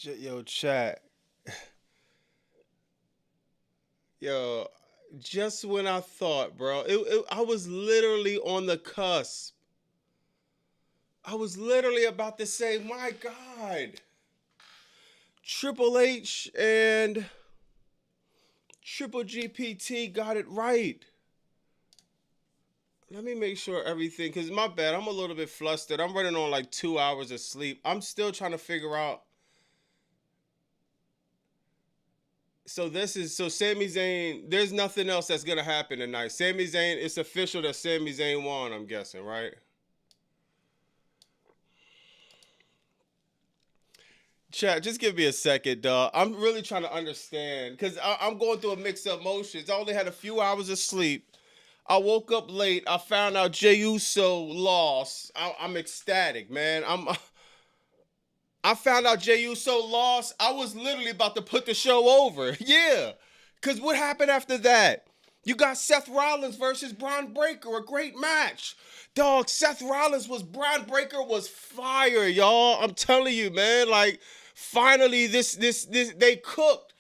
Yo, chat. Yo, just when I thought, bro, I was literally on the cusp. I was literally about to say, my God, Triple H and Triple GPT got it right. Let me make sure everything, because my bad, I'm a little bit flustered. I'm running on like 2 hours of sleep. I'm still trying to figure out. So Sami Zayn, there's nothing else that's gonna happen tonight. Sami Zayn, it's official that Sami Zayn won, I'm guessing, right? Chat, just give me a second, dog. I'm really trying to understand because I'm going through a mix of emotions. I only had a few hours of sleep. I woke up late. I found out Jey Uso lost. I'm ecstatic, man. I found out Jey Uso lost. I was literally about to put the show over. Yeah. Because what happened after that? You got Seth Rollins versus Braun Breaker, a great match. Dog, Braun Breaker was fire, y'all. I'm telling you, man. Like, finally, this they cooked.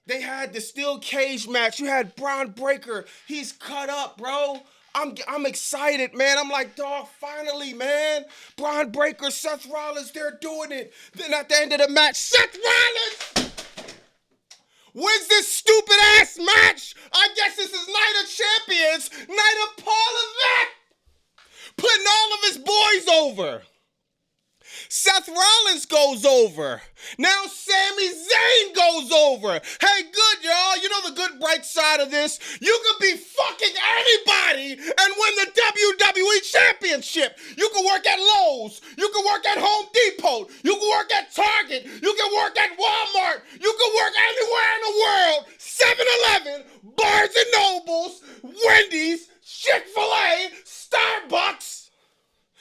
They had the steel cage match. You had Braun Breaker. He's cut up, bro. I'm excited, man. I'm like, dog, finally, man. Braun Breaker, Seth Rollins, they're doing it. Then at the end of the match, Seth Rollins wins this stupid ass match. I guess this is Night of Champions, Night of Paul Levesque, putting all of his boys over. Seth Rollins goes over. Now Sami Zayn goes over. Hey, good, y'all. You know the good bright side of this? You could be fucking anybody and win the WWE Championship. You can work at Lowe's. You can work at Home Depot. You can work at Target. You can work at Walmart. You can work anywhere in the world. 7-Eleven, Barnes & Nobles, Wendy's, Chick-fil-A, Starbucks,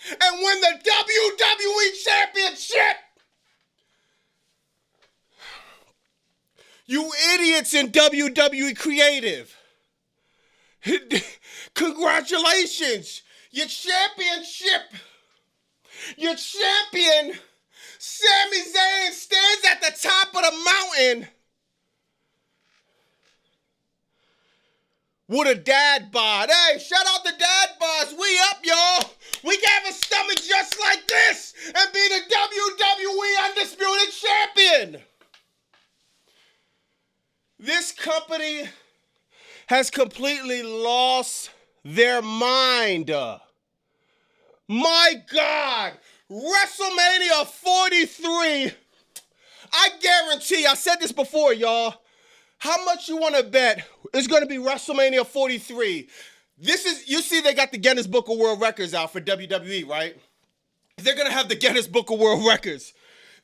and win the WWE Championship. You idiots in WWE Creative. Congratulations. Your champion, Sami Zayn, stands at the top of the mountain with a dad bod. Hey, shout out to dad bods. We up, y'all. We can have a stomach just like this and be the WWE Undisputed Champion. This company has completely lost their mind. My God, WrestleMania 43. I guarantee, I said this before, y'all. How much you want to bet it's going to be WrestleMania 43? You see they got the Guinness Book of World Records out for WWE, right? They're going to have the Guinness Book of World Records.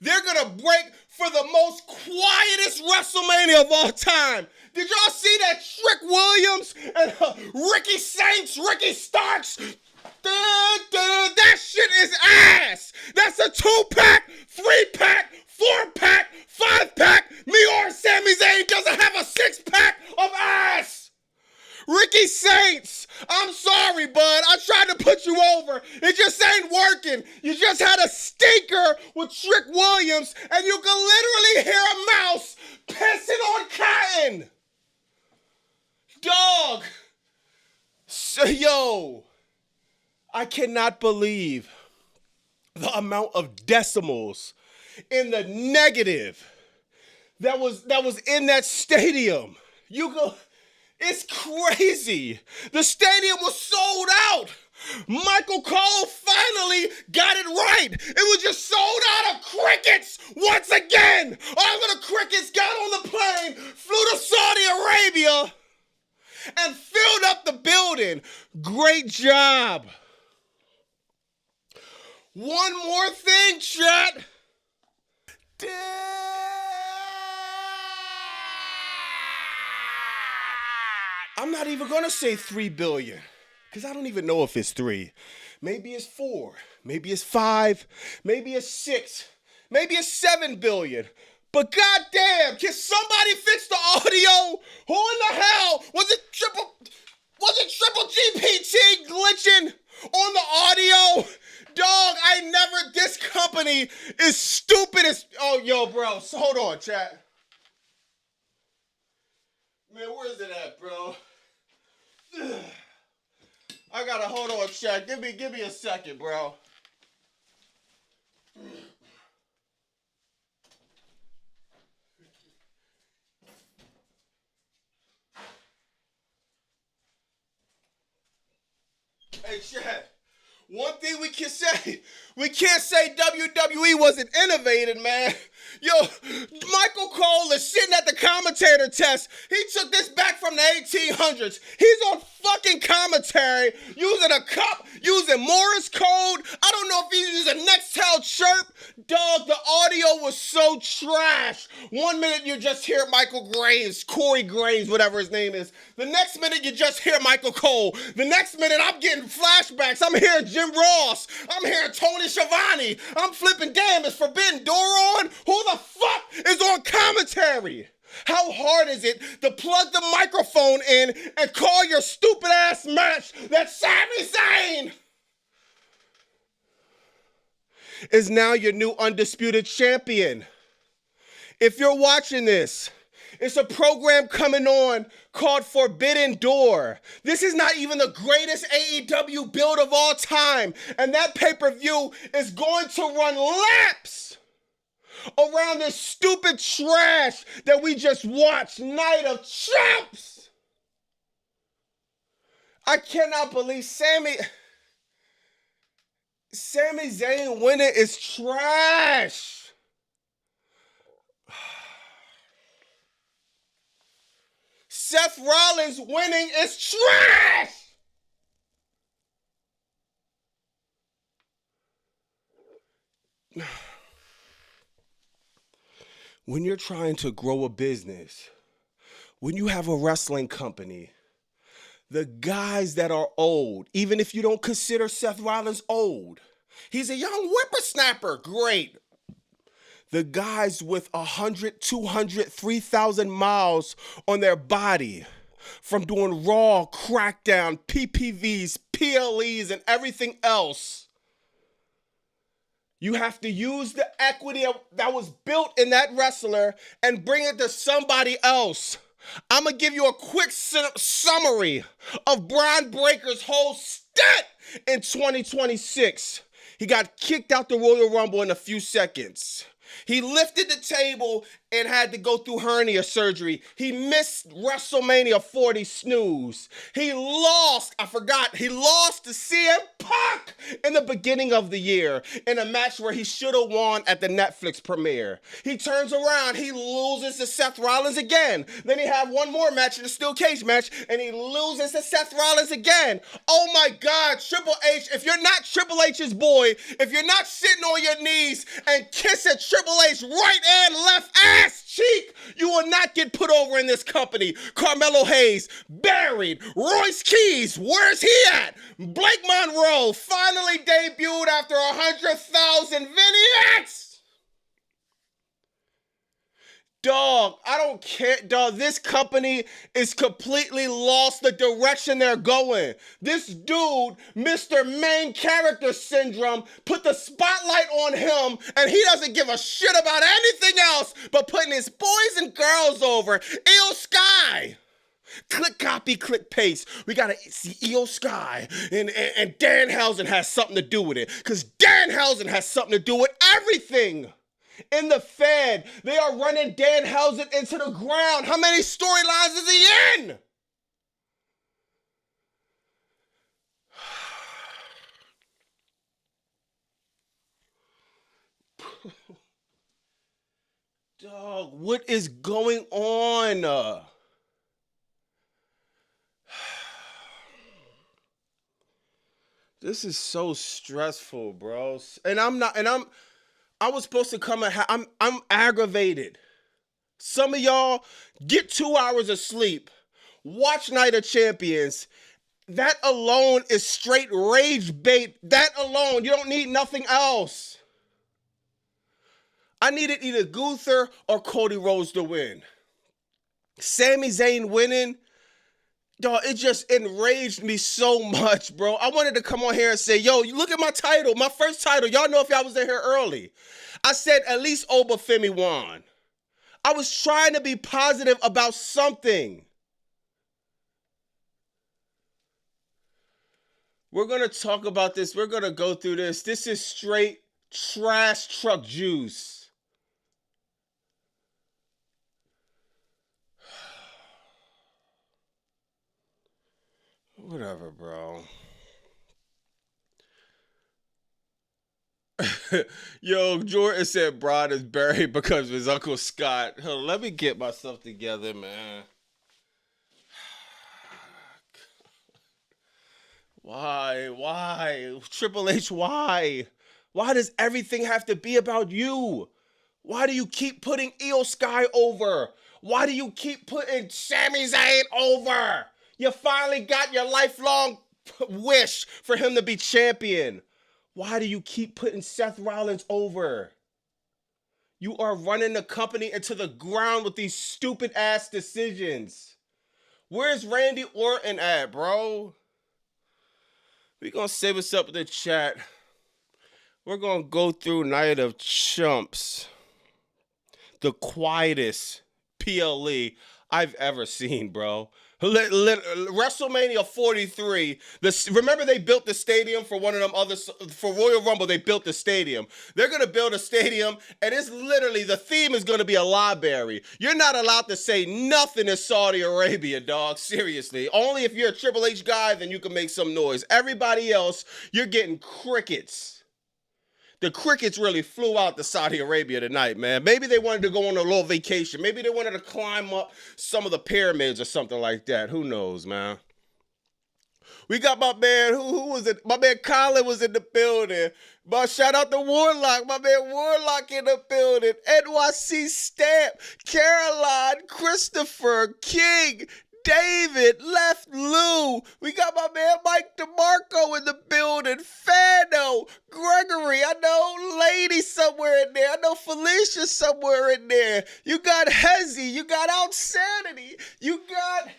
They're going to break for the most quietest WrestleMania of all time. Did y'all see that Trick Williams and Ricky Saints, Ricky Starks? That shit is ass. That's a 2-pack, 3-pack, 4-pack, 5-pack. Me or Sami Zayn doesn't have a 6-pack of ass. Ricky Saints, I'm sorry, bud. I tried to put you over. It just ain't working. You just had a stinker with Trick Williams, and you can literally hear a mouse pissing on cotton. Dog. Yo, I cannot believe the amount of decimals in the negative that was in that stadium. It's crazy. The stadium was sold out. Michael Cole finally got it right. It was just sold out of crickets once again. All of the crickets got on the plane, flew to Saudi Arabia, and filled up the building. Great job. One more thing, chat. I'm not even gonna say 3 billion, because I don't even know if it's 3. Maybe it's 4. Maybe it's 5. Maybe it's 6. Maybe it's 7 billion. But goddamn, can somebody fix the audio? Who in the hell was it? Triple GPT glitching on the audio? Dog, this company company is stupid as... Oh, yo, bro. So hold on, chat. Man, where is it at, bro? I gotta hold on, chat. Give me a second, bro. Hey, chat. One thing we can't say WWE wasn't innovated, man. Yo, Michael Cole is sitting at the commentator test. He took this back from the 1800s. He's on fucking commentary using a cup, using Morse code. I don't know if he's using Nextel chirp. Dog, the audio was so trash. 1 minute you just hear Michael Graves, Corey Graves, whatever his name is. The next minute you just hear Michael Cole. The next minute I'm getting flashbacks. I'm hearing Jim Ross. I'm hearing Tony Schiavone. I'm flipping, damn, is Forbidden Door on? Who the fuck is on commentary? How hard is it to plug the microphone in and call your stupid ass match that Sami Zayn is now your new undisputed champion? If you're watching this, it's a program coming on called Forbidden Door. This is not even the greatest AEW build of all time. And that pay-per-view is going to run laps around this stupid trash that we just watched, Night of Champs. I cannot believe Sami Zayn winning is trash. Seth Rollins winning is trash. When you're trying to grow a business, when you have a wrestling company, the guys that are old, even if you don't consider Seth Rollins old, he's a young whippersnapper, great. The guys with 100, 200, 3,000 miles on their body from doing Raw, Crackdown, PPVs, PLEs, and everything else. You have to use the equity that was built in that wrestler and bring it to somebody else. I'm going to give you a quick summary of Bron Breakker's whole stint in 2026. He got kicked out the Royal Rumble in a few seconds. He lifted the table and had to go through hernia surgery. He missed WrestleMania 40 snooze. He lost to CM Punk in the beginning of the year in a match where he should have won at the Netflix premiere. He turns around, he loses to Seth Rollins again. Then he had one more match in the steel cage match and he loses to Seth Rollins again. Oh my God, Triple H, if you're not Triple H's boy, if you're not sitting on your knees and kissing Triple H's right and left ass cheek, you will not get put over in this company. Carmelo Hayes, buried. Royce Keys, where's he at? Blake Monroe finally debuted after 100,000 vignettes. Dog, I don't care. Dog, this company is completely lost the direction they're going. This dude, Mr. Main Character Syndrome, put the spotlight on him, and he doesn't give a shit about anything else but putting his boys and girls over. Io Sky. Click, copy, click, paste. We gotta see Io Sky, and Danhausen has something to do with it, because Danhausen has something to do with everything. In the Fed, they are running Danhausen into the ground. How many storylines is he in? Dog, what is going on? This is so stressful, bro. I was supposed to come and I'm aggravated. Some of y'all get 2 hours of sleep. Watch Night of Champions. That alone is straight rage bait. That alone, you don't need nothing else. I needed either Gunther or Cody Rhodes to win. Sami Zayn winning Dog, it just enraged me so much, bro. I wanted to come on here and say, yo, you look at my title, my first title. Y'all know if y'all was in here early. I said at least Obafemi won. I was trying to be positive about something. We're going to talk about this. We're going to go through this. This is straight trash truck juice. Whatever, bro. Yo, Jordan said Broad is buried because of his Uncle Scott. Let me get myself together, man. Why? Why? Triple H, why? Why does everything have to be about you? Why do you keep putting Io Sky over? Why do you keep putting Sami Zayn over? You finally got your lifelong wish for him to be champion. Why do you keep putting Seth Rollins over? You are running the company into the ground with these stupid ass decisions. Where's Randy Orton at, bro? We gonna say what's up with the chat. We're gonna go through Night of Chumps. The quietest PLE I've ever seen, bro. WrestleMania 43. Remember they built the stadium for one of them others for Royal Rumble. They built the stadium. They're gonna build a stadium, and it's literally the theme is gonna be a library. You're not allowed to say nothing in Saudi Arabia, dog. Seriously, only if you're a Triple H guy, then you can make some noise. Everybody else, you're getting crickets. The crickets really flew out to Saudi Arabia tonight, man. Maybe they wanted to go on a little vacation. Maybe they wanted to climb up some of the pyramids or something like that. Who knows, man? We got my man, who was it? My man Colin was in the building. But shout out to Warlock. My man Warlock in the building. NYC Stamp, Caroline, Christopher, King, David, Left Lou. We got my man Mike DeMarco in the building. Fano, Gregory. I know Lady somewhere in there. I know Felicia somewhere in there. You got Hezzy. You got Outsanity. You got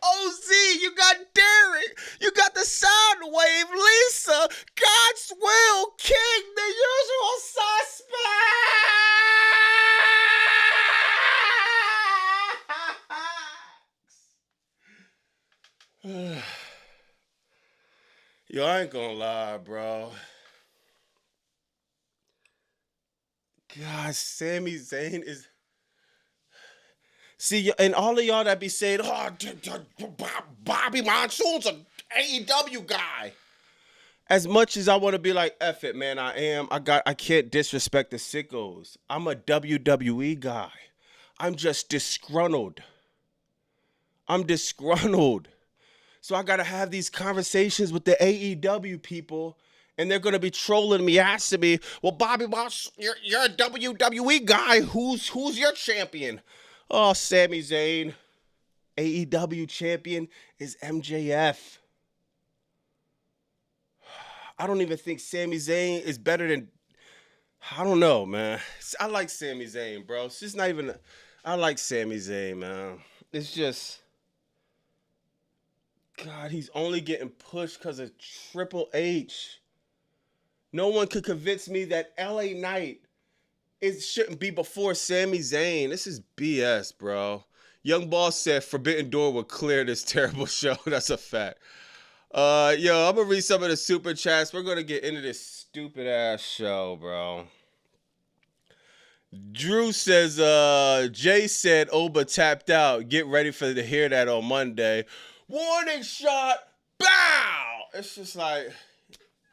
OZ, you got Derek, you got the Soundwave, Lisa, God's Will, King, the usual suspects. Yo, I ain't gonna lie, bro. God, Sami Zayn is... See, and all of y'all that be saying, oh, Bobby Monsoon's an AEW guy. As much as I want to be like, F it, man, I can't disrespect the sickos. I'm a WWE guy. I'm just disgruntled. I'm disgruntled. So I got to have these conversations with the AEW people, and they're going to be trolling me, asking me, well, Bobby Monsoon, you're a WWE guy. Who's your champion? Oh, Sami Zayn, AEW champion is MJF. I don't even think Sami Zayn is better than... I don't know, man. I like Sami Zayn, bro. It's just not even... I like Sami Zayn, man. It's just... God, he's only getting pushed because of Triple H. No one could convince me that LA Knight it shouldn't be before Sami Zayn. This is BS, bro. Young Boss said Forbidden Door will clear this terrible show. That's a fact. Yo, I'm gonna read some of the super chats. We're gonna get into this stupid ass show, bro. Drew says, Jay said Oba tapped out. Get ready to hear that on Monday. Warning shot. Bow. It's just like,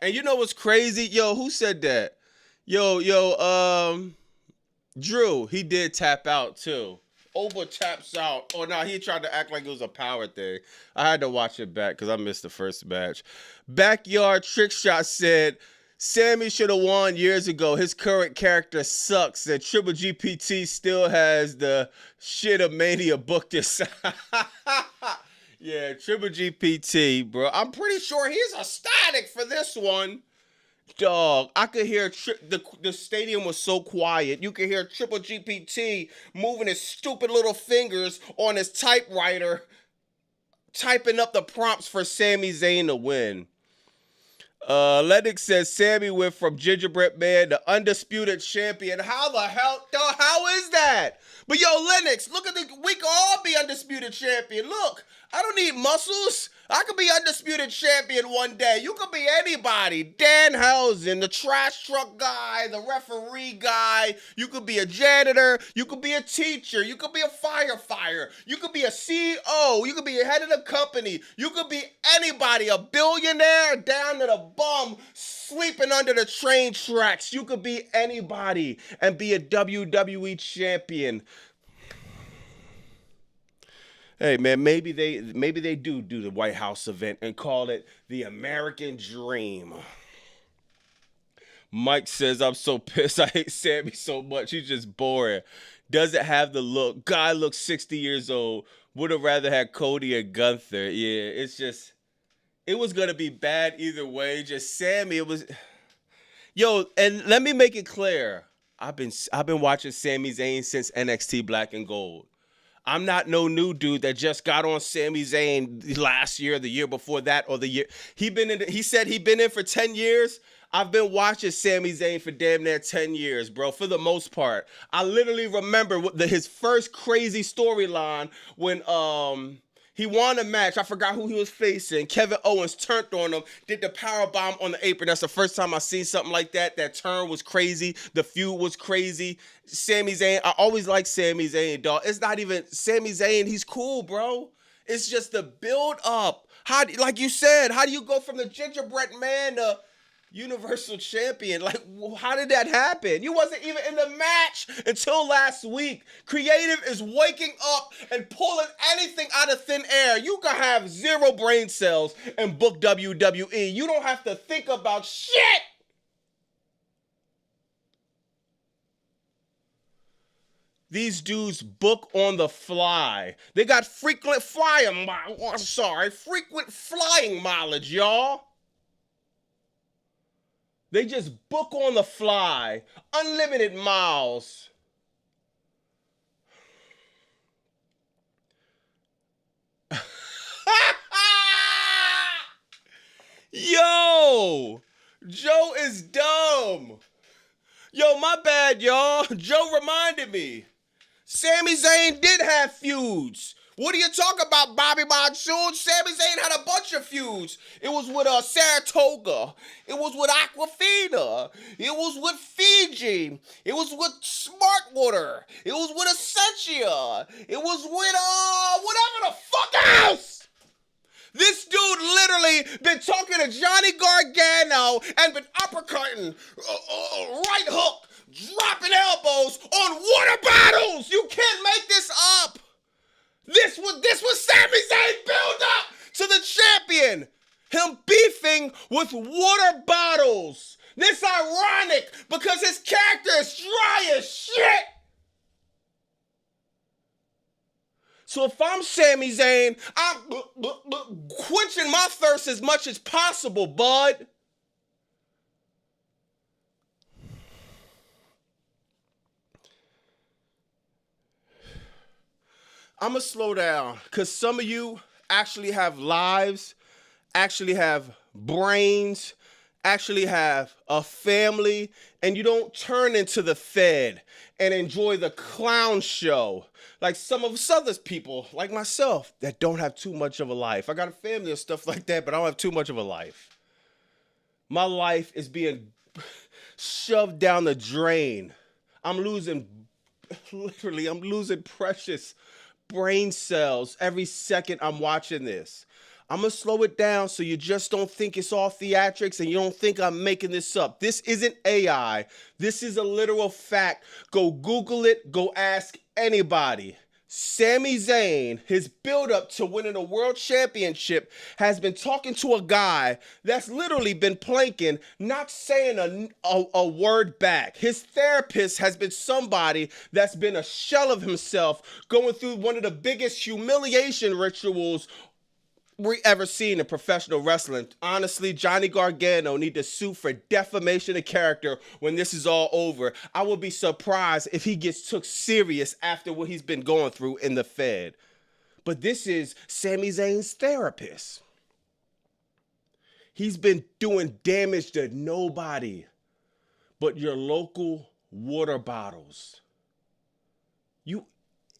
and you know what's crazy? Yo, who said that? Drew, he did tap out too. Oba taps out. Oh, no, he tried to act like it was a power thing. I had to watch it back because I missed the first match. Backyard Trick Shot said, Sammy should have won years ago. His current character sucks. And Triple GPT still has the shit of Mania booked this. Yeah, Triple GPT, bro. I'm pretty sure he's ecstatic for this one. Dog, I could hear the stadium was so quiet. You could hear Triple GPT moving his stupid little fingers on his typewriter. typing up the prompts for Sami Zayn to win. Lennox says Sammy went from gingerbread man to undisputed champion. How the hell? How is that? But yo, Lennox, look at we can all be undisputed champion. Look, I don't need muscles. I could be undisputed champion one day. You could be anybody. Danhausen, the trash truck guy, the referee guy. You could be a janitor. You could be a teacher. You could be a firefighter. You could be a CEO. You could be a head of the company. You could be anybody. A billionaire down to the bum sleeping under the train tracks. You could be anybody and be a WWE champion. Hey man, maybe they do the White House event and call it the American Dream. Mike says, I'm so pissed. I hate Sammy so much. He's just boring. Doesn't have the look. Guy looks 60 years old. Would have rather had Cody and Gunther. Yeah, it's just, it was going to be bad either way. Just Sammy, it was. Yo, and let me make it clear. I've been watching Sami Zayn since NXT Black and Gold. I'm not no new dude that just got on Sami Zayn last year, the year before that, or the year. He said he'd been in for 10 years. I've been watching Sami Zayn for damn near 10 years, bro, for the most part. I literally remember his first crazy storyline when he won a match. I forgot who he was facing. Kevin Owens turned on him, did the power bomb on the apron. That's the first time I seen something like that. That turn was crazy. The feud was crazy. Sami Zayn, I always like Sami Zayn, dog. It's not even Sami Zayn. He's cool, bro. It's just the build up. Like you said, how do you go from the gingerbread man to Universal Champion? Like, how did that happen? You wasn't even in the match until last week. Creative is waking up and pulling anything out of thin air. You can have 0 brain cells and book WWE. You don't have to think about shit. These dudes book on the fly. They got frequent flying mileage, y'all. They just book on the fly. Unlimited miles. Yo! Joe is dumb. Yo, my bad, y'all. Joe reminded me. Sami Zayn did have feuds. What are you talking about, Bobby Monsoon? Sami Zayn had a bunch of feuds. It was with Saratoga. It was with Aquafina. It was with Fiji. It was with Smartwater. It was with Essentia. It was with, whatever the fuck else. This dude literally been talking to Johnny Gargano and been uppercutting, right hook, dropping elbows on water bottles. You can't make this up. This was Sami Zayn build up to the champion. Him beefing with water bottles. This ironic because his character is dry as shit. So if I'm Sami Zayn, I'm quenching my thirst as much as possible, bud. I'm going to slow down because some of you actually have lives, actually have brains, actually have a family, and you don't turn into the Fed and enjoy the clown show like some of us other people, like myself, that don't have too much of a life. I got a family and stuff like that, but I don't have too much of a life. My life is being shoved down the drain. I'm losing precious brain cells every second I'm watching this. I'm going to slow it down so you just don't think it's all theatrics and you don't think I'm making this up. This isn't AI. This is a literal fact. Go Google it. Go ask anybody. Sami Zayn, his build-up to winning a world championship, has been talking to a guy that's literally been planking, not saying a word back. His therapist has been somebody that's been a shell of himself, going through one of the biggest humiliation rituals we ever seen in professional wrestling. Honestly, Johnny Gargano need to sue for defamation of character when this is all over. I will be surprised if he gets took serious after what he's been going through in the Fed. But this is Sami Zayn's therapist. He's been doing damage to nobody but your local water bottles.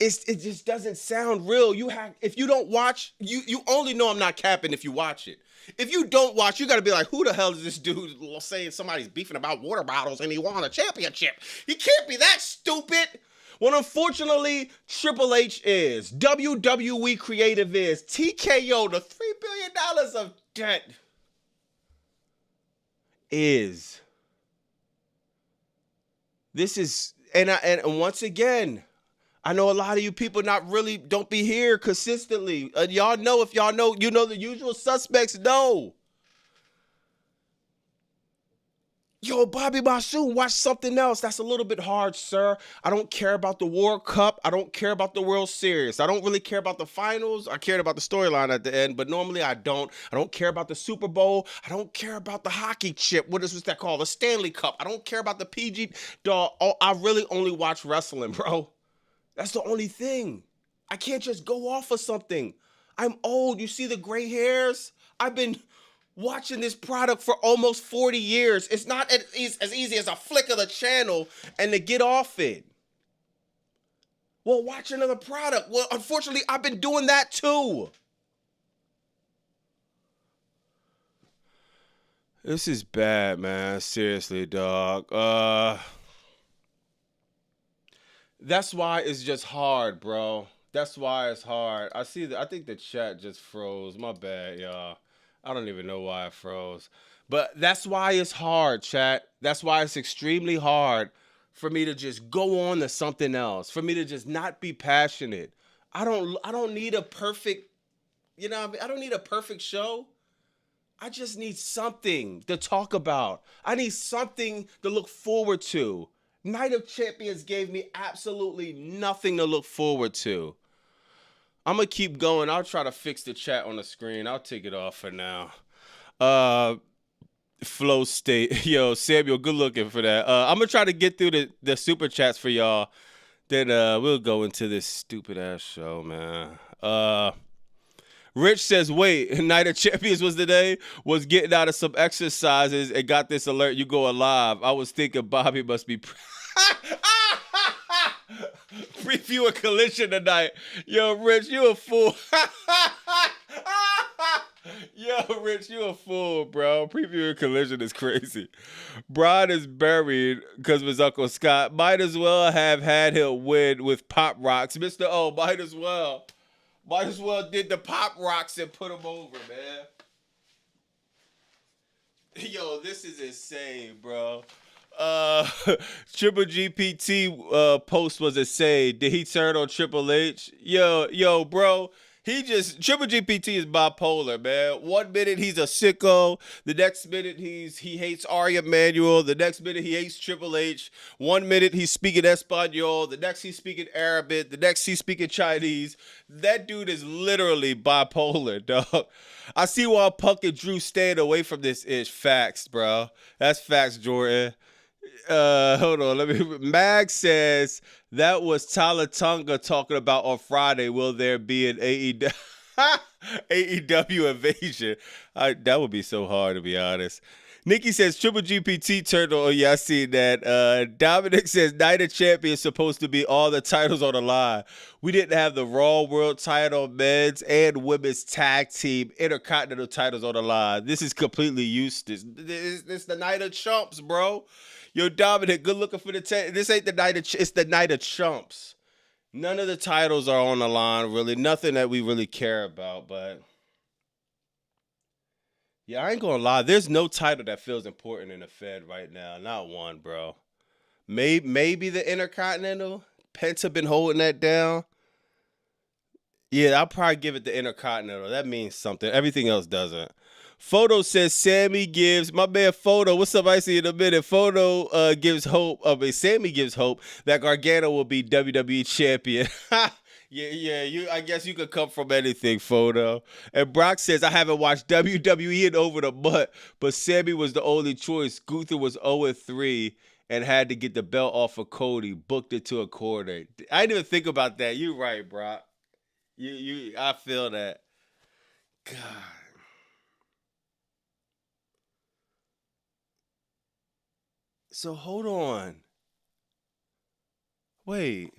It just doesn't sound real. If you don't watch, you only know I'm not capping if you watch it. If you don't watch, you gotta be like, who the hell is this dude saying somebody's beefing about water bottles and he won a championship? He can't be that stupid. Well, unfortunately, Triple H is. WWE Creative is. TKO, the $3 billion of debt is. This is, and once again, I know a lot of you people don't be here consistently. Y'all know, if y'all know, you know the usual suspects know. Yo, Bobby Bassoon, watch something else. That's a little bit hard, sir. I don't care about the World Cup. I don't care about the World Series. I don't really care about the finals. I cared about the storyline at the end, but normally I don't. I don't care about the Super Bowl. I don't care about the hockey chip. What is that called? The Stanley Cup. I don't care about the PG. Dog, I really only watch wrestling, bro. That's the only thing. I can't just go off of something. I'm old. You see the gray hairs? I've been watching this product for almost 40 years. It's not as easy as a flick of the channel and to get off it. Well, watch another product. Well, unfortunately, I've been doing that too. This is bad, man. Seriously, dog. That's why it's just hard, bro. That's why it's hard. I think the chat just froze. My bad, y'all. I don't even know why it froze. But that's why it's hard, chat. That's why it's extremely hard for me to just go on to something else. For me to just not be passionate. I don't need a perfect, I don't need a perfect show. I just need something to talk about. I need something to look forward to. Night of Champions gave me absolutely nothing to look forward to. I'm going to keep going. I'll try to fix the chat on the screen. I'll take it off for now. Flow State. Yo, Samuel, good looking for that. I'm going to try to get through the super chats for y'all. Then we'll go into this stupid-ass show, man. Rich says, wait, Night of Champions was was getting out of some exercises and got this alert, you go alive. I was thinking Bobby must be preview a collision tonight. Yo, Rich, you a fool. Yo, Rich, you a fool, bro. Preview a collision is crazy. Brian is buried because of his Uncle Scott. Might as well have had him win with Pop Rocks. Mr. O, might as well. Might as well did the Pop Rocks and put him over, man. Yo, this is insane, bro. Triple GPT post was insane. Did he turn on Triple H? Yo, bro. Triple GPT is bipolar, man. 1 minute he's a sicko. The next minute he hates Arya Manuel. The next minute he hates Triple H. 1 minute he's speaking Espanol. The next he's speaking Arabic. The next he's speaking Chinese. That dude is literally bipolar, dog. I see why Punk and Drew staying away from this ish. Facts, bro. That's facts, Jordan. Hold on. Mag says that was Tyler Tonga talking about on Friday. Will there be an AEW invasion? That would be so hard, to be honest. Nikki says Triple GPT turned on. Yeah, I see that. Dominic says Night of Champions supposed to be all the titles on the line. We didn't have the Raw World Title, men's and women's tag team intercontinental titles on the line. This is completely useless. This is the Night of Chumps, bro. Yo, Dominic, good looking for the this ain't the night it's the Night of Chumps. None of the titles are on the line, really. Nothing that we really care about, but yeah, I ain't gonna lie. There's no title that feels important in the Fed right now. Not one, bro. Maybe the Intercontinental. Penta been holding that down. Yeah, I'll probably give it the Intercontinental. That means something. Everything else doesn't. Photo says Sammy gives, my man Photo, what's up, I see in a minute. Photo gives hope, Sammy gives hope that Gargano will be WWE champion. Yeah, I guess you could come from anything, Photo. And Brock says, I haven't watched WWE in over the month, but Sammy was the only choice. Gunther was 0-3 and had to get the belt off of Cody, booked it to a corner. I didn't even think about that. You're right, Brock. I feel that. God. So hold on. Wait.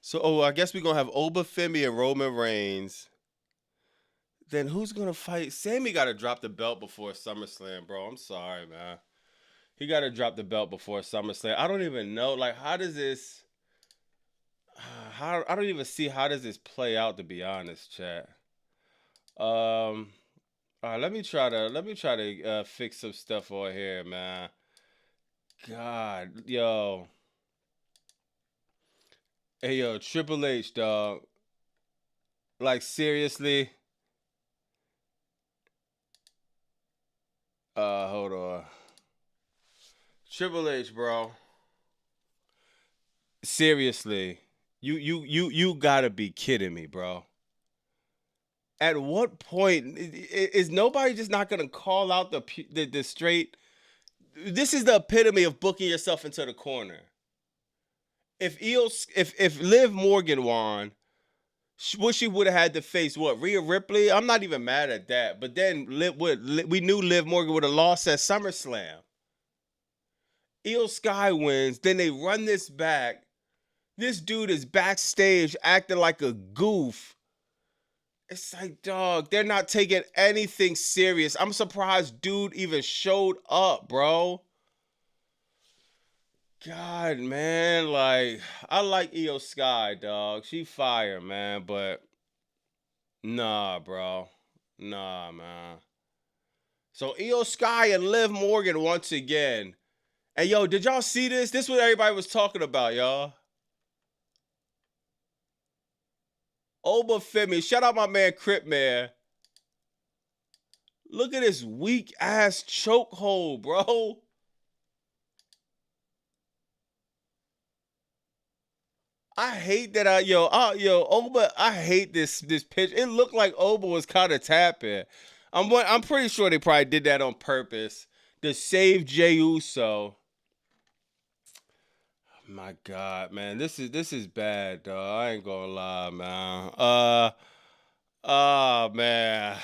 So I guess we're gonna have Oba Femi and Roman Reigns. Then who's gonna fight? Sammy gotta drop the belt before SummerSlam, bro. I'm sorry, man. He gotta drop the belt before SummerSlam. I don't even know. Like, how does this how I don't even see how does this play out, to be honest, chat. Um all right, let me try to fix some stuff on here, man. God, yo. Hey yo, Triple H, dog. Like, seriously? Hold on. Triple H, bro. Seriously. You gotta be kidding me, bro. At what point is nobody just not gonna call out the straight? This is the epitome of booking yourself into the corner. If Liv Morgan won, what she would have had to face, what, Rhea Ripley? I'm not even mad at that. But then we knew Liv Morgan would have lost at SummerSlam. Io Sky wins, then they run this back. This dude is backstage acting like a goof. It's like, dog, they're not taking anything serious. I'm surprised dude even showed up, bro. God, man, like, I like Io Sky, dog. She fire, man, but nah, bro. Nah, man. So Io Sky and Liv Morgan once again. And yo, did y'all see this? This is what everybody was talking about, y'all. Oba Femi, shout out my man Crip Man. Look at this weak ass chokehold, bro. I hate that Oba. I hate this pitch. It looked like Oba was kind of tapping. I'm pretty sure they probably did that on purpose to save Jey Uso. My God, man, this is bad, dog. I ain't gonna lie, man. Oh man.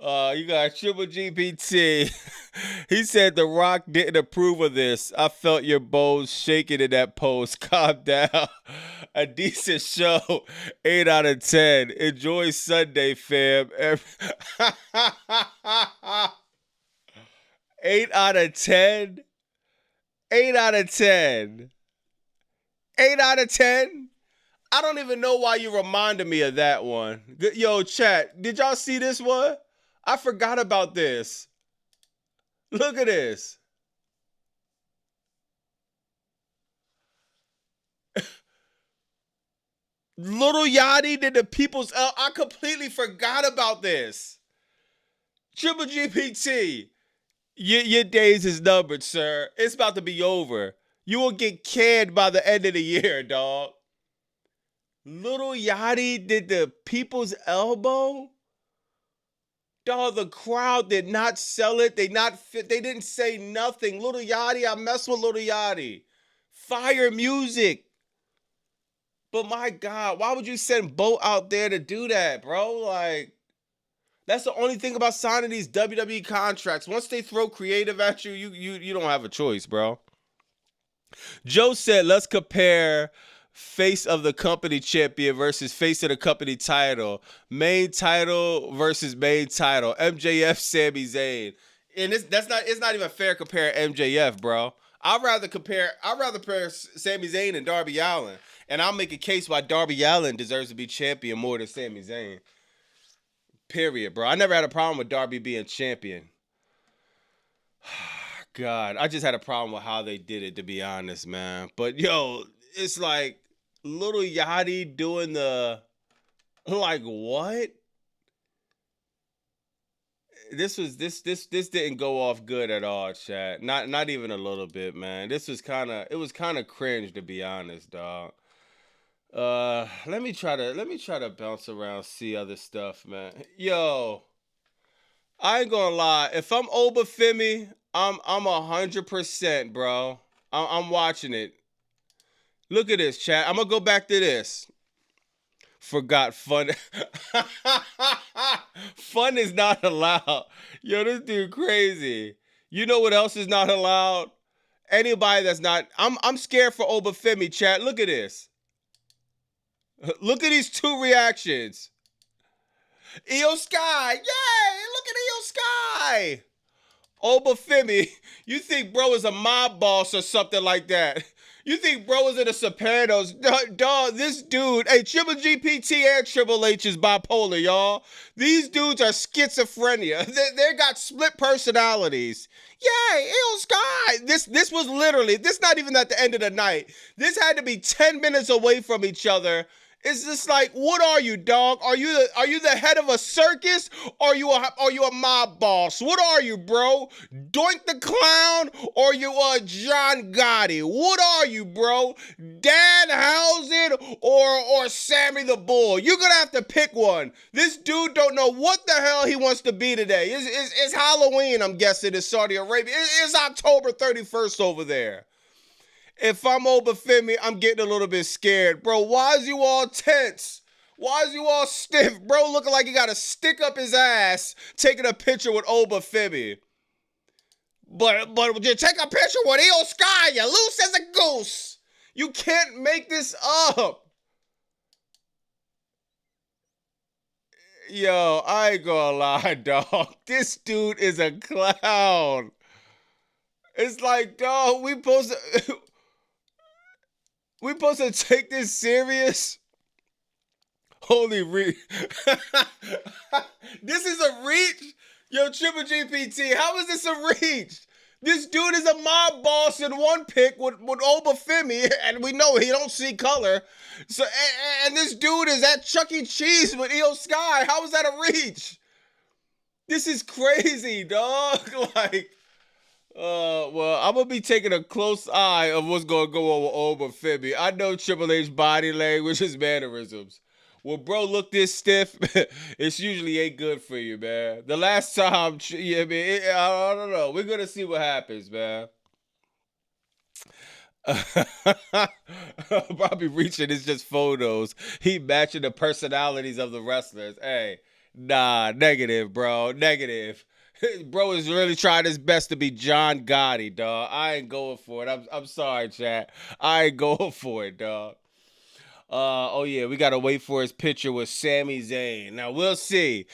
You got Triple GPT. He said The Rock didn't approve of this. I felt your bones shaking in that post. Calm down. A decent show. 8 out of 10. Enjoy Sunday, fam. 8 out of 10. 8 out of 10. 8 out of 10. I don't even know why you reminded me of that one. Yo, chat, did y'all see this one? I forgot about this. Look at this. Little Yachty did the People's L. I completely forgot about this. Triple GPT, your days is numbered, sir. It's about to be over. You will get canned by the end of the year, dog. Little Yachty did the People's Elbow? Dog, the crowd did not sell it. They didn't say nothing. Little Yachty, I mess with Little Yachty. Fire music. But my God, why would you send Bo out there to do that, bro? Like, that's the only thing about signing these WWE contracts. Once they throw creative at you, you don't have a choice, bro. Joe said, let's compare face of the company champion versus face of the company title. Main title versus main title. MJF, Sami Zayn. And it's not even fair comparing MJF, bro. I'd rather compare Sami Zayn and Darby Allin. And I'll make a case why Darby Allin deserves to be champion more than Sami Zayn. Period, bro. I never had a problem with Darby being champion. God, I just had a problem with how they did it, to be honest, man. But yo, it's like Little Yachty doing the, like, what? This didn't go off good at all, chat. Not even a little bit, man. It was kind of cringe, to be honest, dog. Let me try to bounce around, see other stuff, man. Yo, I ain't gonna lie. If I'm Oba Femi, I'm 100%, bro. I'm watching it. Look at this, chat. I'm gonna go back to this. Forgot fun. Fun is not allowed. Yo, this dude crazy. You know what else is not allowed? Anybody that's not. I'm scared for Obafemi, chat. Look at this. Look at these two reactions. Io Sky, yay! Look at Io Sky. Obafemi, you think bro is a mob boss or something like that? You think bro is in the Sopranos? Dog, this dude, hey, Triple GPT and Triple H is bipolar, y'all. These dudes are schizophrenia. They got split personalities. Yay, Io Sky. This was literally, this not even at the end of the night. This had to be 10 minutes away from each other. It's just like, what are you, dog? Are you the head of a circus, or are you a mob boss? What are you, bro? Doink the Clown, or you John Gotti? What are you, bro? Danhausen or Sammy the Bull? You're gonna have to pick one. This dude don't know what the hell he wants to be today. It's Halloween, I'm guessing, in Saudi Arabia. It's October 31st over there. If I'm Obafemi, I'm getting a little bit scared. Bro, why is you all tense? Why is you all stiff? Bro looking like he got to stick up his ass taking a picture with Obafemi. But you take a picture with Io Sky, you loose as a goose. You can't make this up. Yo, I ain't gonna lie, dog. This dude is a clown. It's like, dog, we supposed to take this serious? Holy this is a reach? Yo, Triple GPT, how is this a reach? This dude is a mob boss in one pick with Obafemi, and we know he don't see color. So, and this dude is at Chuck E. Cheese with Io Sky. How is that a reach? This is crazy, dog. Like, well, I'm gonna be taking a close eye of what's gonna go on with Obafemi. I know Triple H body language, his mannerisms. When bro look this stiff, it's usually ain't good for you, man. The last time, yeah, man, I don't know. We're gonna see what happens, man. Probably reaching is just photos. He matching the personalities of the wrestlers. Hey, nah, negative, bro, negative. Bro is really trying his best to be John Gotti, dog. I ain't going for it. I'm sorry, chat. I ain't going for it, dog. Oh yeah, we gotta wait for his picture with Sami Zayn. Now we'll see.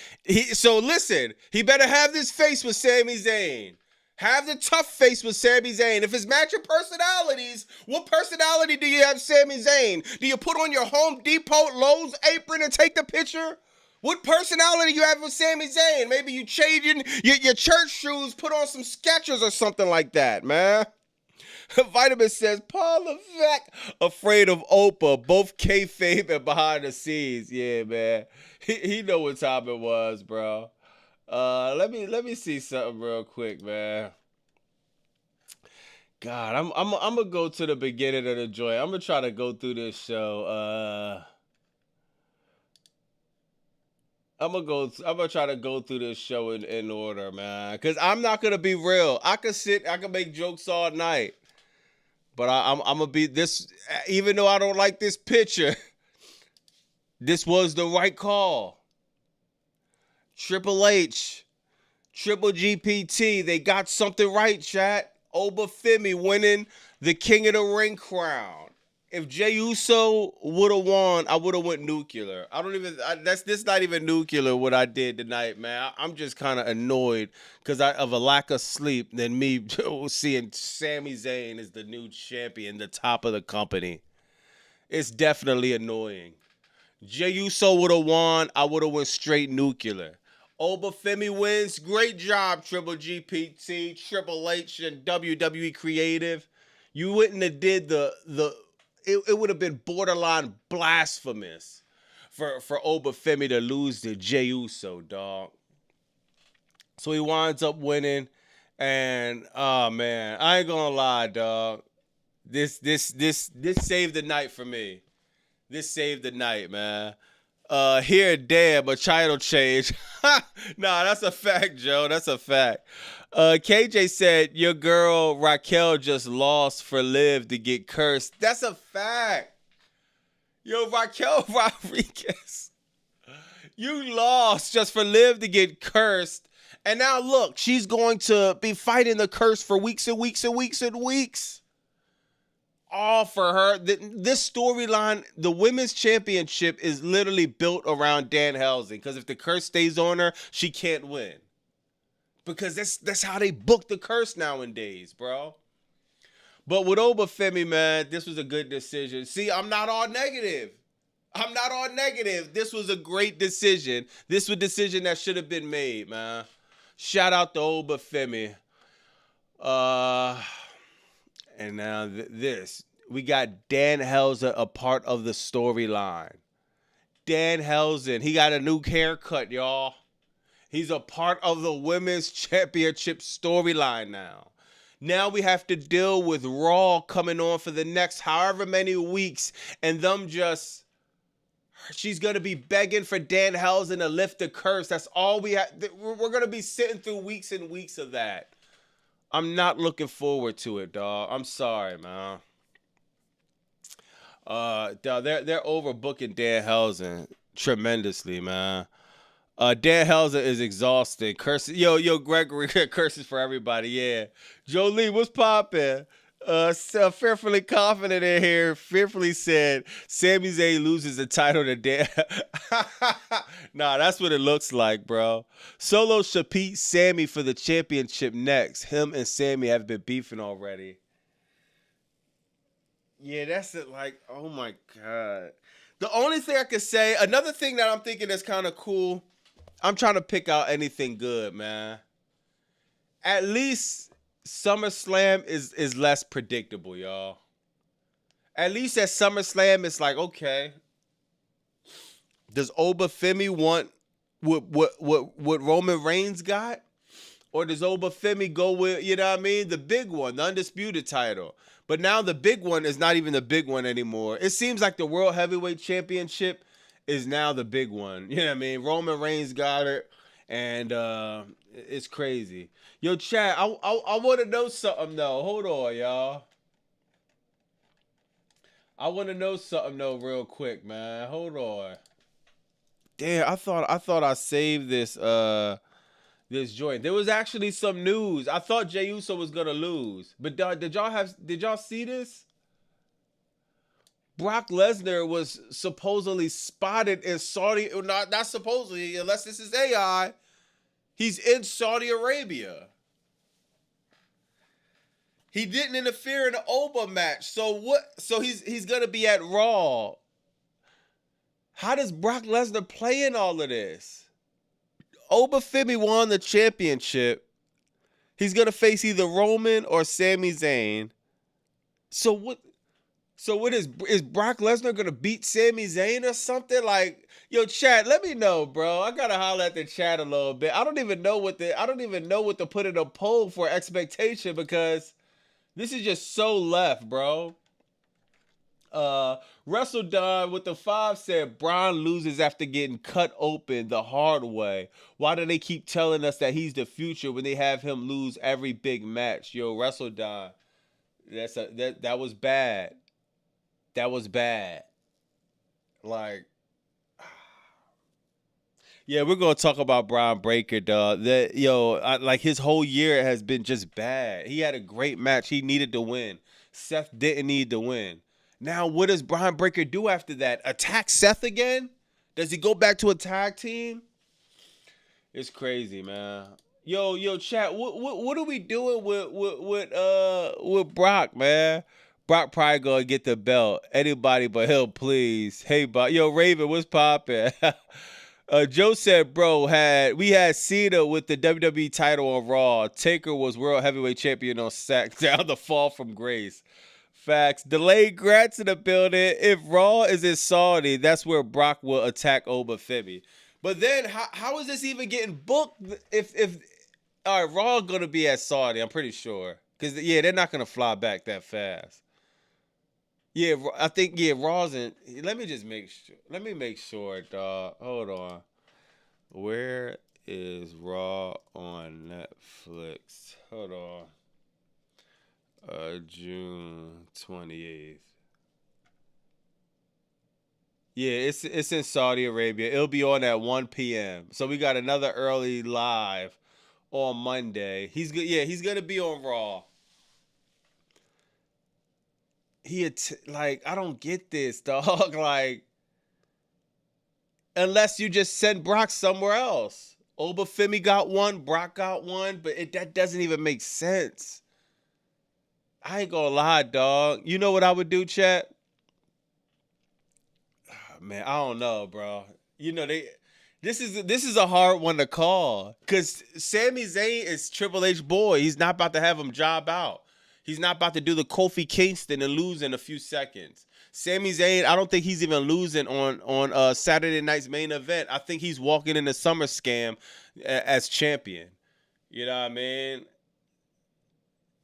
So listen, he better have this face with Sami Zayn. Have the tough face with Sami Zayn. If it's matching personalities, what personality do you have Sami Zayn? Do you put on your Home Depot Lowe's apron and take the picture? What personality you have with Sami Zayn? Maybe you changing your church shoes, put on some Skechers or something like that, man. Vitamin says, Paul Levesque afraid of Oprah, both kayfabe and behind the scenes. Yeah, man. He know what time it was, bro. Let me see something real quick, man. God, I'm gonna go to the beginning of the joint. I'm gonna try to go through this show. I'm gonna try to go through this show in order, man. Cause I'm not gonna be real. I can make jokes all night. But I'm gonna be this, even though I don't like this picture, this was the right call. Triple H, Triple GPT, they got something right, chat. Obafemi winning the King of the Ring crown. If Jey Uso would have won, I would have went nuclear. This not even nuclear what I did tonight, man. I'm just kind of annoyed because of a lack of sleep than me seeing Sami Zayn as the new champion, the top of the company. It's definitely annoying. Jey Uso would have won, I would have went straight nuclear. Obafemi wins. Great job, Triple GPT, Triple H, and WWE Creative. You wouldn't have did it would have been borderline blasphemous for Obafemi to lose to Jey Uso, dog. So he winds up winning, and oh man, I ain't gonna lie, dog. This saved the night for me. This saved the night, man. Here, damn, a title change. Nah, that's a fact, Joe. That's a fact. KJ said your girl Raquel just lost for Liv to get cursed. That's a fact. Yo, Raquel Rodriguez, you lost just for Liv to get cursed. And now look, she's going to be fighting the curse for weeks and weeks and weeks and weeks. All for her. This storyline, the women's championship is literally built around Danhausen. Because if the curse stays on her, she can't win. Because that's how they book the curse nowadays, bro. But with Obafemi, man, this was a good decision. See, I'm not all negative. This was a great decision. This was a decision that should have been made, man. Shout out to Obafemi. And now this. We got Danhausen a part of the storyline. Danhausen, he got a new haircut, y'all. He's a part of the women's championship storyline now. Now we have to deal with Raw coming on for the next however many weeks. And them just... She's going to be begging for Danhausen to lift the curse. That's all we have. We're going to be sitting through weeks and weeks of that. I'm not looking forward to it, dog. I'm sorry, man. Dog, they're overbooking Danhausen tremendously, man. Danhausen is exhausted. Curses, yo, Gregory, curses for everybody. Yeah, Jolie, what's poppin'? So fearfully confident in here. Fearfully said, Sami Zayn loses the title to Dan. Nah, that's what it looks like, bro. Solo should beat Sami for the championship next. Him and Sami have been beefing already. Yeah, that's it. Like, oh my God. The only thing I could say, another thing that I'm thinking is kind of cool. I'm trying to pick out anything good, man. At least SummerSlam is less predictable, y'all. At least at SummerSlam, it's like, okay, does Obafemi want what Roman Reigns got? Or does Obafemi go with, you know what I mean, the big one, the undisputed title? But now the big one is not even the big one anymore. It seems like the World Heavyweight Championship is now the big one. You know what I mean? Roman Reigns got it, and it's crazy. Yo, chat, I want to know something, though. Hold on, y'all. I want to know something, though, real quick, man. Hold on. Damn, I thought I saved this this joint. There was actually some news. I thought Jey Uso was gonna lose, but did y'all see this? Brock Lesnar was supposedly spotted in Saudi, not supposedly, unless this is AI. He's in Saudi Arabia. He didn't interfere in the Oba match. So what? So he's gonna be at Raw. How does Brock Lesnar play in all of this? Obafemi won the championship. He's gonna face either Roman or Sami Zayn. So what? So what is Brock Lesnar gonna beat Sami Zayn or something? Like, yo, chat, let me know, bro. I gotta holler at the chat a little bit. I don't even know what to put in a poll for expectation, because this is just so left, bro. WrestleDon with the 5 said Braun loses after getting cut open the hard way. Why do they keep telling us that he's the future when they have him lose every big match? Yo, WrestleDon, that was bad. That was bad. Like, yeah, we're gonna talk about Braun Breaker, dog. Like his whole year has been just bad. He had a great match. He needed to win. Seth didn't need to win. Now, what does Braun Breaker do after that? Attack Seth again? Does he go back to a tag team? It's crazy, man. Yo, chat. What are we doing with Brock, man? Brock probably gonna get the belt. Anybody but him, please. Hey, yo, Raven, what's poppin'? Joe said, bro, we had Cena with the WWE title on Raw. Taker was World Heavyweight Champion on SmackDown. The fall from grace. Facts. Delayed Grats in the building. If Raw is in Saudi, that's where Brock will attack Obafemi. But then, how is this even getting booked? If all right, Raw gonna be at Saudi, I'm pretty sure, because yeah, they're not gonna fly back that fast. Yeah, I think Raw's in. Let me just make sure. Let me make sure, dog. Hold on. Where is Raw on Netflix? Hold on. June 28th. Yeah, it's in Saudi Arabia. It'll be on at 1 p.m. So we got another early live on Monday. He's good. Yeah, he's gonna be on Raw. Like, I don't get this, dog. Like, unless you just send Brock somewhere else. Obafemi got one, Brock got one, but that doesn't even make sense. I ain't gonna lie, dog. You know what I would do, chat? Man, I don't know, bro. You know this is a hard one to call because Sami Zayn is Triple H boy. He's not about to have him job out. He's not about to do the Kofi Kingston and lose in a few seconds. Sami Zayn, I don't think he's even losing on Saturday night's main event. I think he's walking in the Summer Scam as champion. You know what I mean?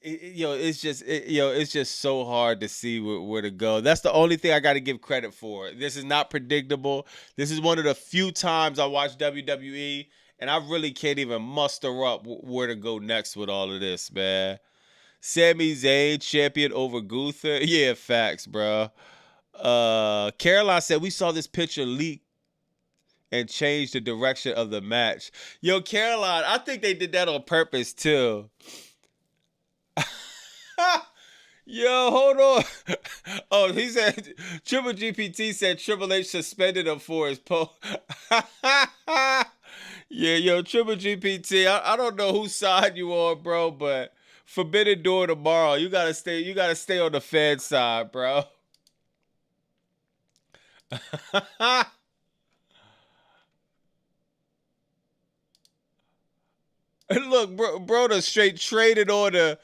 It's just so hard to see where to go. That's the only thing I got to give credit for. This is not predictable. This is one of the few times I watch WWE, and I really can't even muster up where to go next with all of this, man. Sami Zayn champion over Gunther. Yeah, facts, bro. Caroline said we saw this picture leak and change the direction of the match. Yo, Caroline, I think they did that on purpose too. Yo, hold on. Oh, he said Triple GPT said Triple H suspended him for his post. Yeah, yo, Triple GPT. I don't know whose side you on, bro, but Forbidden Door tomorrow. You gotta stay on the fan side, bro. Look, bro, the straight traded on his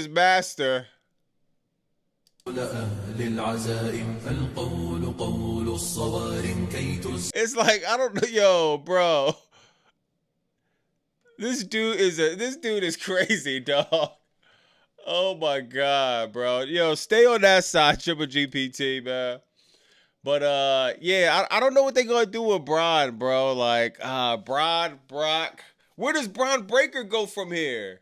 master. It's like, I don't know, yo, bro. This dude is crazy, dog. Oh my god, bro. Yo, stay on that side, Triple GPT, man. But yeah, I don't know what they gonna do with Braun, bro. Like, Braun, Brock. Where does Braun Breaker go from here?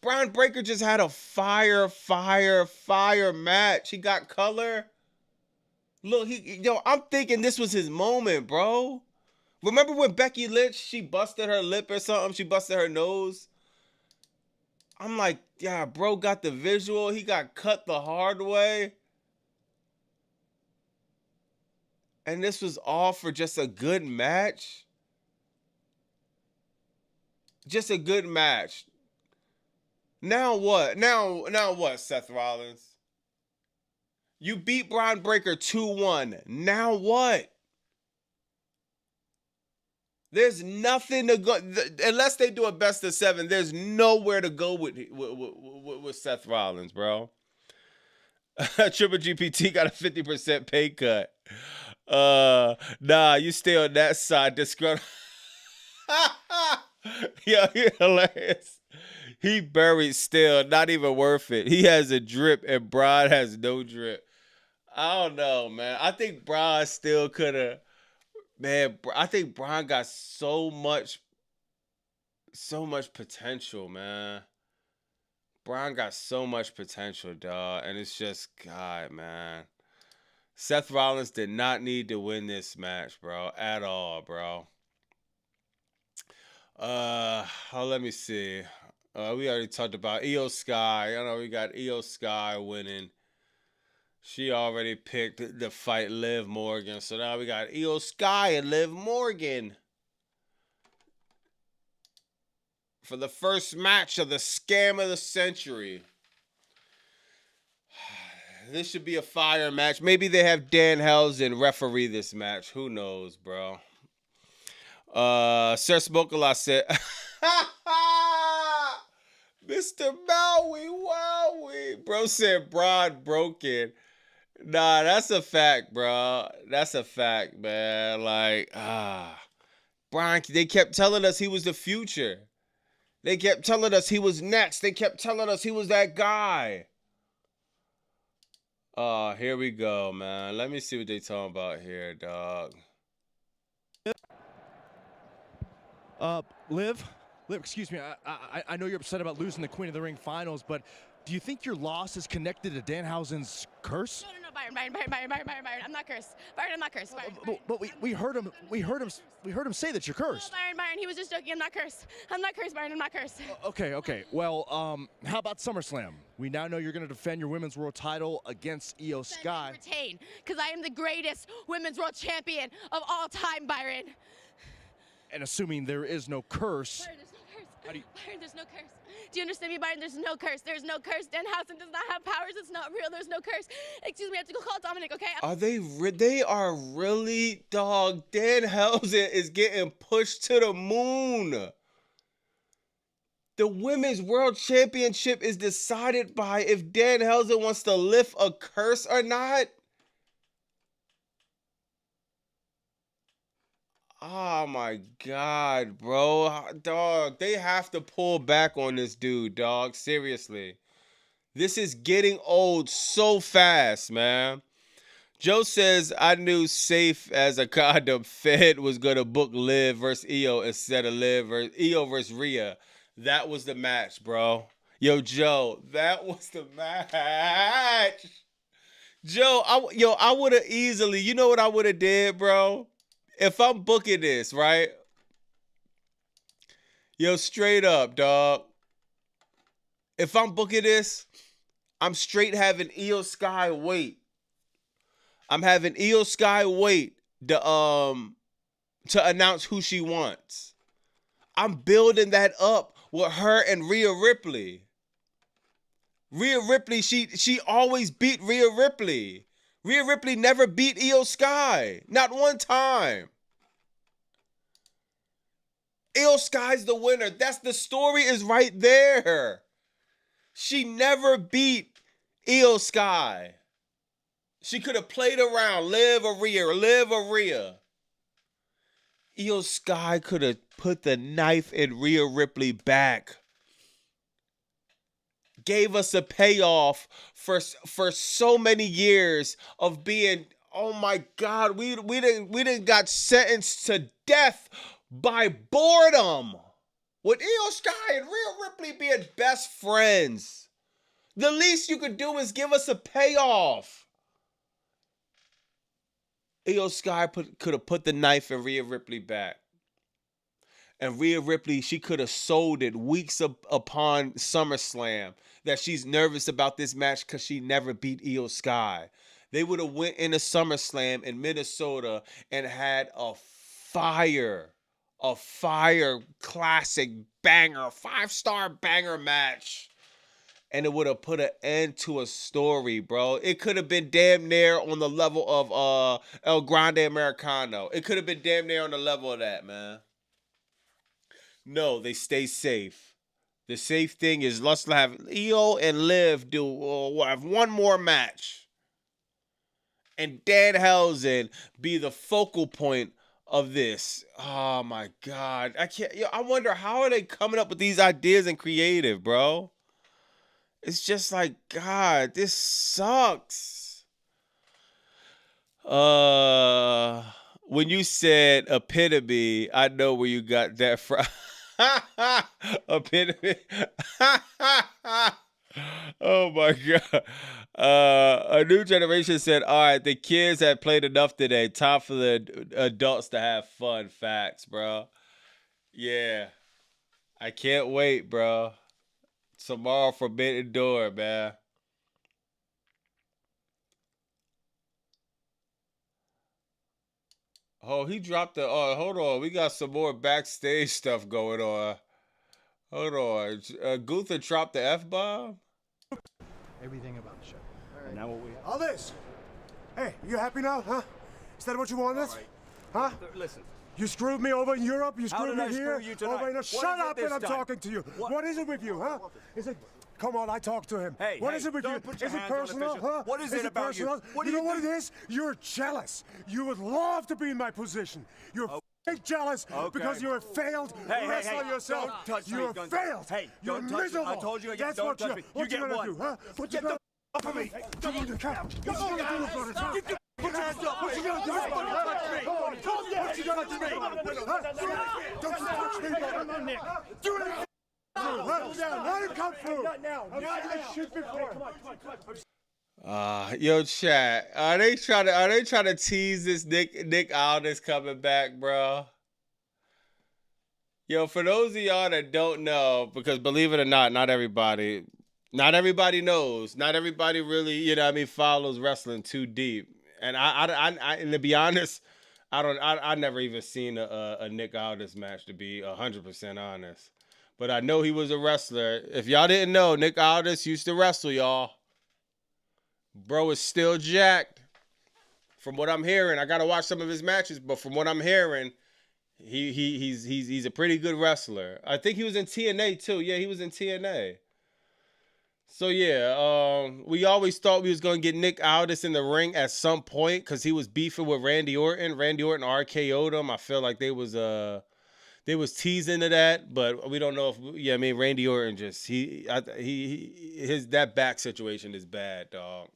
Braun Breaker just had a fire match. He got color. Look, I'm thinking this was his moment, bro. Remember when Becky Lynch, she busted her lip or something? She busted her nose. I'm like, yeah, bro got the visual. He got cut the hard way. And this was all for just a good match. Just a good match. Now what? Now what, Seth Rollins? You beat Braun Breaker 2-1. Now what? There's nothing to go unless they do a best of 7. There's nowhere to go with Seth Rollins, bro. Triple GPT got a 50% pay cut. Nah, you stay on that side. Disgruntled. Yo, you're hilarious. He buried still, not even worth it. He has a drip and Braun has no drip. I don't know, man. I think Braun still could have. Man, I think Braun got so much potential, man. Braun got so much potential, dog. And it's just, God, man. Seth Rollins did not need to win this match, bro. At all, bro. Let me see. We already talked about Io Sky. I know we got Io Sky winning. She already picked the fight Liv Morgan. So now we got Io Sky and Liv Morgan for the first match of the scam of the century. This should be a fire match. Maybe they have Danhausen referee this match. Who knows, bro? Sir Smokalot said, Mr. Maui, wowie. Bro said Braun broken. Nah, that's a fact, bro. That's a fact, man. Like, Braun, they kept telling us he was the future. They kept telling us he was next. They kept telling us he was that guy. Here we go, man. Let me see what they talking about here, dog. Liv, excuse me. I know you're upset about losing the Queen of the Ring finals, but do you think your loss is connected to Danhausen's curse? No, Byron. I'm not cursed. Byron, I'm not cursed. Byron. But we heard him say that you're cursed. No, Byron, he was just joking. I'm not cursed. I'm not cursed, Byron. I'm not cursed. Okay. Well, how about SummerSlam? We now know you're going to defend your women's world title against Io Sky. Retain, because I am the greatest women's world champion of all time, Byron. And assuming there is no curse. Byron, there's no curse. Byron, there's no curse. Do you understand me, Byron? There's no curse. There's no curse. Danhausen does not have powers. It's not real. There's no curse. Excuse me, I have to go call Dominic, okay? Are they are really, dog. Danhausen is getting pushed to the moon. The Women's World Championship is decided by if Danhausen wants to lift a curse or not. Oh my God, bro. Dog, they have to pull back on this dude, dog. Seriously. This is getting old so fast, man. Joe says, I knew Safe as a condom Fed was going to book Liv versus Io instead of Io versus Rhea. That was the match, bro. Yo, Joe, that was the match. Joe, I would have easily, you know what I would have did, bro? If I'm booking this, right? Yo, straight up, dog. If I'm booking this, I'm straight having Io Sky wait. I'm having Io Sky wait to announce who she wants. I'm building that up with her and Rhea Ripley. Rhea Ripley, she always beat Rhea Ripley. Rhea Ripley never beat Io Sky. Not one time. Io Sky's the winner. That's the story is right there. She never beat Io Sky. She could have played around. Liv or Rhea. Io Sky could have put the knife in Rhea Ripley back. Gave us a payoff for so many years of being, oh my God, we didn't got sentenced to death by boredom. With Io Sky and Rhea Ripley being best friends. The least you could do is give us a payoff. Io Sky could have put the knife in Rhea Ripley back. And Rhea Ripley, she could have sold it weeks upon SummerSlam that she's nervous about this match because she never beat Io Sky. They would have went into SummerSlam in Minnesota and had a fire classic banger, 5-star banger match. And it would have put an end to a story, bro. It could have been damn near on the level of El Grande Americano. It could have been damn near on the level of that, man. No, they stay safe. The safe thing is let's have Io and Liv have one more match. And Danhausen be the focal point of this. Oh my God. I wonder how are they coming up with these ideas and creative, bro? It's just like, God, this sucks. When you said epitome, I know where you got that from. Epitome. Oh my God. A new generation said, all right, the kids have played enough today. Time for the adults to have fun. Facts, bro. Yeah. I can't wait, bro. Tomorrow Forbidden Door, man. Oh, he dropped the... Oh, hold on. We got some more backstage stuff going on. Hold on. Gunther dropped the F-bomb? Everything about the show. All right. Now what we have. All this. Hey, you happy now, huh? Is that what you wanted? Right. Huh? Listen. You screwed me over in Europe. You screwed me here. You tonight? Over in Shut up when I'm talking to you. What? What is it with you, huh? Is it? Come on, I talked to him. Hey, what is it with you? Is it personal, huh? What is it about personal? you? What you do know what it is? You're jealous. You would love to be in my position. You're jealous because you're a failed wrestler yourself. Don't touch me, you're Gunther. failed. Hey, you're don't touch me. miserable. I told you again, That's don't what touch me. What You you get gonna one. do, huh? What you Get gonna Off of me! Come on, come! What you gonna do about it, huh? Put your hands up! What you gonna do about it, huh? Come on, what you gonna touch me? Huh? Don't you touch me, brother! Do anything! Let him come through! Not now! I've seen this shit before! Come on. Yo, chat. Are they trying to tease this Nick Aldis coming back, bro? Yo, for those of y'all that don't know, because believe it or not, not everybody knows. Not everybody really, follows wrestling too deep. And and to be honest, I never even seen a Nick Aldis match, to be 100% honest. But I know he was a wrestler. If y'all didn't know, Nick Aldis used to wrestle, y'all. Bro is still jacked. From what I'm hearing, I gotta watch some of his matches, but from what I'm hearing, he's a pretty good wrestler. I think he was in TNA too. Yeah, he was in TNA. So yeah, we always thought we was gonna get Nick Aldis in the ring at some point because he was beefing with Randy Orton. Randy Orton RKO'd him. I feel like they was teasing to that, but we don't know if Randy Orton just that back situation is bad, dog.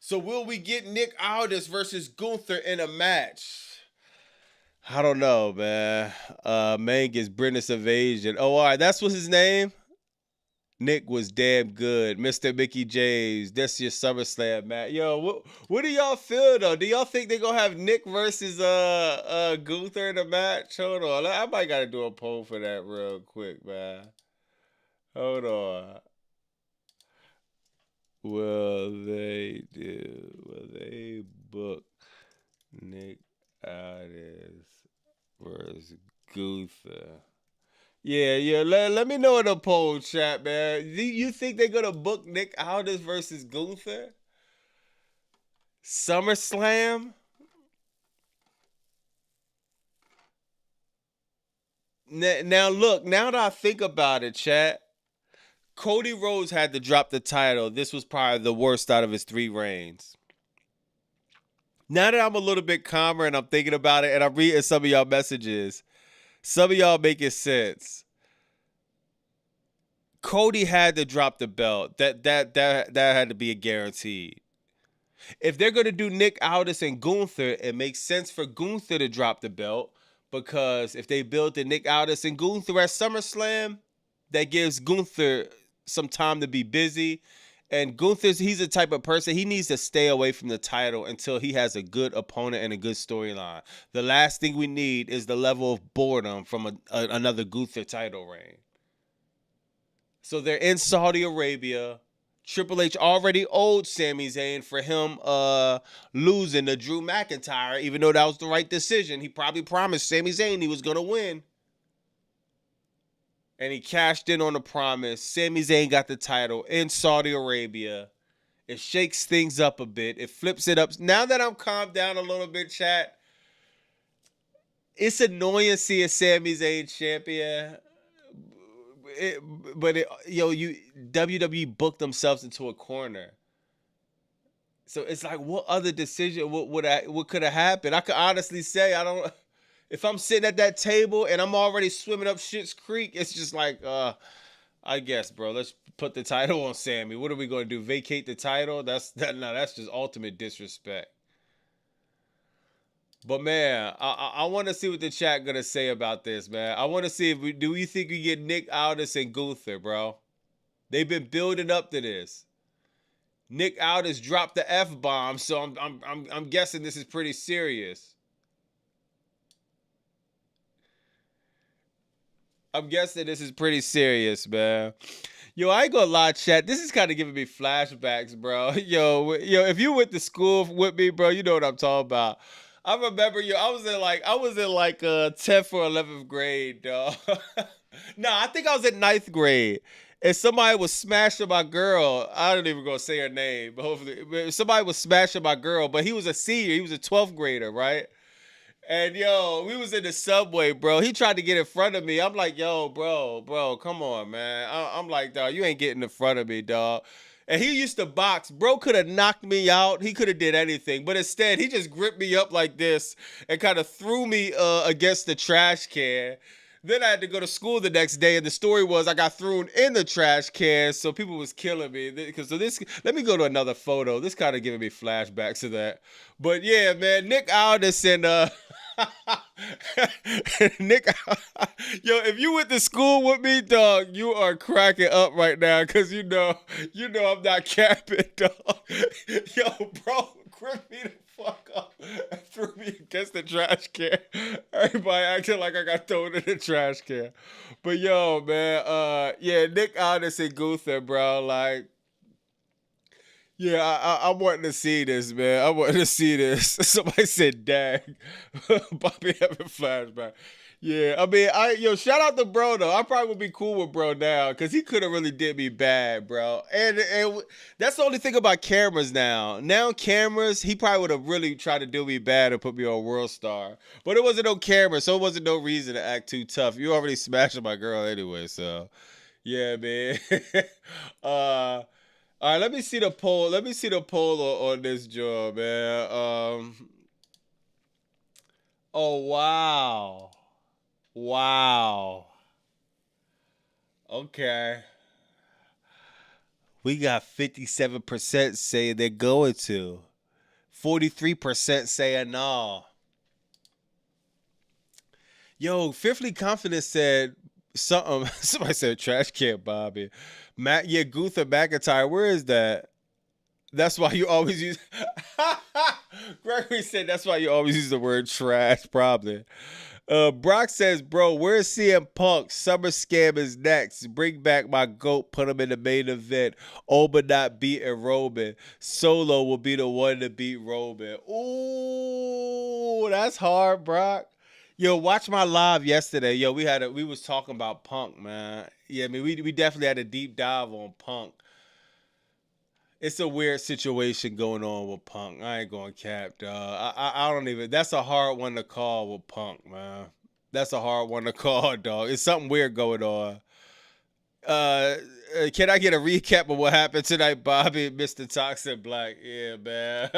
So will we get Nick Aldis versus Gunther in a match? I don't know, man. Man gets British Invasion. Oh, all right, that's what his name. Nick was damn good. Mr. Mickey James. That's your SummerSlam match. Yo, what do y'all feel though? Do y'all think they gonna have Nick versus Gunther in the match? Hold on. I might gotta do a poll for that real quick, man. Hold on. Will they book Nick Aldis versus Gunther? Yeah. Let me know in the poll chat, man. Do you think they're gonna book Nick Aldis versus Gunther? SummerSlam? Now look, now that I think about it, chat, Cody Rhodes had to drop the title. This was probably the worst out of his 3 reigns. Now that I'm a little bit calmer and I'm thinking about it and I'm reading some of y'all messages, some of y'all making sense. Cody had to drop the belt. That had to be a guarantee. If they're going to do Nick Aldis and Gunther, it makes sense for Gunther to drop the belt, because if they build the Nick Aldis and Gunther at SummerSlam, that gives Gunther some time to be busy. And he's the type of person, he needs to stay away from the title until he has a good opponent and a good storyline. The last thing we need is the level of boredom from another Gunther title reign. So they're in Saudi Arabia. Triple H already owed Sami Zayn for him losing to Drew McIntyre, even though that was the right decision. He probably promised Sami Zayn he was going to win. And he cashed in on the promise. Sami Zayn got the title in Saudi Arabia. It shakes things up a bit. It flips it up. Now that I'm calmed down a little bit, chat, it's annoying seeing Sami Zayn champion. WWE booked themselves into a corner. So it's like, what other decision what could have happened? I could honestly say I don't. If I'm sitting at that table and I'm already swimming up Schitt's Creek, it's just like, I guess, bro, let's put the title on Sammy. What are we going to do? Vacate the title? That's just ultimate disrespect. But man, I want to see what the chat gonna say about this, man. I want to see if do we think we get Nick Aldis and Gunther, bro? They've been building up to this. Nick Aldis dropped the F-bomb, so I'm guessing this is pretty serious. I'm guessing this is pretty serious, man. Yo, I ain't gonna lie, chat. This is kind of giving me flashbacks, bro. Yo, if you went to school with me, bro, you know what I'm talking about. I remember, I was in like 10th or 11th grade, dog. No, I think I was in 9th grade. And somebody was smashing my girl. I don't even gonna say her name, but hopefully somebody was smashing my girl. But he was a senior. He was a 12th grader, right? And yo, we was in the subway, bro. He tried to get in front of me. I'm like, yo, bro, come on, man. I'm like, dog, you ain't getting in front of me, dog. And he used to box. Bro could have knocked me out. He could have did anything. But instead, he just gripped me up like this and kind of threw me against the trash can. Then I had to go to school the next day, and the story was I got thrown in the trash can, so people was killing me. Let me go to another photo. This kind of giving me flashbacks to that. But yeah, man, Nick Aldis and Nick, yo, if you went to school with me, dog, you are cracking up right now, cause you know I'm not capping, dog. Yo, bro, grip me the fuck up and threw me against the trash can. Everybody acting like I got thrown in the trash can. But yo, man, yeah, Nick Aldis and Gunther, bro, like. Yeah, I'm wanting to see this, man. I'm wanting to see this. Somebody said, "Dang, Bobby having flashback." Yeah, I mean, shout out to bro though. I probably would be cool with bro now because he could have really did me bad, bro. And that's the only thing about cameras now. Now cameras, he probably would have really tried to do me bad and put me on World Star. But it wasn't no camera, so it wasn't no reason to act too tough. You already smashing my girl anyway, so yeah, man. All right, let me see the poll. Let me see the poll on this job, man. Oh, wow. Wow. Okay. We got 57% saying they're going to. 43% saying no. Yo, Fifthly Confident said something. Somebody said trash can Bobby. Gunther McIntyre, where is that? That's why you always use. Gregory said that's why you always use the word trash, probably. Brock says, bro, where's CM Punk? Summer Scam is next. Bring back my GOAT, put him in the main event. Oba not beating Roman. Solo will be the one to beat Roman. Ooh, that's hard, Brock. Yo, watch my live yesterday. Yo, we was talking about Punk, man. Yeah, I mean, we definitely had a deep dive on Punk. It's a weird situation going on with Punk. I ain't going cap, dog. I don't even. That's a hard one to call with Punk, man. That's a hard one to call, dog. It's something weird going on. Can I get a recap of what happened tonight, Bobby? Mr. Toxic Black. Yeah, man.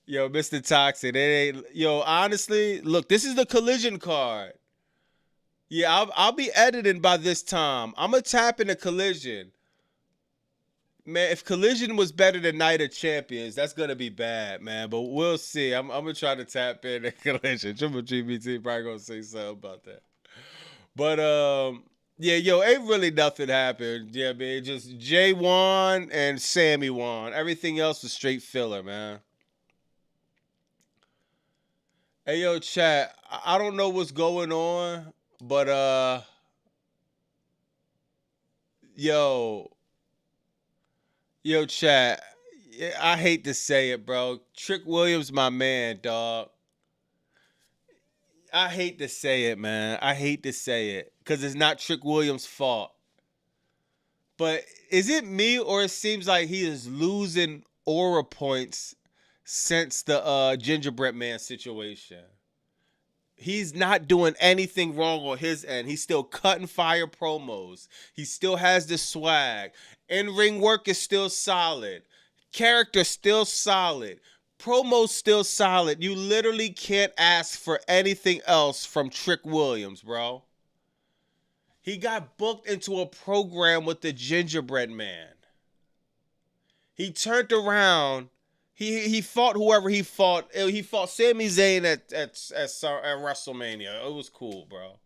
Yo, Mr. Toxic. It ain't. Yo, honestly, look, this is the Collision card. Yeah, I'll be editing by this time. I'm gonna tap into Collision. Man, if Collision was better than Night of Champions, that's gonna be bad, man. But we'll see. I'm gonna try to tap into Collision. Triple GBT probably gonna say something about that. But yeah, yo, ain't really nothing happened. Yeah, man, just Jay won and Sammy won. Everything else was straight filler, man. Hey, yo, chat. I don't know what's going on, but yo, chat. I hate to say it, bro. Trick Williams, my man, dog. I hate to say it, man. I hate to say it because it's not Trick Williams' fault. But is it me or it seems like he is losing aura points since the Gingerbread Man situation? He's not doing anything wrong on his end. He's still cutting fire promos. He still has the swag. In-ring work is still solid. Character still solid. Promo still solid. You literally can't ask for anything else from Trick Williams, bro. He got booked into a program with the Gingerbread Man. He turned around. He fought whoever he fought. He fought Sami Zayn at WrestleMania. It was cool, bro.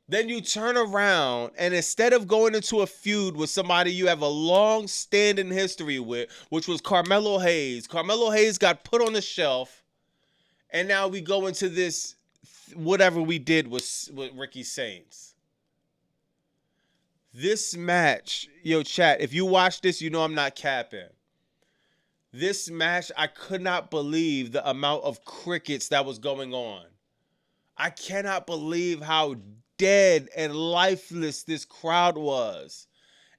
Then you turn around and instead of going into a feud with somebody you have a long-standing history with, which was Carmelo Hayes. Carmelo Hayes got put on the shelf, and now we go into this whatever we did with Ricky Saints. This match, yo, chat, if you watch this, you know I'm not capping. This match, I could not believe the amount of crickets that was going on. I cannot believe how dead and lifeless this crowd was.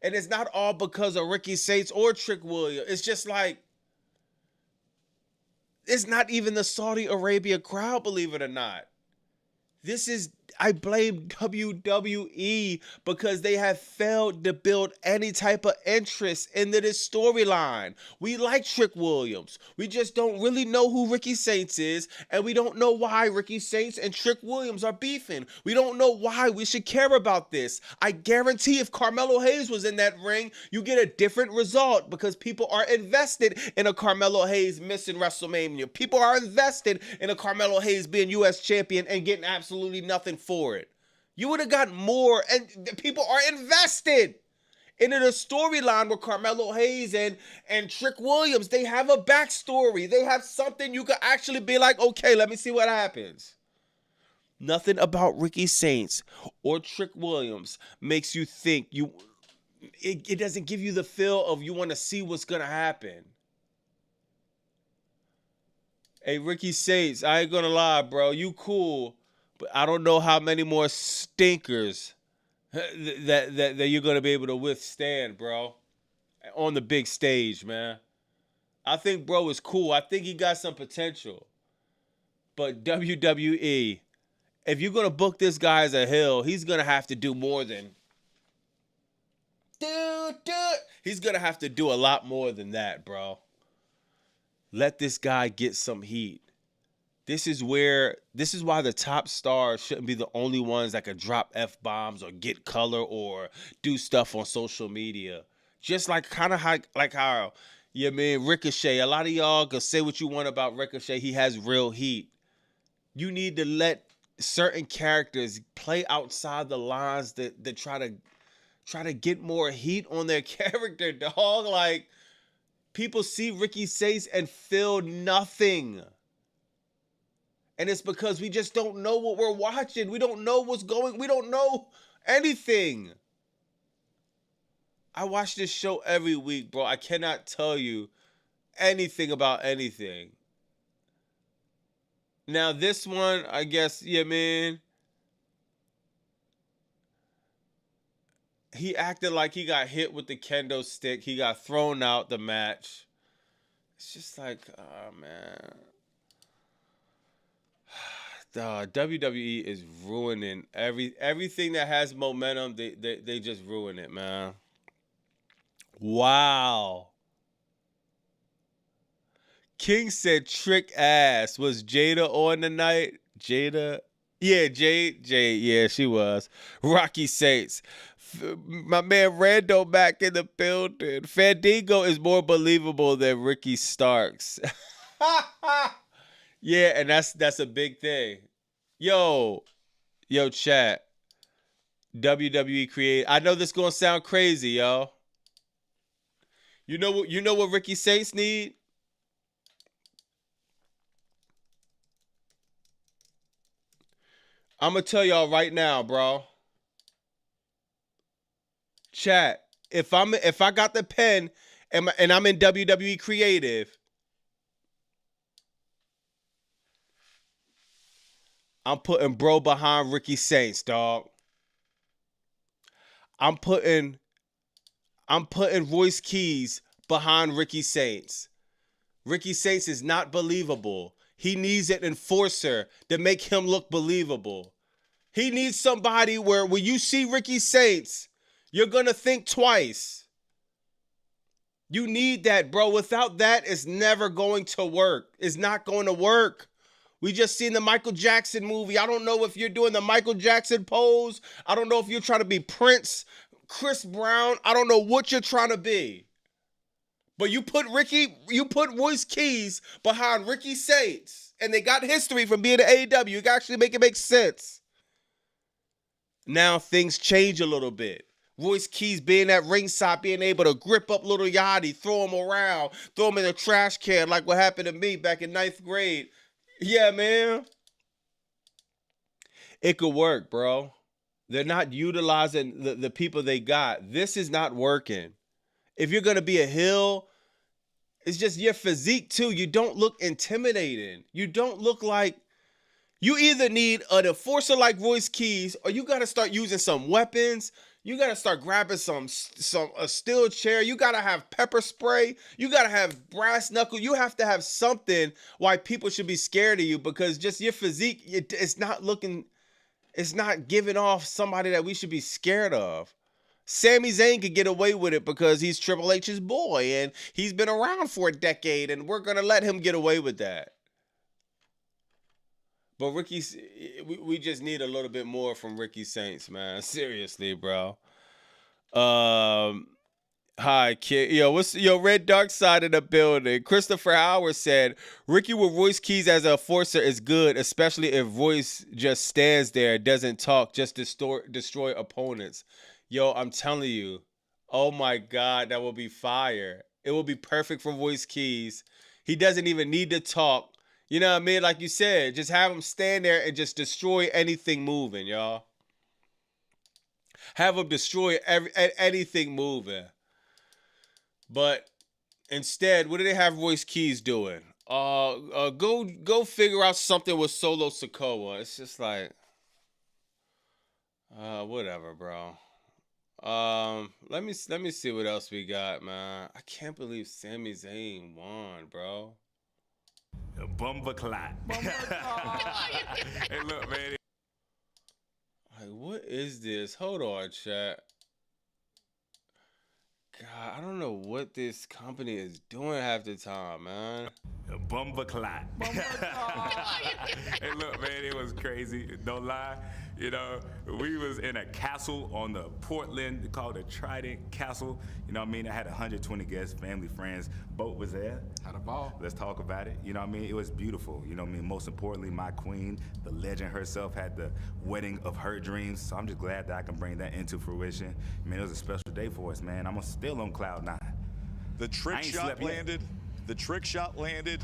And it's not all because of Ricky Saints or Trick Williams. It's just like, it's not even the Saudi Arabia crowd, believe it or not. This is I blame WWE because they have failed to build any type of interest into this storyline. We like Trick Williams. We just don't really know who Ricky Saints is, and we don't know why Ricky Saints and Trick Williams are beefing. We don't know why we should care about this. I guarantee if Carmelo Hayes was in that ring, you get a different result because people are invested in a Carmelo Hayes missing WrestleMania. People are invested in a Carmelo Hayes being U.S. champion and getting absolutely nothing for it. You would have got more, and people are invested into the storyline with Carmelo Hayes and Trick Williams. They have a backstory. They have something you could actually be like, okay, let me see what happens. Nothing about Ricky Saints or Trick Williams makes you think it doesn't give you the feel of you want to see what's going to happen. Hey, Ricky Saints, I ain't going to lie, bro. You cool. But I don't know how many more stinkers that you're going to be able to withstand, bro, on the big stage, man. I think bro is cool. I think he got some potential. But WWE, if you're going to book this guy as a heel, he's going to have to do more than... He's going to have to do a lot more than that, bro. Let this guy get some heat. This is why the top stars shouldn't be the only ones that could drop F-bombs or get color or do stuff on social media. Just like how Ricochet. A lot of y'all can say what you want about Ricochet. He has real heat. You need to let certain characters play outside the lines that try to get more heat on their character, dog. Like, people see Ricky Saints and feel nothing. And it's because we just don't know what we're watching. We don't know what's going. We don't know anything. I watch this show every week, bro. I cannot tell you anything about anything. Now, this one, I guess, yeah, man. He acted like he got hit with the kendo stick. He got thrown out the match. It's just like, oh, man. WWE is ruining everything that has momentum. They just ruin it, man. Wow. King said Trick ass. Was Jada on tonight? Jada? Yeah, Jade, yeah, she was. Rocky Saints. My man Rando back in the building. Fandango is more believable than Ricky Starks. Yeah, and that's a big thing. Yo, chat. WWE create. I know this gonna sound crazy, yo. You know what Ricky Saints need? I'm gonna tell y'all right now, bro. Chat. If I got the pen and I'm in WWE Creative, I'm putting bro behind Ricky Saints, dog. I'm putting Royce Keys behind Ricky Saints. Ricky Saints is not believable. He needs an enforcer to make him look believable. He needs somebody where when you see Ricky Saints, you're going to think twice. You need that, bro. Without that, it's never going to work. It's not going to work. We just seen the Michael Jackson movie. I don't know if you're doing the Michael Jackson pose. I don't know if you're trying to be Prince, Chris Brown. I don't know what you're trying to be. But you put Royce Keys behind Ricky Saints, and they got history from being at AEW. You can actually make it make sense. Now things change a little bit. Royce Keys being at ringside, being able to grip up Little Yachty, throw him around, throw him in a trash can like what happened to me back in 9th grade. Yeah, man. It could work, bro. They're not utilizing the people they got. This is not working. If you're going to be a heel, it's just your physique, too. You don't look intimidating. You don't look like... You either need an enforcer like Royce Keys, or you got to start using some weapons. You got to start grabbing a steel chair. You got to have pepper spray. You got to have brass knuckle. You have to have something why people should be scared of you, because just your physique, it's not looking It's not giving off somebody that we should be scared of. Sami Zayn could get away with it because he's Triple H's boy and he's been around for a decade, and we're gonna let him get away with that. But we just need a little bit more from Ricky Saints, man. Seriously, bro. Hi, kid. Yo, Red Dark Side of the building. Christopher Howard said, Ricky with Royce Keys as a enforcer is good, especially if Royce just stands there, doesn't talk, just destroy opponents. Yo, I'm telling you, oh my God, that will be fire. It will be perfect for Royce Keys. He doesn't even need to talk. You know what I mean? Like you said, just have him stand there and just destroy anything moving, y'all. Have him destroy anything moving. But instead, what do they have Royce Keys doing? Go figure out something with Solo Sikoa. It's just like, whatever, bro. Let me see what else we got, man. I can't believe Sami Zayn won, bro. Bumba clot. Hey, look, man. Like, what is this? Hold on, chat. God, I don't know what this company is doing half the time, man. Bumba clot. Hey, look, man, it was crazy. Don't lie. You know, we was in a castle on the Portland called the Trident Castle. You know what I mean? I had 120 guests, family, friends. Boat was there. Had a ball. Let's talk about it. You know what I mean? It was beautiful. You know what I mean? Most importantly, my queen, the legend herself, had the wedding of her dreams. So I'm just glad that I can bring that into fruition. Man, it was a special day for us, man. I'm still on cloud 9. The trick shot landed. The trick shot landed.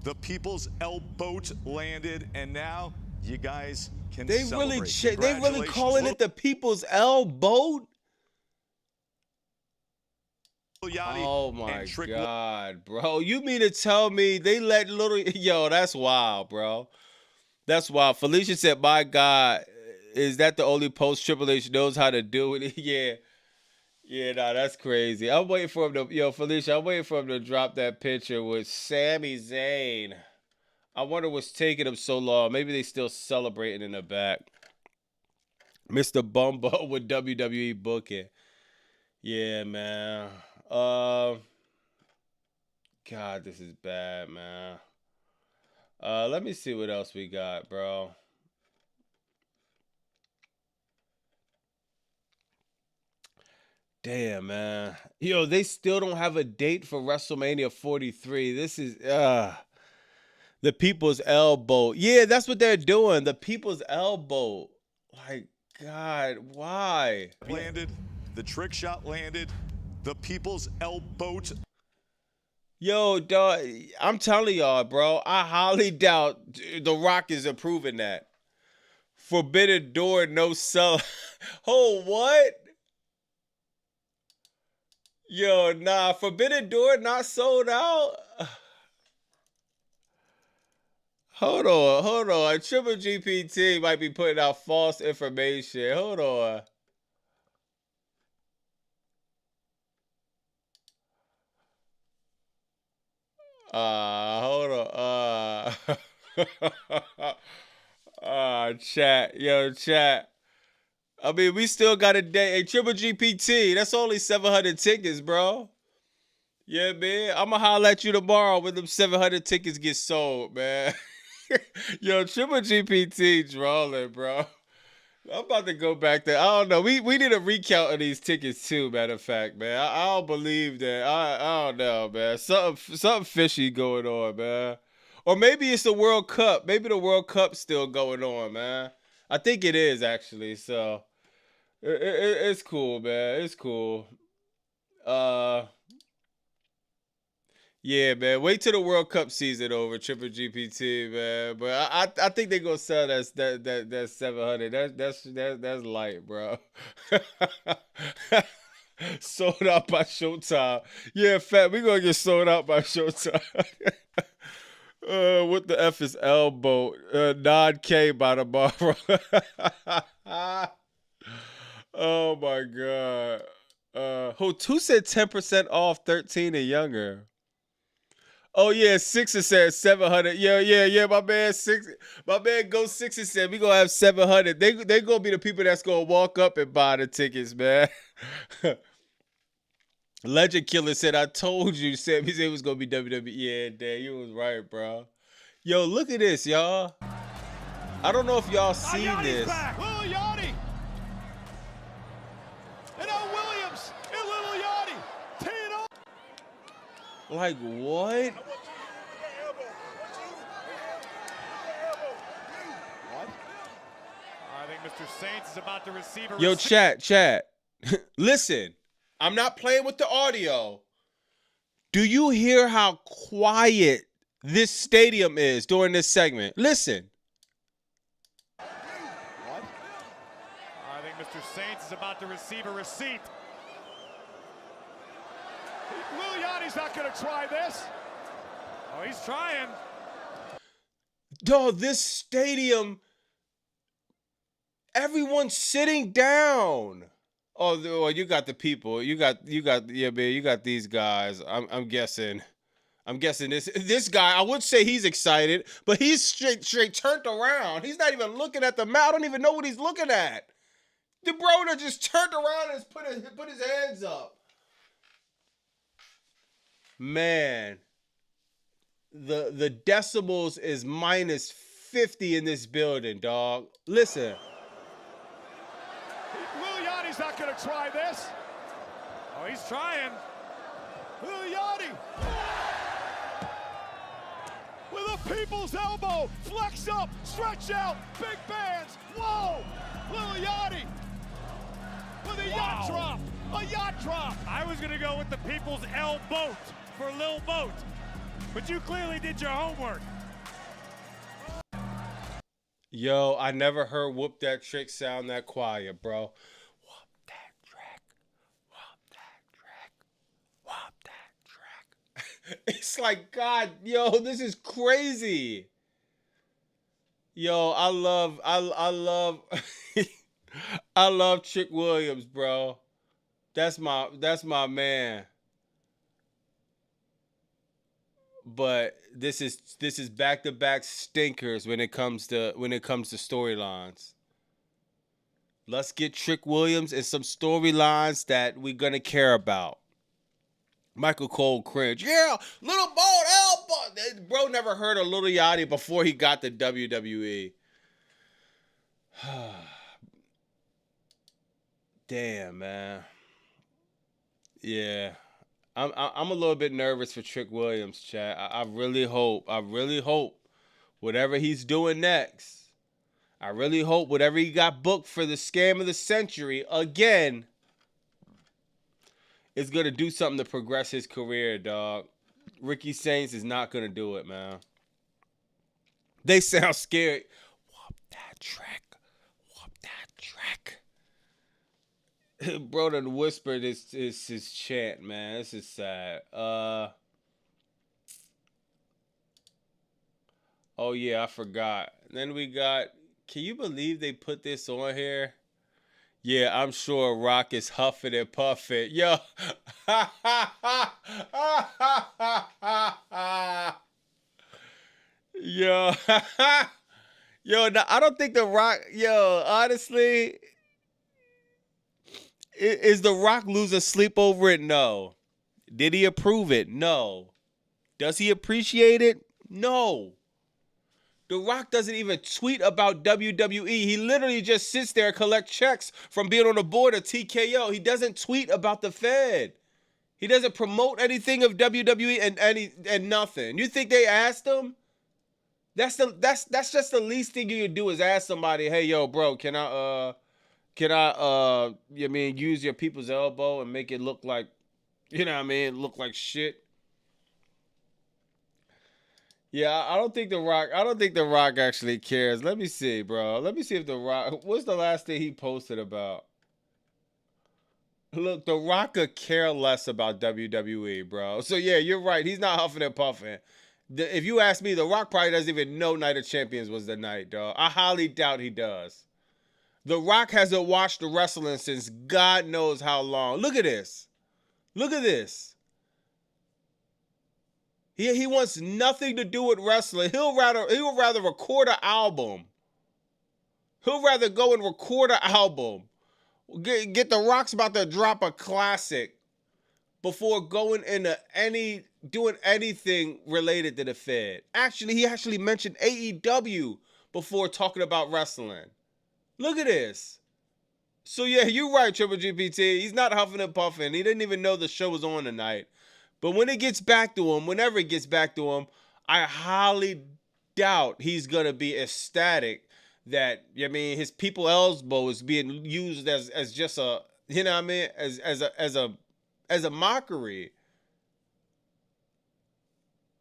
The People's L boat landed, and now you guys can celebrate. They really calling it the People's L boat? Oh my God, bro. You mean to tell me they let little... Yo, that's wild, bro. That's wild. Felicia said, my God, is that the only post Triple H knows how to do it? Yeah. Yeah, nah, that's crazy. I'm waiting for him to... Yo, Felicia, I'm waiting for him to drop that picture with Sami Zayn. I wonder what's taking him so long. Maybe they still celebrating in the back. Mr. Bumbo with WWE booking. Yeah, man. God, this is bad, man. Let me see what else we got, bro. Damn, man. Yo, they still don't have a date for WrestleMania 43. This is the People's Elbow. Yeah, that's what they're doing. The People's Elbow. Like, God, why? Landed. The trick shot landed. The People's L boat. Yo, dog, I'm telling y'all, bro, I highly doubt The Rock is approving that. Forbidden Door, no sell. Oh, what? Yo, nah, Forbidden Door not sold out. Hold on. Triple GPT might be putting out false information. Hold on. Hold on. Chat. Yo, chat. I mean, we still got a day. Hey, Triple GPT, that's only 700 tickets, bro. Yeah, man. I'm going to holler at you tomorrow when them 700 tickets get sold, man. Yo, Triple GPT trolling, bro. I'm about to go back there. I don't know. We need a recount of these tickets too, matter of fact, man. I don't believe that. I don't know, man. Something fishy going on, man. Or maybe it's the World Cup. Maybe the World Cup's still going on, man. I think it is, actually. So, it's cool, man. It's cool. Yeah, man. Wait till the World Cup season over, Triple GPT, man. But I think they're gonna sell that 700. That's light, bro. Sold out by Showtime. Yeah, fat. We gonna get sold out by Showtime. What the F is elbow? Non-K by tomorrow. Oh my God. Who said 10% off 13 and younger? Oh yeah, Sixer said 700. Yeah. My man Go Sixer said we gonna have 700. They gonna be the people that's gonna walk up and buy the tickets, man. Legend Killer said, I told you, Sammy said it was gonna be WWE. Yeah, Dan, you was right, bro. Yo, look at this, y'all. I don't know if y'all seen this. Back. Little Yachty. And now Williams and Little Yachty. Teeing up. Like, what? What? I think Mr. Saints is about to receive a Yo, chat. Listen, I'm not playing with the audio. Do you hear how quiet this stadium is during this segment? Listen. What? I think Mr. Saints is about to receive a receipt. Lil Yachty's not going to try this. Oh, he's trying. Dog, this stadium, everyone's sitting down. Oh, you got the people. You got yeah, man, you got these guys. I'm guessing this guy, I would say he's excited, but he's straight turned around. He's not even looking at the map. I don't even know what he's looking at. The brother just turned around and put his hands up. Man, the decibels is minus 50 in this building, dog. Listen. Lil Yachty's not going to try this. Oh, he's trying. Lil Yachty. With a people's elbow. Flex up. Stretch out. Big bands. Whoa. Lil Yachty. With a yacht drop. A yacht drop. I was going to go with the people's elbow for Lil Boat, but you clearly did your homework. Yo, I never heard Whoop That Trick sound that quiet, bro. Whoop that trick. Whoop that trick. Whoop that trick. It's like, God, yo, this is crazy. Yo, I love I love Trick Williams, bro. That's my man. But this is back-to-back stinkers when it comes to storylines. Let's get Trick Williams and some storylines that we're gonna care about. Michael Cole cringe. Yeah, Little Boat elbow. Bro never heard of Little Yachty before he got to WWE. Damn, man. Yeah. I'm a little bit nervous for Trick Williams, chat. I really hope whatever he's doing next, I really hope whatever he got booked for the scam of the century again is going to do something to progress his career, dog. Ricky Saints is not going to do it, man. They sound scared. Whoop that trick. Whoop that trick. Bro done whispered his chant, man. This is sad. Oh yeah, I forgot. Then we got, can you believe they put this on here? Yeah, I'm sure Rock is huffing and puffing. Yo. Yo. Yo, no, I don't think the Rock, yo, honestly, is the Rock losing sleep over it? No. Did he approve it? No. Does he appreciate it? No. The Rock doesn't even tweet about WWE. He literally just sits there and collects checks from being on the board of TKO. He doesn't tweet about the Fed. He doesn't promote anything of WWE and nothing. You think they asked him? That's just the least thing you could do is ask somebody, hey yo, bro, can I use your people's elbow and make it look like, look like shit. Yeah, I don't think the Rock actually cares. Let me see, bro. Let me see if the Rock, what's the last thing he posted about? Look, the Rock could care less about WWE, bro. So yeah, you're right. He's not huffing and puffing. If you ask me, the Rock probably doesn't even know Night of Champions was the night, dog. I highly doubt he does. The Rock hasn't watched the wrestling since God knows how long. Look at this. Look at this. He wants nothing to do with wrestling. He'll rather record an album. He'll rather go and record an album. Get The Rock's about to drop a classic before going into doing anything related to the Fed. Actually, he actually mentioned AEW before talking about wrestling. Look at this. So yeah, you're right, Triple GPT. He's not huffing and puffing. He didn't even know the show was on tonight. But when it gets back to him, whenever it gets back to him, I highly doubt he's gonna be ecstatic that, I mean, his people elbow is being used as just a, you know what I mean, as a mockery.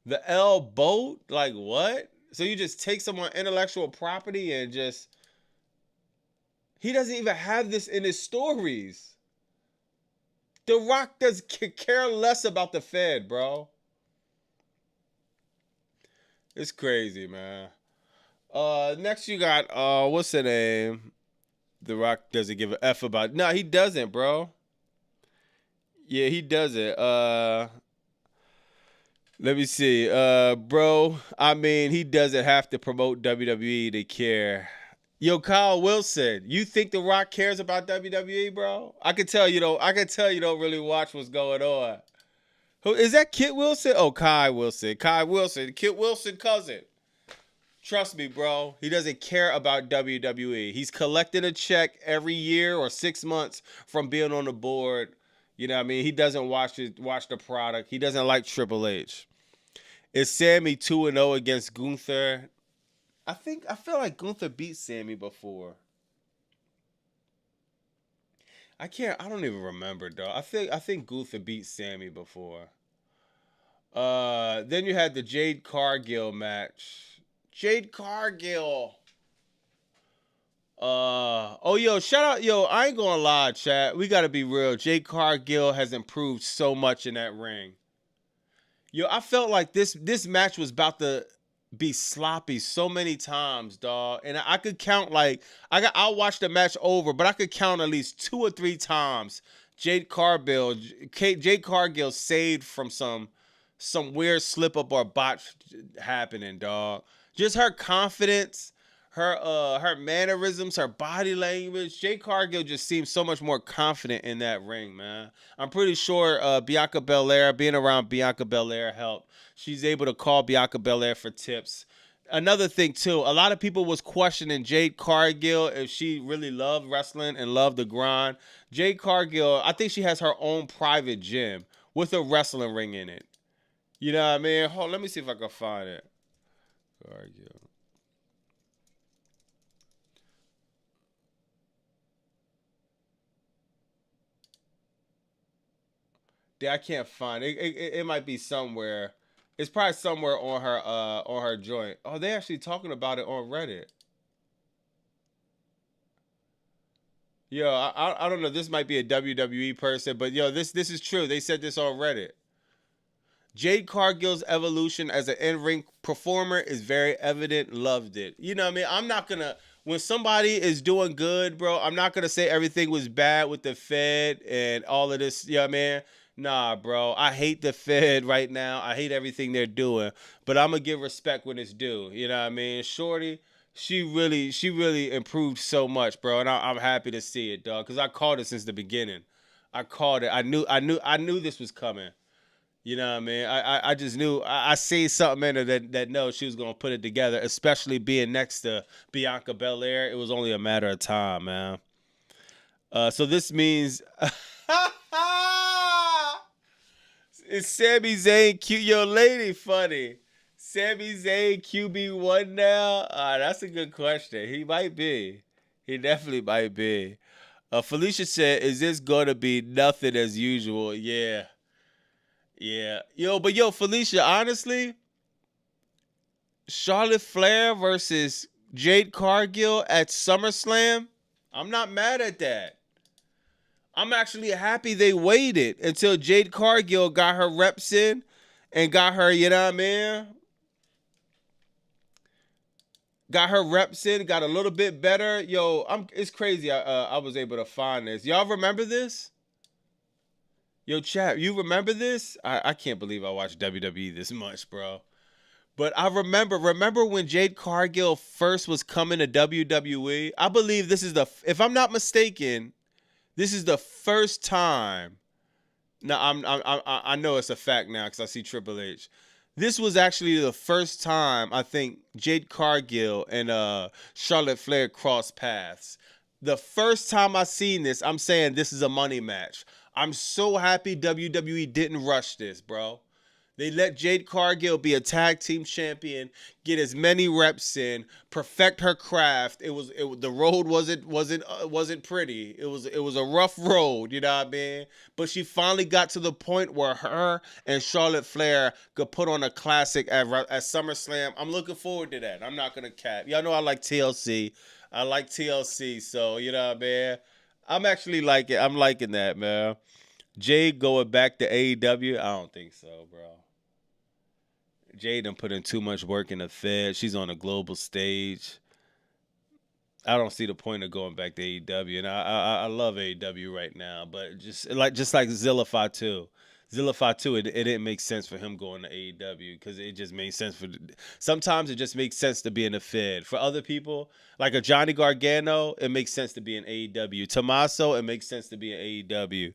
The L boat? Like what? So you just take someone's intellectual property and just, he doesn't even have this in his stories. The Rock does care less about the Fed, bro. It's crazy, man. Next you got, what's the name? The Rock doesn't give a F about, no, he doesn't, bro. Yeah, he doesn't. Let me see. Bro, I mean, he doesn't have to promote WWE to care. Yo, Kyle Wilson, you think The Rock cares about WWE, bro? I can tell you don't really watch what's going on. Who is that? Kit Wilson? Oh, Kai Wilson. Kit Wilson cousin. Trust me, bro. He doesn't care about WWE. He's collecting a check every year or 6 months from being on the board. You know what I mean? He doesn't watch the product. He doesn't like Triple H. Is Sammy 2-0 against Gunther? I feel like Gunther beat Sammy before. I don't even remember, though. I think Gunther beat Sammy before. Then you had the Jade Cargill match. Jade Cargill. Shout out, I ain't gonna lie, chat. We gotta be real. Jade Cargill has improved so much in that ring. Yo, I felt like this match was about to be sloppy so many times, dog. And I could count, like, I'll watch the match over, but I could count at least 2 or 3 times Jade Cargill saved from some weird slip up or botch happening, dog. Just her confidence, her mannerisms, her body language. Jade Cargill just seems so much more confident in that ring, man. I'm pretty sure Bianca Belair, being around Bianca Belair helped. She's able to call Bianca Belair for tips. Another thing, too, a lot of people was questioning Jade Cargill if she really loved wrestling and loved the grind. Jade Cargill, I think she has her own private gym with a wrestling ring in it. You know what I mean? Hold on, let me see if I can find it. Cargill. Yeah, I can't find it. It might be somewhere. It's probably somewhere on her joint. Oh, they actually talking about it on Reddit. Yo, I don't know. This might be a WWE person, but yo, this is true. They said this on Reddit. Jade Cargill's evolution as an in-ring performer is very evident. Loved it. You know what I mean? I'm not gonna, when somebody is doing good, bro, I'm not gonna say everything was bad with the Fed and all of this. You know what I mean? Nah, bro. I hate the Fed right now. I hate everything they're doing. But I'm going to give respect when it's due. You know what I mean? Shorty, she really improved so much, bro. And I'm happy to see it, dog. Because I called it since the beginning. I called it. I knew this was coming. You know what I mean? I just knew. I see something in her that knows she was going to put it together, especially being next to Bianca Belair. It was only a matter of time, man. So this means... Is Sami Zayn cute? Yo, lady, funny. Sami Zayn QB1 now? That's a good question. He might be. He definitely might be. Felicia said, is this going to be nothing as usual? Yeah. Yeah. Yo, Felicia, honestly, Charlotte Flair versus Jade Cargill at SummerSlam, I'm not mad at that. I'm actually happy they waited until Jade Cargill got her reps in and got her, you know what I mean? Got her reps in, got a little bit better. Yo, it's crazy. I was able to find this. Y'all remember this? Yo, chat, you remember this? I can't believe I watched WWE this much, bro. But I remember when Jade Cargill first was coming to WWE. I believe this is if I'm not mistaken, this is the first time. Now I know it's a fact now because I see Triple H. This was actually the first time I think Jade Cargill and Charlotte Flair crossed paths. The first time I seen this, I'm saying this is a money match. I'm so happy WWE didn't rush this, bro. They let Jade Cargill be a tag team champion, get as many reps in, perfect her craft. The road wasn't pretty. It was a rough road, you know what I mean? But she finally got to the point where her and Charlotte Flair could put on a classic at SummerSlam. I'm looking forward to that. I'm not gonna cap. Y'all know I like TLC. I like TLC, so you know what I mean? I'm actually I'm liking that, man. Jade going back to AEW? I don't think so, bro. Jade done put in too much work in the Fed. She's on a global stage. I don't see the point of going back to AEW, and I love AEW right now, but just like Zillify too. Zillify too, it didn't make sense for him going to AEW because it just made sense sometimes it just makes sense to be in the Fed. For other people, like a Johnny Gargano, it makes sense to be in AEW. Tommaso, it makes sense to be in AEW.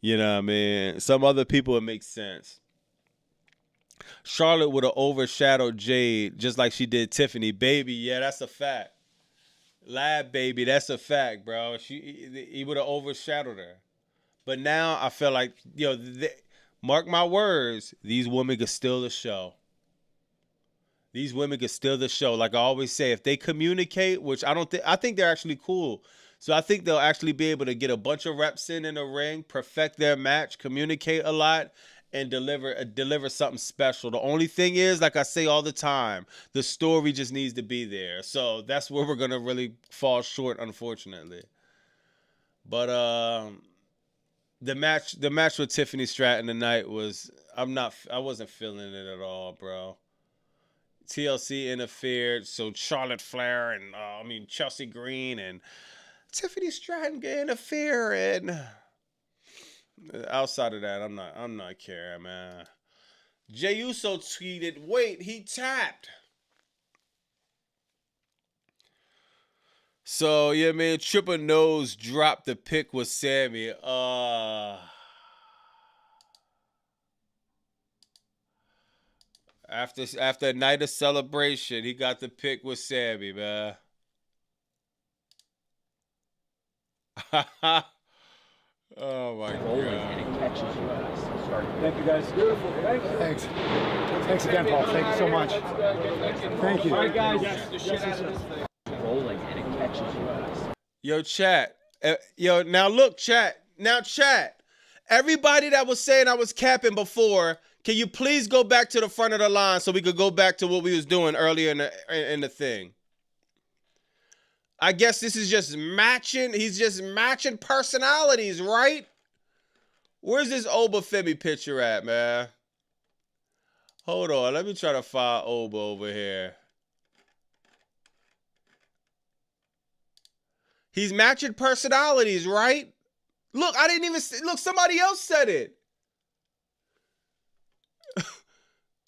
You know what I mean? Some other people, it makes sense. Charlotte would have overshadowed Jade just like she did Tiffany. Baby, yeah, that's a fact. Lab baby, that's a fact, bro. He would have overshadowed her. But now I feel like, mark my words, these women could steal the show. These women could steal the show. Like I always say, if they communicate, which I think they're actually cool. So I think they'll actually be able to get a bunch of reps in the ring, perfect their match, communicate a lot, and deliver something special. The only thing is, like I say all the time, the story just needs to be there. So that's where we're gonna really fall short, unfortunately. But the match with Tiffany Stratton tonight was I wasn't feeling it at all, bro. TLC interfered, so Charlotte Flair and Chelsea Green and Tiffany Stratton interfering. Outside of that, I'm not caring, man. Jey Uso tweeted, "Wait, he tapped." So yeah, man, Triple Nose dropped the pick with Sammy. After a night of celebration, he got the pick with Sammy, man. Oh my God. Thank you guys. Beautiful. Thank you. Thanks. Thanks again, Paul. Thank you so much. Thank you. All right, guys. Rolling and it catches you. Yo, chat. Now look, chat. Now, chat. Everybody that was saying I was capping before, can you please go back to the front of the line so we could go back to what we was doing earlier in the thing? I guess this is just matching. He's just matching personalities, right? Where's this Oba Femi picture at, man? Hold on. Let me try to find Oba over here. He's matching personalities, right? Look, I didn't even look. Somebody else said it.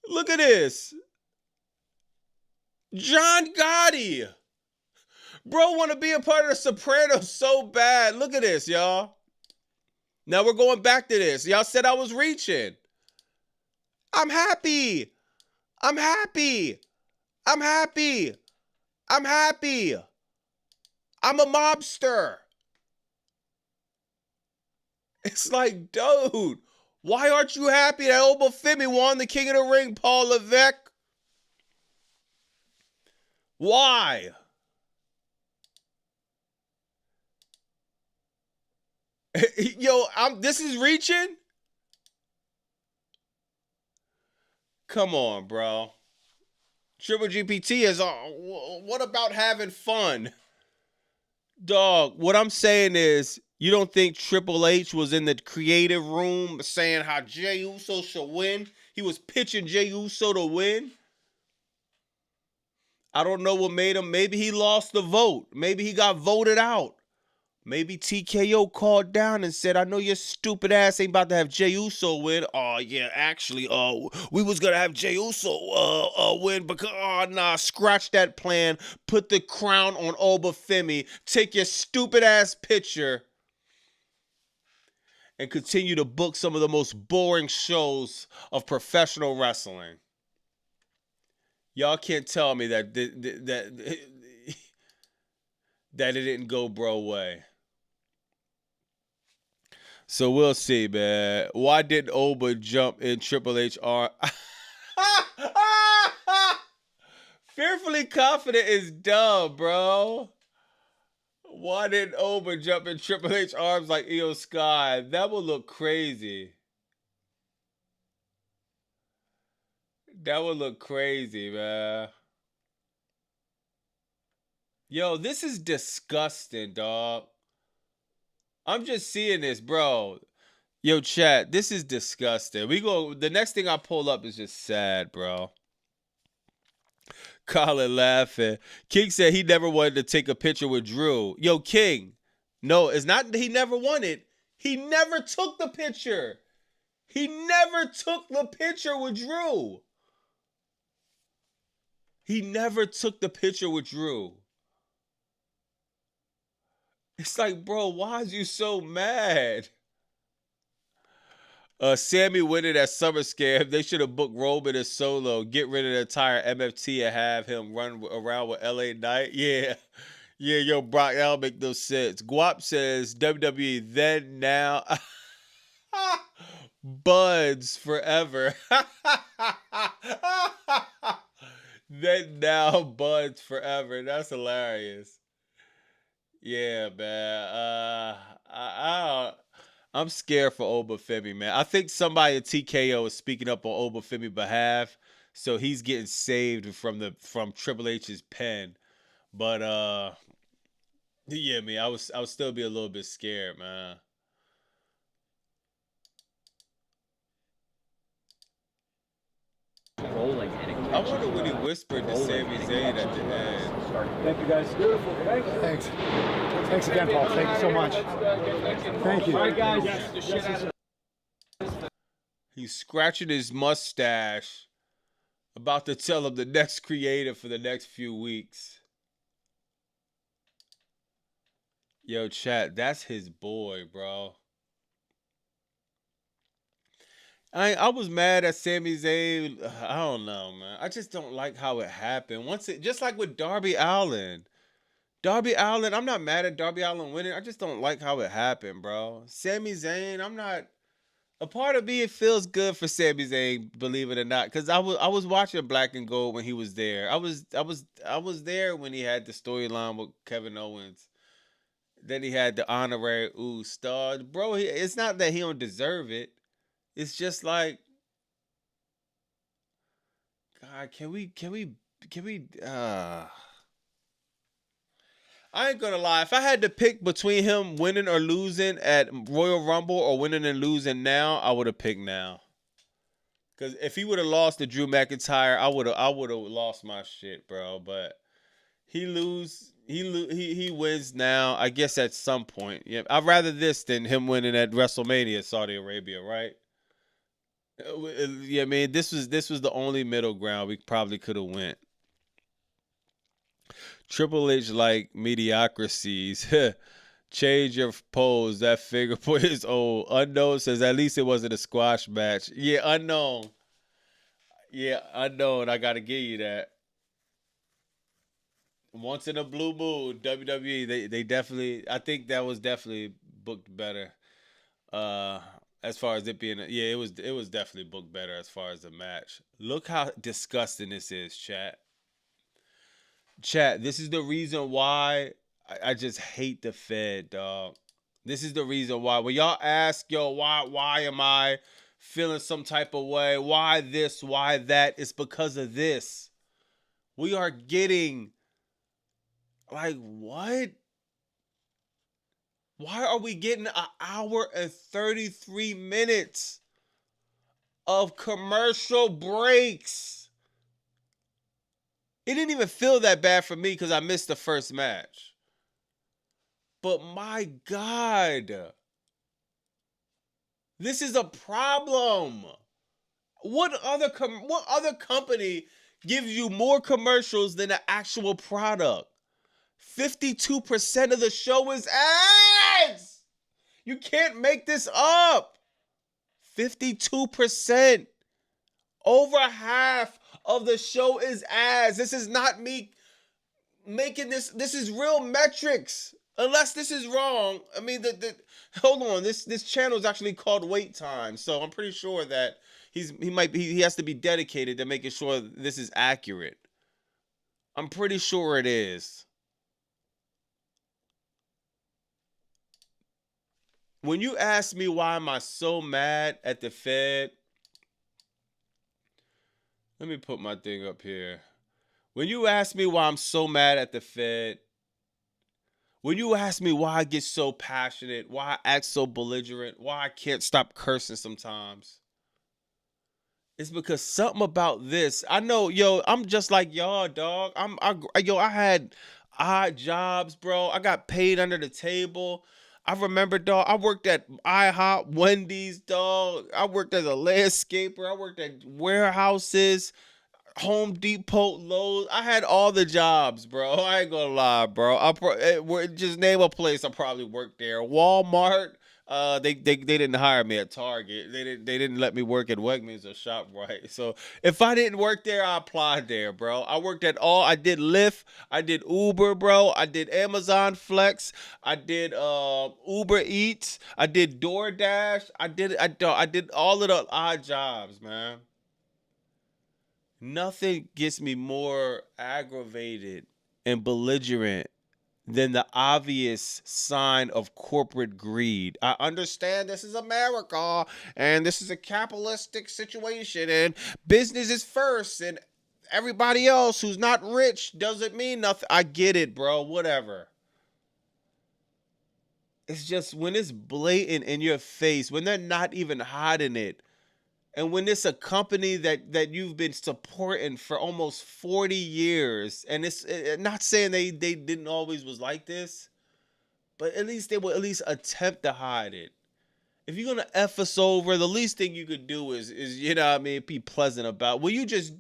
Look at this. John Gotti. Bro want to be a part of the Sopranos so bad. Look at this, y'all. Now we're going back to this. Y'all said I was reaching. I'm happy. I'm happy. I'm happy. I'm happy. I'm a mobster. It's like, dude, why aren't you happy that Oba Femi won the King of the Ring, Paul Levesque? Why? Yo, this is reaching? Come on, bro. Triple GPT is what about having fun? Dog, what I'm saying is, you don't think Triple H was in the creative room saying how Jey Uso should win? He was pitching Jey Uso to win? I don't know what made him. Maybe he lost the vote. Maybe he got voted out. Maybe TKO called down and said, I know your stupid ass ain't about to have Jey Uso win. Oh, yeah, actually, we was going to have Jey Uso win because, oh, nah, scratch that plan. Put the crown on Obafemi. Take your stupid ass picture and continue to book some of the most boring shows of professional wrestling. Y'all can't tell me that that it didn't go bro way. So we'll see, man. Why didn't Oba jump in Triple H arm? Fearfully confident is dumb, bro. Why didn't Oba jump in Triple H arms like Io Sky? That would look crazy. That would look crazy, man. Yo, this is disgusting, dog. I'm just seeing this, bro. Yo, chat, this is disgusting. The next thing I pull up is just sad, bro. Colin laughing. King said he never wanted to take a picture with Drew. Yo, King. No, it's not that he never wanted. He never took the picture. He never took the picture with Drew. He never took the picture with Drew. It's like, bro, why is you so mad? Sammy winning at SummerSlam. They should have booked Roman as Solo. Get rid of the entire MFT and have him run around with LA Knight. Yeah. Yeah, yo, Brock, that'll make no sense. Guap says WWE then now buds forever. Then now buds forever. That's hilarious. Yeah, man. I'm scared for Obafemi, man. I think somebody at TKO is speaking up on Obafemi's behalf, so he's getting saved from Triple H's pen. But yeah, man, I would still be a little bit scared, man. I wonder what he whispered to Sami Zayn at the end. Thank you, guys. Beautiful. Thanks. Thanks again, Paul. Thank you so much. Thank you. All right, guys. He's scratching his mustache, about to tell him the next creative for the next few weeks. Yo, chat, that's his boy, bro. I was mad at Sami Zayn. I don't know, man. I just don't like how it happened. Just like with Darby Allin. Darby Allin, I'm not mad at Darby Allin winning. I just don't like how it happened, bro. Sami Zayn, I'm not. A part of me, it feels good for Sami Zayn, believe it or not, because I was watching Black and Gold when he was there. I was there when he had the storyline with Kevin Owens. Then he had the honorary star. Bro, it's not that he don't deserve it. It's just like, God, can we I ain't gonna lie. If I had to pick between him winning or losing at Royal Rumble or winning and losing now, I would have picked now. Cause if he would have lost to Drew McIntyre, I would have lost my shit, bro. But he wins now. I guess at some point. Yeah, I'd rather this than him winning at WrestleMania, Saudi Arabia, right? Yeah, man, this was the only middle ground we probably could have went. Triple H like mediocrities. Change your pose. That figure point is old. Unknown says at least it wasn't a squash match. Yeah, unknown. Yeah, unknown. I gotta give you that. Once in a blue moon, WWE, they definitely. I think that was definitely booked better. As far as it being, it was definitely booked better as far as the match. Look how disgusting this is, chat. Chat, this is the reason why I just hate the Fed, dog. This is the reason why. When y'all ask, yo, why am I feeling some type of way? Why this? Why that? It's because of this. We are getting, like, what? Why are we getting an hour and 33 minutes of commercial breaks? It didn't even feel that bad for me because I missed the first match. But my God, this is a problem. What other company gives you more commercials than the actual product? 52% of the show is ads. You can't make this up. 52%. Over half of the show is ads. This is not me making this. This is real metrics. Unless this is wrong. I mean, hold on. This channel is actually called Wait Time, so I'm pretty sure that he has to be dedicated to making sure this is accurate. I'm pretty sure it is. When you ask me why am I so mad at the Fed, let me put my thing up here. When you ask me why I'm so mad at the Fed, when you ask me why I get so passionate, why I act so belligerent, why I can't stop cursing sometimes, it's because something about this. I know, yo, I'm just like y'all, dog. I had odd jobs, bro. I got paid under the table. I remember, dog, I worked at IHOP, Wendy's, dog. I worked as a landscaper. I worked at warehouses, Home Depot, Lowe's. I had all the jobs, bro. I ain't gonna lie, bro. Just name a place I probably worked there. Walmart. They didn't hire me at Target. They didn't let me work at Wegmans or ShopRite. So if I didn't work there, I applied there, bro. I worked at all. I did Lyft. I did Uber, bro. I did Amazon Flex. I did Uber Eats. I did DoorDash. I did all of the odd jobs, man. Nothing gets me more aggravated and belligerent than the obvious sign of corporate greed. I understand this is America and this is a capitalistic situation and business is first and everybody else who's not rich doesn't mean nothing. I get it, bro. Whatever. It's just when it's blatant in your face, when they're not even hiding it, and when it's a company that you've been supporting for almost 40 years, and it's not saying they didn't always was like this, but at least they will at least attempt to hide it. If you're gonna F us over, the least thing you could do is you know what I mean, be pleasant about. When you just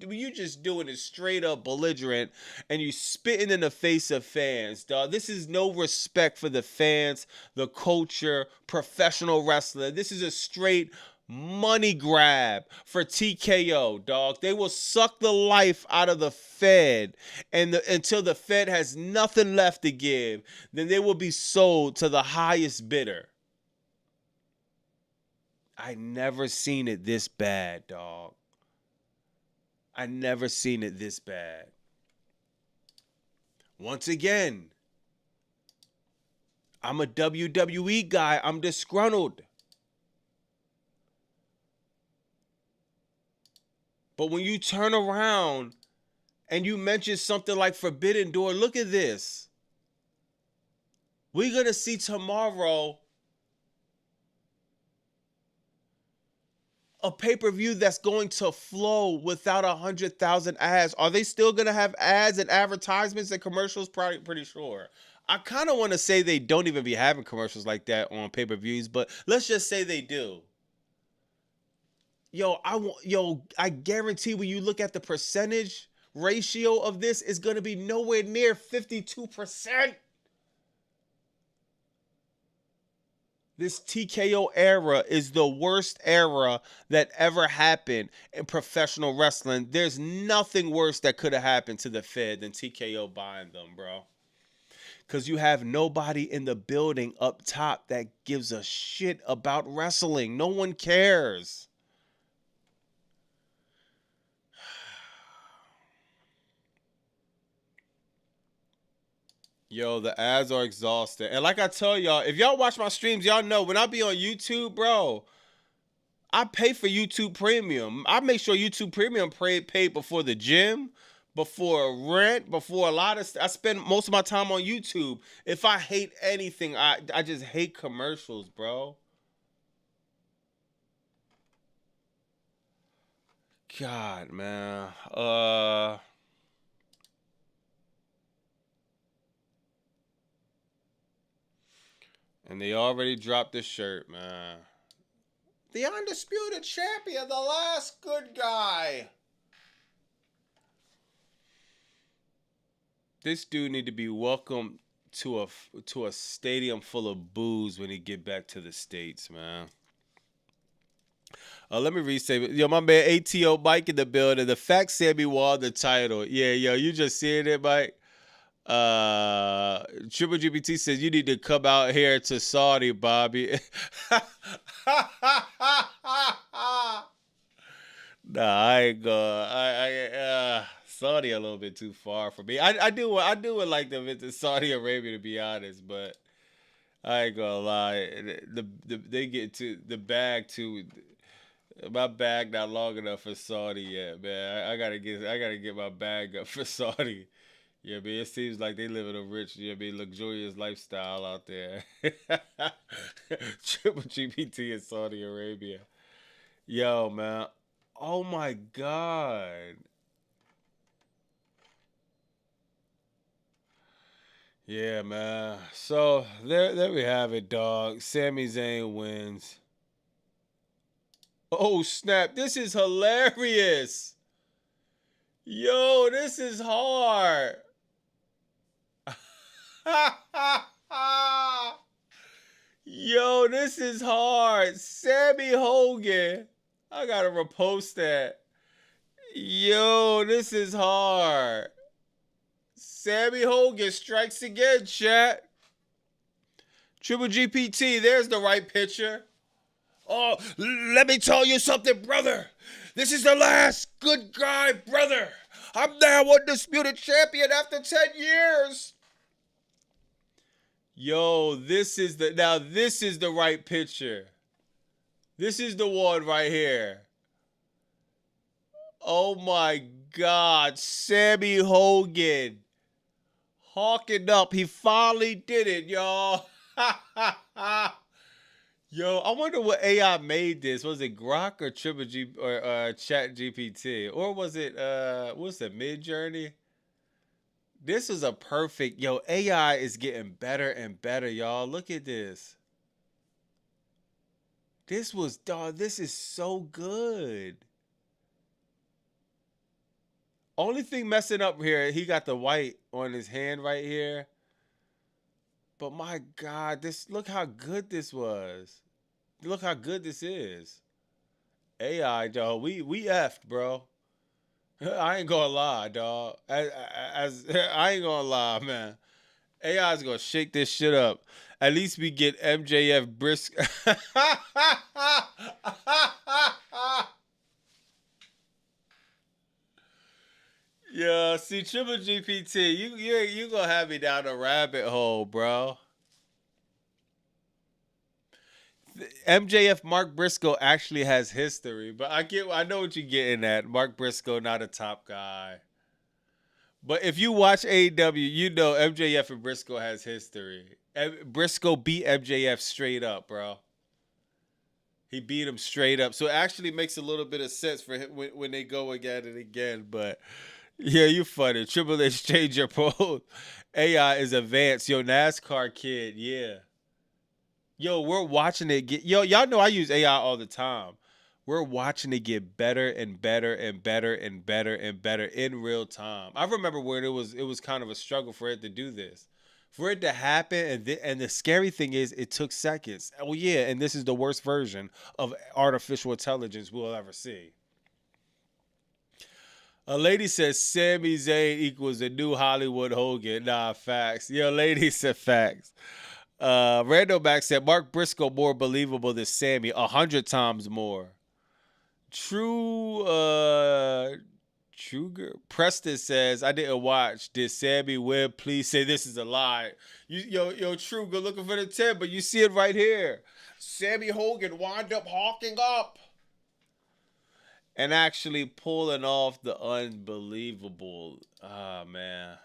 doing it straight up belligerent and you spitting in the face of fans, dog. This is no respect for the fans, the culture, professional wrestling. This is a straight money grab for TKO, dog. They will suck the life out of the Fed until the Fed has nothing left to give. Then they will be sold to the highest bidder. I never seen it this bad, dog. I never seen it this bad. Once again, I'm a WWE guy. I'm disgruntled. But when you turn around and you mention something like Forbidden Door, look at this. We're going to see tomorrow a pay-per-view that's going to flow without 100,000 ads. Are they still going to have ads and advertisements and commercials? Probably, pretty sure. I kind of want to say they don't even be having commercials like that on pay-per-views, but let's just say they do. I guarantee when you look at the percentage ratio of this, it's going to be nowhere near 52%. This TKO era is the worst era that ever happened in professional wrestling. There's nothing worse that could have happened to the Fed than TKO buying them, bro. Because you have nobody in the building up top that gives a shit about wrestling. No one cares. Yo, the ads are exhausting. And like I tell y'all, if y'all watch my streams, y'all know when I be on YouTube, bro, I pay for YouTube Premium. I make sure YouTube Premium paid before the gym, before rent, before a lot of I spend most of my time on YouTube. If I hate anything, I just hate commercials, bro. God, man. And they already dropped the shirt, man. The undisputed champion, the last good guy. This dude need to be welcomed to a stadium full of booze when he get back to the States, man. Let me resave it. Yo, my man ATO Mike in the building. The fact Sammy won the title. Yeah, yo, you just seeing it, Mike? Triple GPT says you need to come out here to Saudi, Bobby. Nah, I ain't gonna. Saudi a little bit too far for me. I would like to visit Saudi Arabia, to be honest, but I ain't gonna lie. They get to the bag too. My bag not long enough for Saudi yet, man. I gotta get my bag up for Saudi. Yeah, man. It seems like they live in a rich, luxurious lifestyle out there. Triple GPT in Saudi Arabia. Yo, man. Oh my God. Yeah, man. So there we have it, dog. Sami Zayn wins. Oh snap! This is hilarious. Yo, this is hard. Yo, this is hard. Sammy Hogan. I gotta repost that. Yo, this is hard. Sammy Hogan strikes again, chat. Triple GPT, there's the right picture. Oh, let me tell you something, brother. This is the last good guy, brother. I'm now undisputed champion after 10 years. Yo, this is the right picture. This is the one right here. Oh my God, Sammy Hogan. Hawking up. He finally did it, y'all. Yo, I wonder what AI made this. Was it Grok or Triple G or Chat GPT? Or was it what's the Midjourney? This is a perfect, yo, AI is getting better and better, y'all. Look at this. This is so good. Only thing messing up here, he got the white on his hand right here. But my God, look how good this was. Look how good this is. AI, dog, we effed, bro. I ain't gonna lie, dog. I ain't gonna lie, man. AI's gonna shake this shit up. At least we get MJF Briscoe. Yeah, see, Triple GPT, you gonna have me down a rabbit hole, bro. MJF Mark Briscoe actually has history, but I know what you're getting at. Mark Briscoe, not a top guy. But if you watch AEW, you know MJF and Briscoe has history. Briscoe beat MJF straight up, bro. He beat him straight up. So it actually makes a little bit of sense for him when they go at it again. But yeah, you funny. Triple H change your pose. AI is advanced. Yo, NASCAR kid, yeah. Yo, we're watching it get. Yo, y'all know I use AI all the time. We're watching it get better and better and better and better and better in real time. I remember when it was kind of a struggle for it to do this, for it to happen, and the scary thing is it took seconds. Oh yeah, and this is the worst version of artificial intelligence we'll ever see. A lady says Sami Zayn equals a new Hollywood Hogan. Nah, facts. Yo, lady said facts. Randall Mack said Mark Briscoe more believable than Sammy, 100 times more. True Preston says I didn't watch. Did Sammy win? Please say this is a lie. Yo, True, good looking for the 10, but you see it right here. Sammy Hogan wound up hawking up and actually pulling off the unbelievable. Ah, man.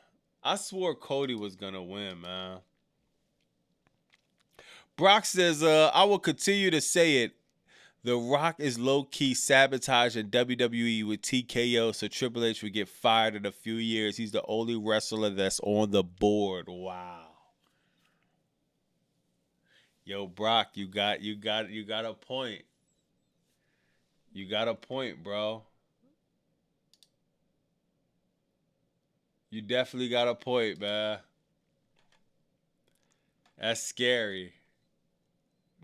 I swore Cody was gonna win, man. Brock says, I will continue to say it. The Rock is low-key sabotaging WWE with TKO, so Triple H would get fired in a few years. He's the only wrestler that's on the board. Wow. Yo, Brock, you got a point. You got a point, bro. You definitely got a point, man. That's scary.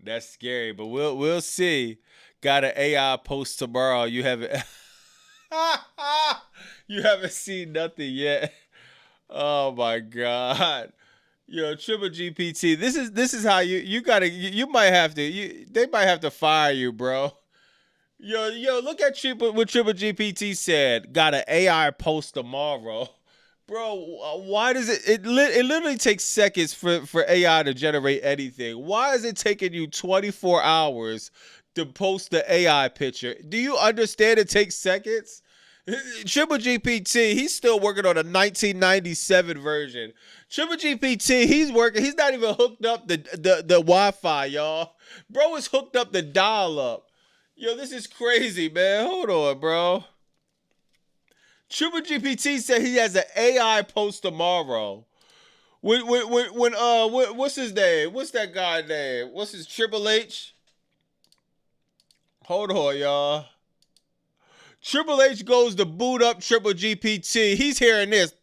That's scary, but we'll see. Got an AI post tomorrow. You haven't you haven't seen nothing yet. Oh my God. Yo, Triple GPT. This is how you gotta you might have to they might have to fire you, bro. Yo, look at what Triple GPT said. Got an AI post tomorrow. Bro, why does it literally takes seconds for AI to generate anything? Why is it taking you 24 hours to post the AI picture? Do you understand it takes seconds? Triple GPT, he's still working on a 1997 version. Triple GPT, he's not even hooked up the Wi-Fi, y'all. Bro is hooked up the dial-up. Yo, this is crazy, man. Hold on, bro. Triple GPT said he has an AI post tomorrow. What's his name? What's that guy's name? What's his Triple H? Hold on, y'all. Triple H goes to boot up Triple GPT. He's hearing this.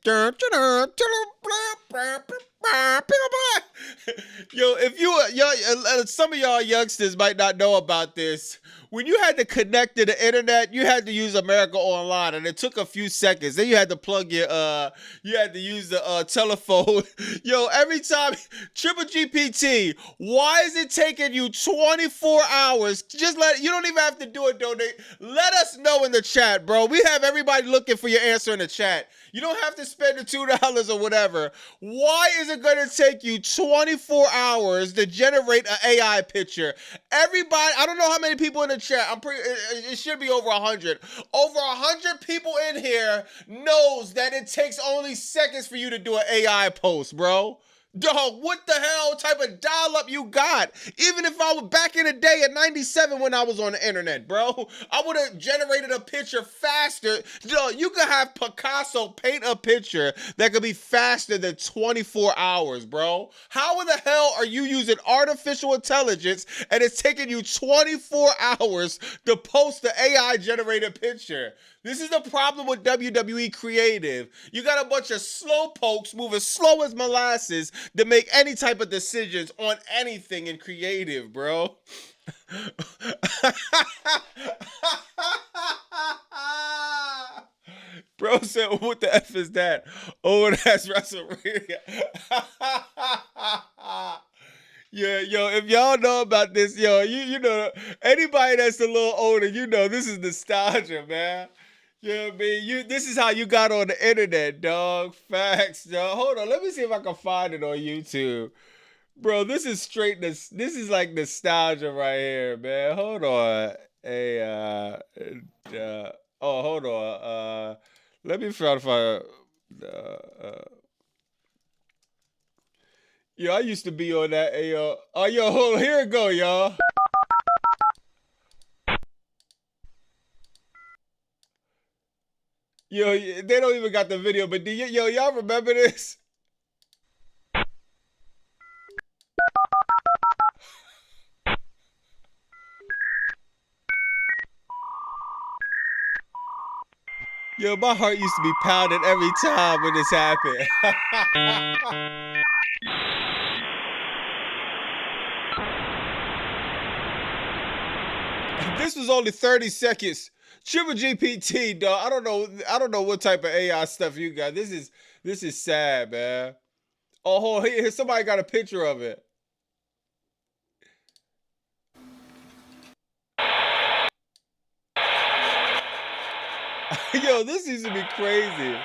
Yo, if y'all, some of y'all youngsters might not know about this. When you had to connect to the internet, you had to use America Online, and it took a few seconds. Then you had to plug you had to use the telephone. Yo, every time, Triple GPT, why is it taking you 24 hours? You don't even have to do it, donate. Let us know in the chat, bro. We have everybody looking for your answer in the chat. You don't have to spend the $2 or whatever. Why is it going to take you 24 hours to generate an AI picture? Everybody, I don't know how many people in the chat. It should be over 100. Over 100 people in here knows that it takes only seconds for you to do an AI post, bro. Dog, what the hell type of dial-up you got? Even if I was back in the day at 97 when I was on the internet, bro, I would have generated a picture faster. Dog, you could have Picasso paint a picture that could be faster than 24 hours, bro. How in the hell are you using artificial intelligence and it's taking you 24 hours to post the AI-generated picture? This is the problem with WWE Creative. You got a bunch of slow pokes moving slow as molasses to make any type of decisions on anything in creative, bro. Bro said, what the F is that? Oh, that's WrestleMania. Yeah, yo, if y'all know about this, yo, you know, anybody that's a little older, you know, this is nostalgia, man. You know what I mean? This is how you got on the internet, dog. Facts, dog. Hold on, let me see if I can find it on YouTube. Bro, this is straight, this is like nostalgia right here, man. Hold on. Hey, hold on. Let me try to find, yo, I used to be on that, yo. Oh, yo, hold on, here it go, y'all. Yo, they don't even got the video, but y'all remember this? Yo, my heart used to be pounding every time when this happened. This was only 30 seconds. Triple GPT, dog. I don't know what type of AI stuff you got. This is sad, man. Oh, hold on. Here, somebody got a picture of it. Yo, this used to be crazy.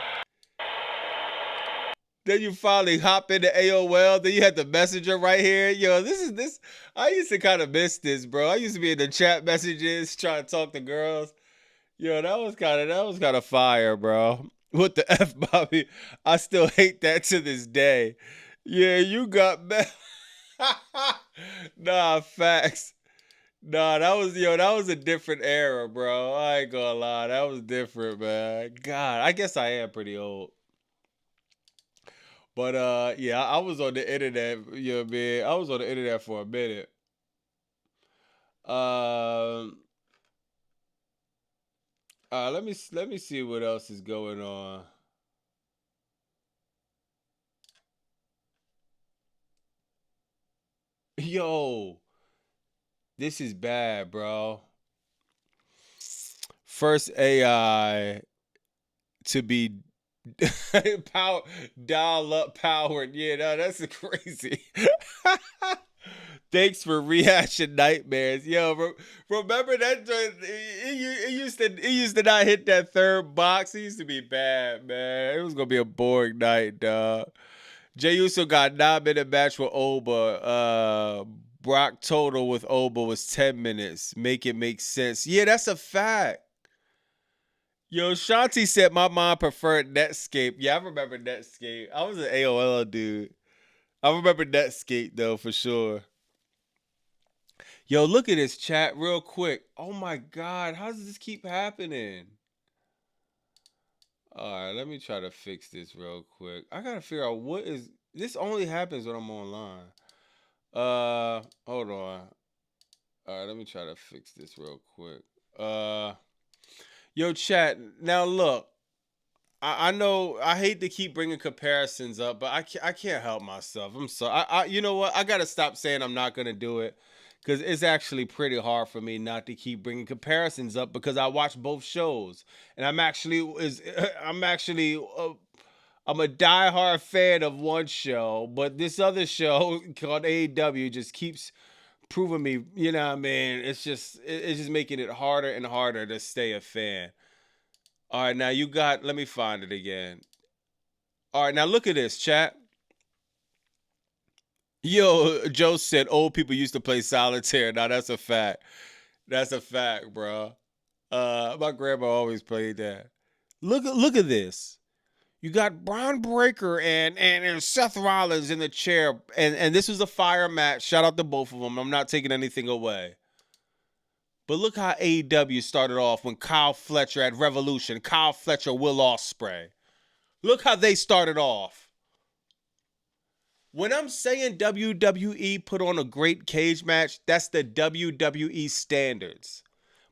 Then you finally hop into AOL. Then you had the messenger right here. Yo, this. I used to kind of miss this, bro. I used to be in the chat messages trying to talk to girls. Yo, that was kind of fire, bro. What the F, Bobby? I still hate that to this day. Yeah, you got nah, facts. Nah, that was a different era, bro. I ain't gonna lie. That was different, man. God, I guess I am pretty old. But yeah, I was on the internet, you know what I mean? I was on the internet for a minute. Let me see what else is going on. Yo, this is bad, bro. First AI to be dial up powered. Yeah, no, that's crazy. Thanks for rehashing nightmares. Yo, remember that it used to not hit that third box. It used to be bad, man. It was gonna be a boring night, dog. Jey Uso got 9-minute match with Oba. Brock total with Oba was 10 minutes. Make it make sense. Yeah, that's a fact. Yo, Shanti said my mom preferred Netscape. Yeah, I remember Netscape. I was an AOL dude. I remember Netscape though, for sure. Yo, look at this chat real quick. Oh my God, how does this keep happening? All right, let me try to fix this real quick. I gotta figure out what is this. Only happens when I'm online. Hold on. All right, let me try to fix this real quick. Yo, chat. Now look, I know I hate to keep bringing comparisons up, but I can't help myself. I'm sorry. You know what? I gotta stop saying I'm not gonna do it. Because it's actually pretty hard for me not to keep bringing comparisons up because I watch both shows. And I'm a diehard fan of one show, but this other show called AEW just keeps proving me, you know what I mean? It's just making it harder and harder to stay a fan. All right, now let me find it again. All right, now look at this, chat. Yo, Joe said old people used to play solitaire. Now that's a fact. That's a fact, bro. My grandma always played that. Look at this. You got Braun Breaker and Seth Rollins in the chair, and this was a fire match. Shout out to both of them. I'm not taking anything away. But look how AEW started off when Kyle Fletcher at Revolution. Kyle Fletcher, Will Ospreay. Look how they started off. When I'm saying WWE put on a great cage match, that's the WWE standards.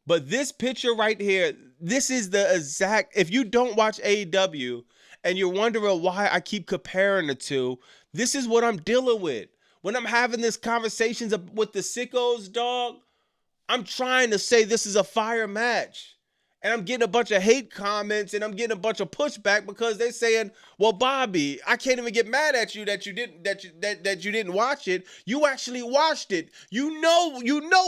But this picture right here, this is the exact, if you don't watch AEW and you're wondering why I keep comparing the two, this is what I'm dealing with. When I'm having these conversations with the sickos, dog, I'm trying to say this is a fire match. And I'm getting a bunch of hate comments and I'm getting a bunch of pushback because they're saying, well, Bobby, I can't even get mad at you that you didn't watch it. You actually watched it. You know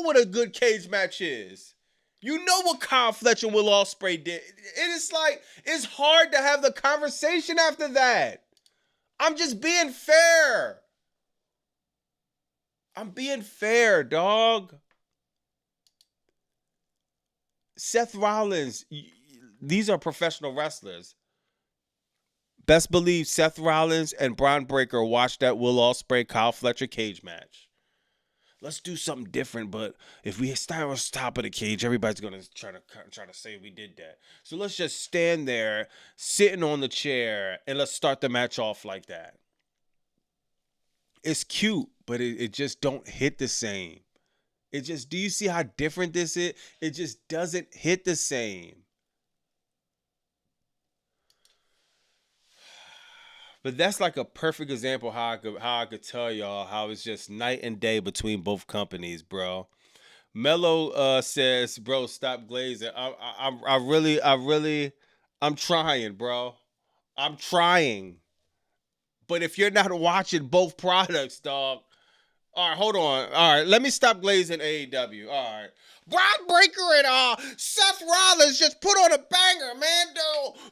what a good cage match is. You know what Kyle Fletcher and Will Ospreay did. It's like, it's hard to have the conversation after that. I'm just being fair. I'm being fair, dog. Seth Rollins, these are professional wrestlers. Best believe Seth Rollins and Braun Breaker watched that Will Ospreay Kyle Fletcher cage match. Let's do something different, but if we start on top of the cage, everybody's gonna try to say we did that. So let's just stand there, sitting on the chair, and let's start the match off like that. It's cute, but it just don't hit the same. It just, do you see how different this is? It just doesn't hit the same. But that's like a perfect example how I could tell y'all how it's just night and day between both companies, bro. Mello says, bro, stop glazing. I'm trying, bro. I'm trying. But if you're not watching both products, dog. All right, hold on. All right, let me stop glazing AEW. All right. Braun Breaker and Seth Rollins just put on a banger, man.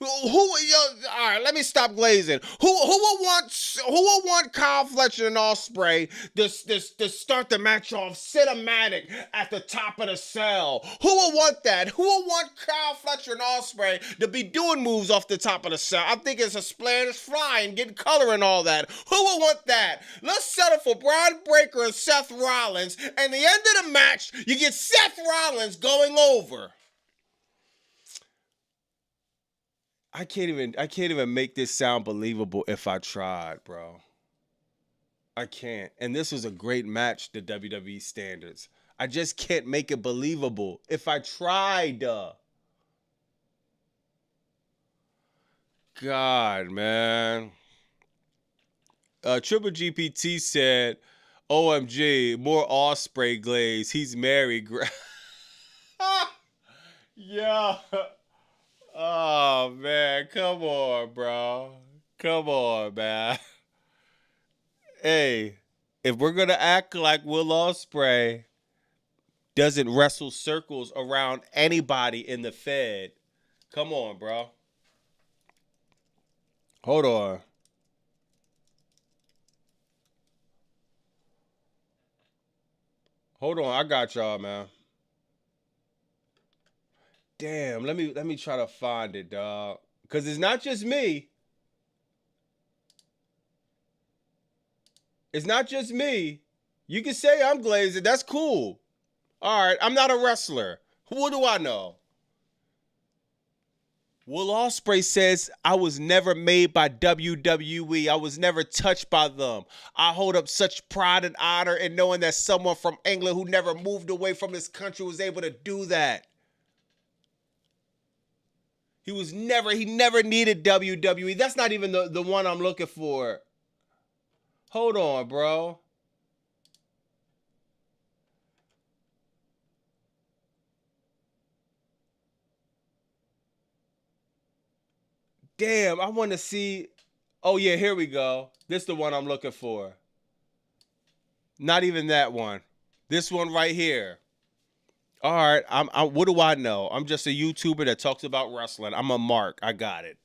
All right, let me stop glazing. Who will want Kyle Fletcher and Ospreay to start the match off cinematic at the top of the cell? Who will want that? Who will want Kyle Fletcher and Ospreay to be doing moves off the top of the cell? I think it's a splash flying, getting color and all that. Who will want that? Let's settle for Braun Breaker and Seth Rollins, and the end of the match, you get Seth Rollins going over. I can't even make this sound believable if I tried, bro. I can't. And this was a great match to WWE standards. I just can't make it believable if I tried. God, man. Triple GPT said, OMG, more Osprey glaze. He's married. Yeah. Oh, man. Come on, bro. Come on, man. Hey, if we're going to act like Will Ospreay doesn't wrestle circles around anybody in the Fed, come on, bro. Hold on. Hold on, I got y'all, man. Damn, let me try to find it, dog. Cause it's not just me. It's not just me. You can say I'm glazing. That's cool. All right, I'm not a wrestler. What do I know? Will Ospreay says, I was never made by WWE. I was never touched by them. I hold up such pride and honor in knowing that someone from England who never moved away from his country was able to do that. He never needed WWE. That's not even the one I'm looking for. Hold on, bro. Damn, I want to see. Oh, yeah, here we go. This is the one I'm looking for. Not even that one. This one right here. All right, what do I know? I'm just a YouTuber that talks about wrestling. I'm a mark. I got it.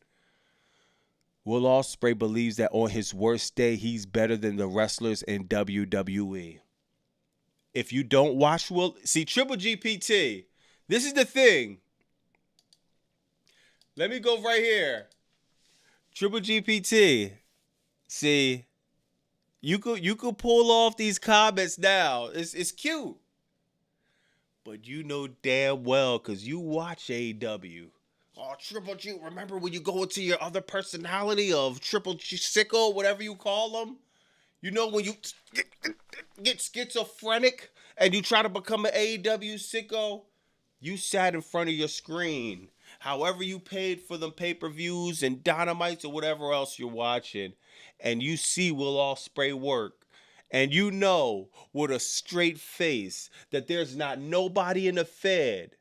Will Ospreay believes that on his worst day, he's better than the wrestlers in WWE. If you don't watch see, Triple GPT, this is the thing. Let me go right here. Triple GPT. See, you could pull off these comments now. It's cute. But you know damn well, because you watch AEW. Oh, Triple G, remember when you go into your other personality of Triple G Sicko, whatever you call them? You know when you get schizophrenic and you try to become an AEW sicko? You sat in front of your screen. However you paid for them pay-per-views and Dynamites or whatever else you're watching, and you see Will Ospreay work. And you know with a straight face that there's not nobody in the Fed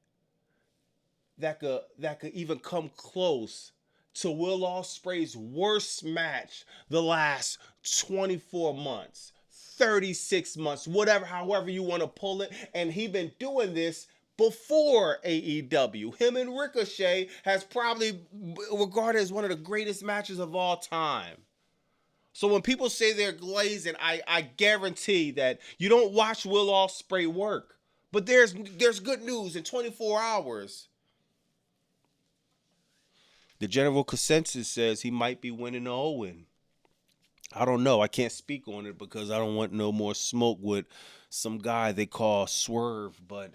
that could even come close to Will Ospreay's worst match the last 24 months, 36 months, whatever, however you want to pull it. And he been doing this before AEW. Him and Ricochet has probably regarded as one of the greatest matches of all time. So when people say they're glazing, I guarantee that you don't watch Will Ospreay work. But there's good news in 24 hours. The general consensus says he might be winning the Owen. I don't know. I can't speak on it because I don't want no more smoke with some guy they call Swerve. But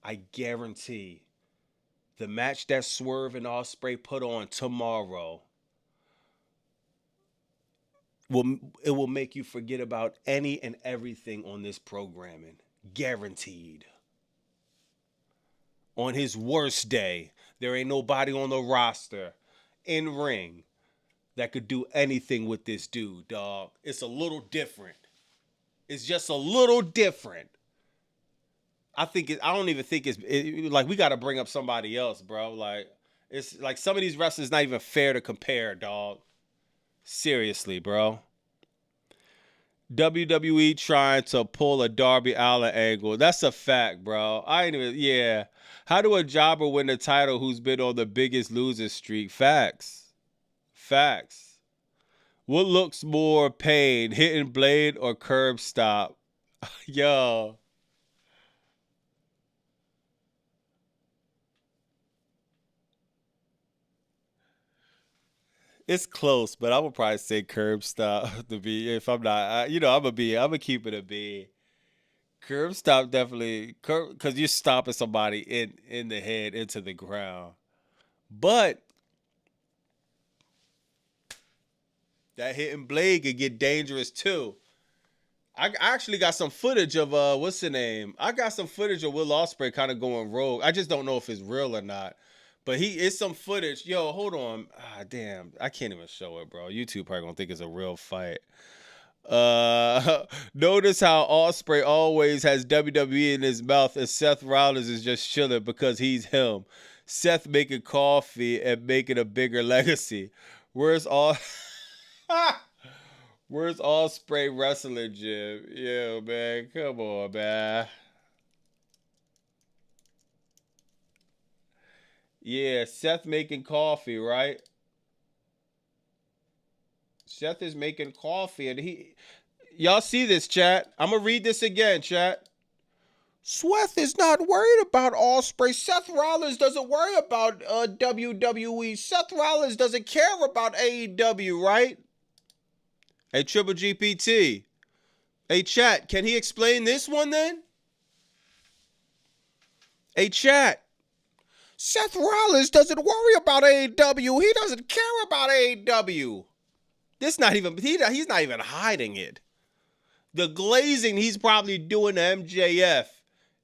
I guarantee the match that Swerve and Ospreay put on tomorrow, it will make you forget about any and everything on this programming. Guaranteed. On his worst day, there ain't nobody on the roster in ring that could do anything with this dude, dog. It's a little different. It's just a little different. I don't even think it's like we got to bring up somebody else, bro. Like it's like some of these wrestlers not even fair to compare, dog. Seriously, bro. WWE trying to pull a Darby Allin angle. That's a fact, bro. Yeah. How do a jobber win the title who's been on the biggest loser streak? Facts. What looks more pain, hitting blade or curb stop? Yo. It's close, but I would probably say curb stop to be, if I'm not, I'm gonna keep it a B. Curb stop definitely, because you're stopping somebody in the head into the ground. But That hitting blade could get dangerous too. I actually got some footage of what's the name? I got some footage of Will Ospreay kind of going rogue. I just don't know if it's real or not. But it's some footage. Yo, hold on. Ah, damn. I can't even show it, bro. YouTube probably gonna think it's a real fight. Notice how Ospreay always has WWE in his mouth and Seth Rollins is just chilling because he's him. Seth making coffee and making a bigger legacy. Where's Ospreay wrestling gym? Yo, man, come on, man. Yeah, Seth making coffee, right? Seth is making coffee, and y'all see this, chat? I'm gonna read this again, chat. Seth is not worried about Ospreay. Seth Rollins doesn't worry about WWE. Seth Rollins doesn't care about AEW, right? Hey, Triple GPT. Hey, chat, can he explain this one then? Hey, chat. Seth Rollins doesn't worry about AEW. He doesn't care about AEW. He's not even hiding it. The glazing he's probably doing to MJF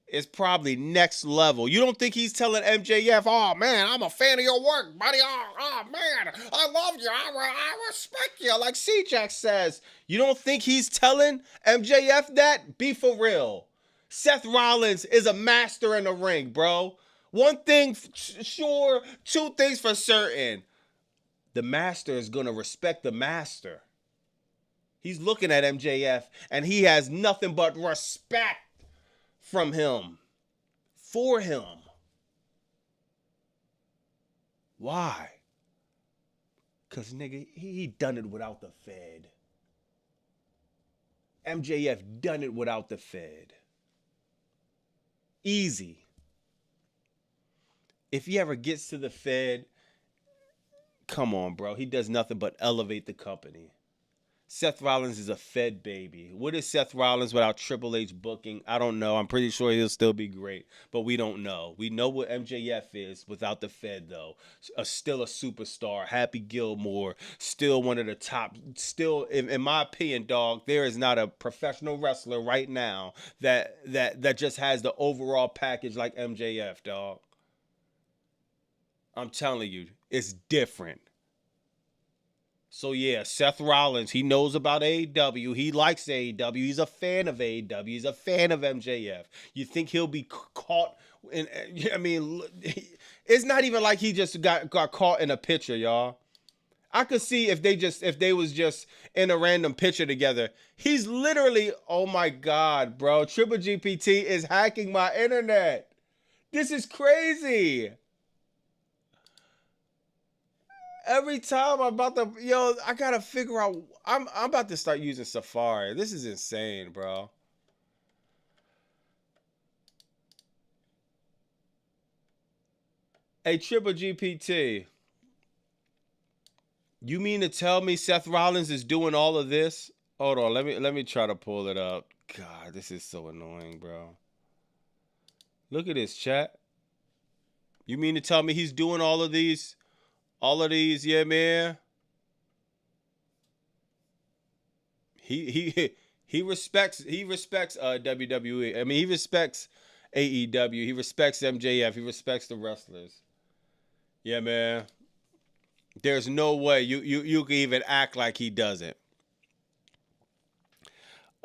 is probably next level. You don't think he's telling MJF, oh man, I'm a fan of your work, buddy. Oh man, I love you. I respect you, like C-Jack says. You don't think he's telling MJF that? Be for real. Seth Rollins is a master in the ring, bro. One thing sure, two things for certain. The master is going to respect the master. He's looking at MJF, and he has nothing but respect from him, for him. Why? Because, nigga, he done it without the Fed. MJF done it without the Fed. Easy. If he ever gets to the Fed, come on, bro. He does nothing but elevate the company. Seth Rollins is a Fed baby. What is Seth Rollins without Triple H booking? I don't know. I'm pretty sure he'll still be great, but we don't know. We know what MJF is without the Fed, though. Still a superstar. Happy Gilmore. Still one of the top. Still, in my opinion, dog, there is not a professional wrestler right now that just has the overall package like MJF, dog. I'm telling you, it's different. So yeah, Seth Rollins, he knows about AEW. He likes AEW. He's a fan of AEW. He's a fan of MJF. You think he'll be caught in, I mean, it's not even like he just got caught in a picture, y'all. I could see if they was just in a random picture together. He's literally, oh my God, bro. Triple GPT is hacking my internet. This is crazy. Every time I'm about to, I gotta figure out. I'm about to start using Safari. This is insane, bro. Hey, Triple GPT. You mean to tell me Seth Rollins is doing all of this? Hold on, let me try to pull it up. God, this is so annoying, bro. Look at this, chat. You mean to tell me he's doing all of these? All of these, yeah, man. He respects WWE. I mean, he respects AEW. He respects MJF. He respects the wrestlers. Yeah, man. There's no way you can even act like he doesn't.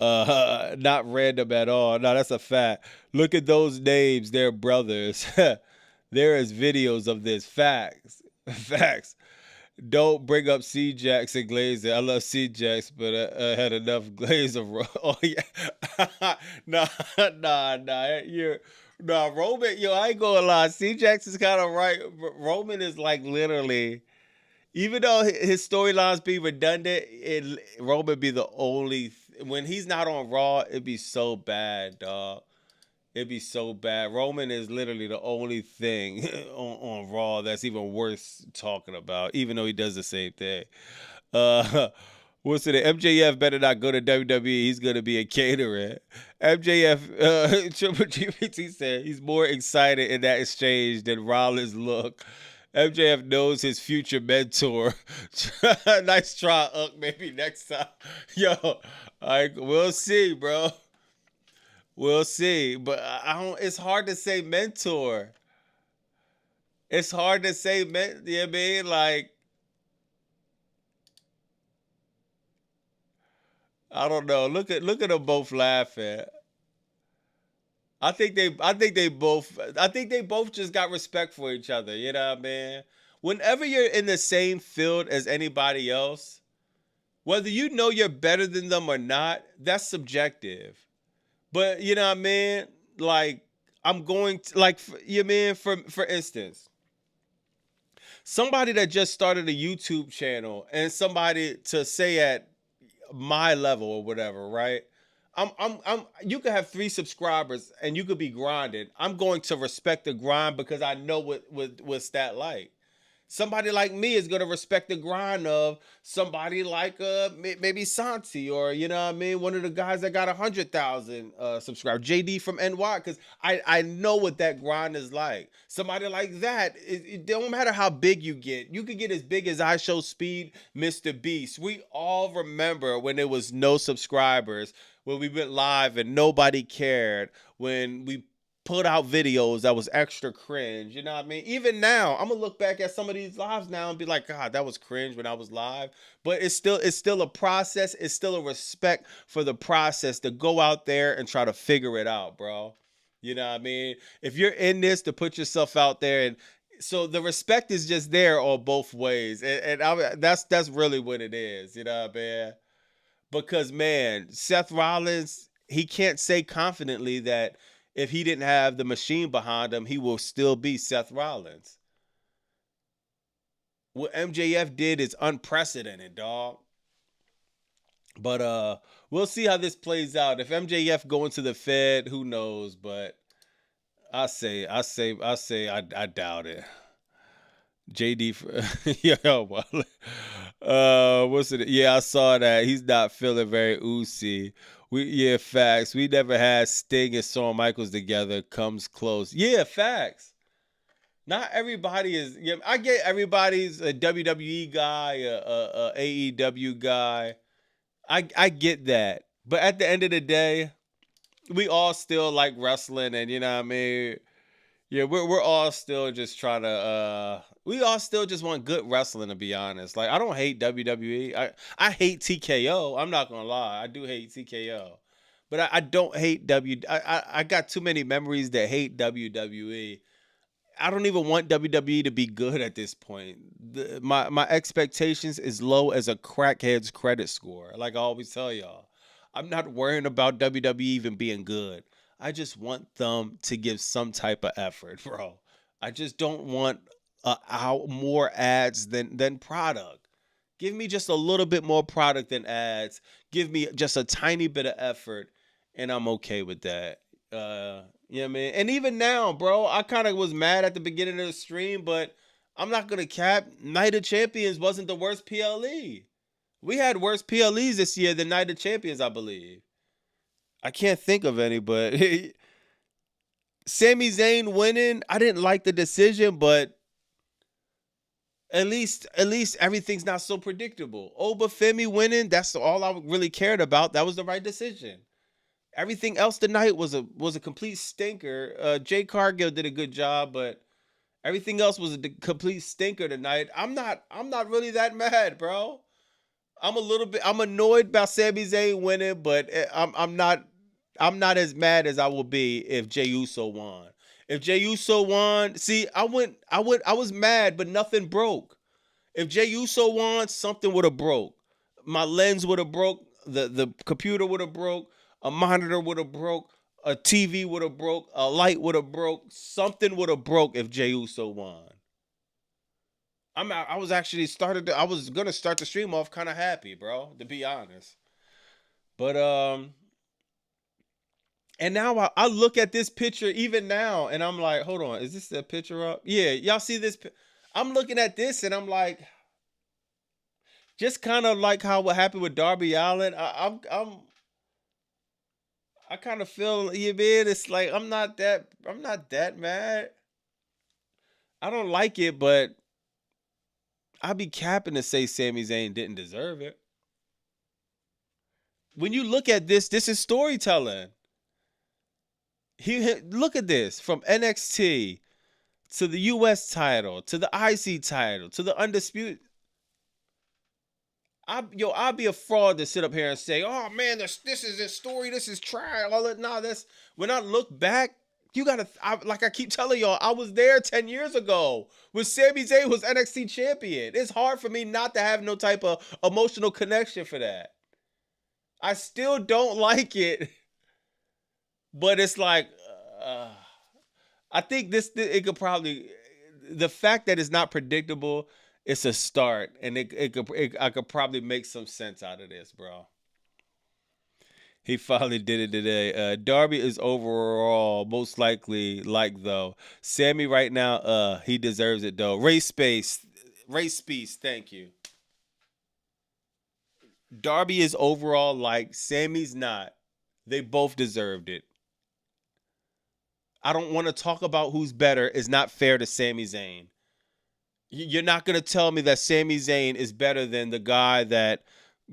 Not random at all. No, that's a fact. Look at those names. They're brothers. There is videos of this. Facts. Facts. Don't bring up C-Jax and Glazer. I love C-Jax, but I had enough Glazer. Oh, yeah. Nah. Roman, I ain't gonna lie. C-Jax is kind of right. Roman is like literally, even though his storylines be redundant, Roman be the only, when he's not on Raw, it'd be so bad, dog. It'd be so bad. Roman is literally the only thing on Raw that's even worth talking about, even though he does the same thing. What's it? MJF better not go to WWE. He's going to be a caterer. MJF, Triple GPT said he's more excited in that exchange than Rollins look. MJF knows his future mentor. Nice try, Uck. Maybe next time. Yo, we'll see, bro. We'll see. But I don't. It's hard to say mentor. It's hard to say you know what I mean? Like, I don't know. Look at them both laughing. I think they both just got respect for each other, you know what I mean? Whenever you're in the same field as anybody else, whether you know you're better than them or not, that's subjective. But you know what I mean? Like, I'm going to, like, you mean, for instance, somebody that just started a YouTube channel and somebody to say at my level or whatever, right? You could have 3 subscribers and you could be grinding. I'm going to respect the grind because I know what's that like. Somebody like me is going to respect the grind of somebody like maybe Santi, or you know what I mean, one of the guys that got 100,000 subscribers, JD from NY, because I know what that grind is like. Somebody like that, it don't matter how big you could get as big as I Show Speed, Mr. Beast. We all remember when there was no subscribers, when we went live and nobody cared, when we put out videos that was extra cringe, you know what I mean? Even now, I'm gonna look back at some of these lives now and be like, God, that was cringe when I was live. But it's still a process. It's still a respect for the process to go out there and try to figure it out, bro. You know what I mean? If you're in this to put yourself out there, and so the respect is just there on both ways, that's really what it is, you know what I mean? Because man, Seth Rollins, he can't say confidently that if he didn't have the machine behind him, he will still be Seth Rollins. What MJF did is unprecedented, dog. But we'll see how this plays out. If MJF go into the Fed, who knows? But I doubt it. JD, what's it? Yeah, I saw that. He's not feeling very oozy. Facts. We never had Sting and Shawn Michaels together. Comes close. Yeah, facts. Not everybody is. Yeah, I get everybody's a WWE guy, a AEW guy. I get that, but at the end of the day, we all still like wrestling, and you know what I mean. Yeah, we're all still just trying to. We all still just want good wrestling, to be honest. Like, I don't hate WWE. I hate TKO. I'm not gonna lie. I do hate TKO, but I don't hate I got too many memories that hate WWE. I don't even want WWE to be good at this point. My expectations is low as a crackhead's credit score. Like I always tell y'all, I'm not worrying about WWE even being good. I just want them to give some type of effort, bro. I just don't want more ads than product. Give me just a little bit more product than ads. Give me just a tiny bit of effort, and I'm okay with that. You know what I mean? And even now, bro, I kind of was mad at the beginning of the stream, but I'm not going to cap. Night of Champions wasn't the worst PLE. We had worse PLEs this year than Night of Champions, I believe. I can't think of any, but Sami Zayn winning, I didn't like the decision, but at least everything's not so predictable. Obafemi winning, that's all I really cared about. That was the right decision. Everything else tonight was a complete stinker. Jay Cargill did a good job, but everything else was a complete stinker tonight. I'm not really that mad, bro. I'm annoyed about Sami Zayn winning, but I'm not as mad as I will be if Jey Uso won. If Jey Uso won, see, I was mad, but nothing broke. If Jey Uso won, something would have broke. My lens would have broke. The computer would have broke. A monitor would have broke. A TV would have broke. A light would have broke. Something would have broke if Jey Uso won. I was gonna start the stream off kind of happy, bro, to be honest. But and now I look at this picture even now, and I'm like, hold on, is this the picture up? Yeah, y'all see this? I'm looking at this, and I'm like, just kind of like what happened with Darby Allin. I kind of feel, you mean, it's like I'm not that mad. I don't like it, but I'd be capping to say Sami Zayn didn't deserve it. When you look at this, this is storytelling. Look at this, from NXT to the US title, to the IC title, to the Undisputed. I'd be a fraud to sit up here and say, oh man, this is a story, this is trash. All that. No, that's when I look back, you gotta, like I keep telling y'all, I was there 10 years ago when Sami Zayn was NXT champion. It's hard for me not to have no type of emotional connection for that. I still don't like it, but it's like, I think it could probably, the fact that it's not predictable, it's a start, and I could probably make some sense out of this, bro. He finally did it today. Darby is overall most likely though. Sammy right now, he deserves it though. Race Peace, thank you. Darby is overall Sammy's not. They both deserved it. I don't want to talk about who's better. It's not fair to Sami Zayn. You're not going to tell me that Sami Zayn is better than the guy that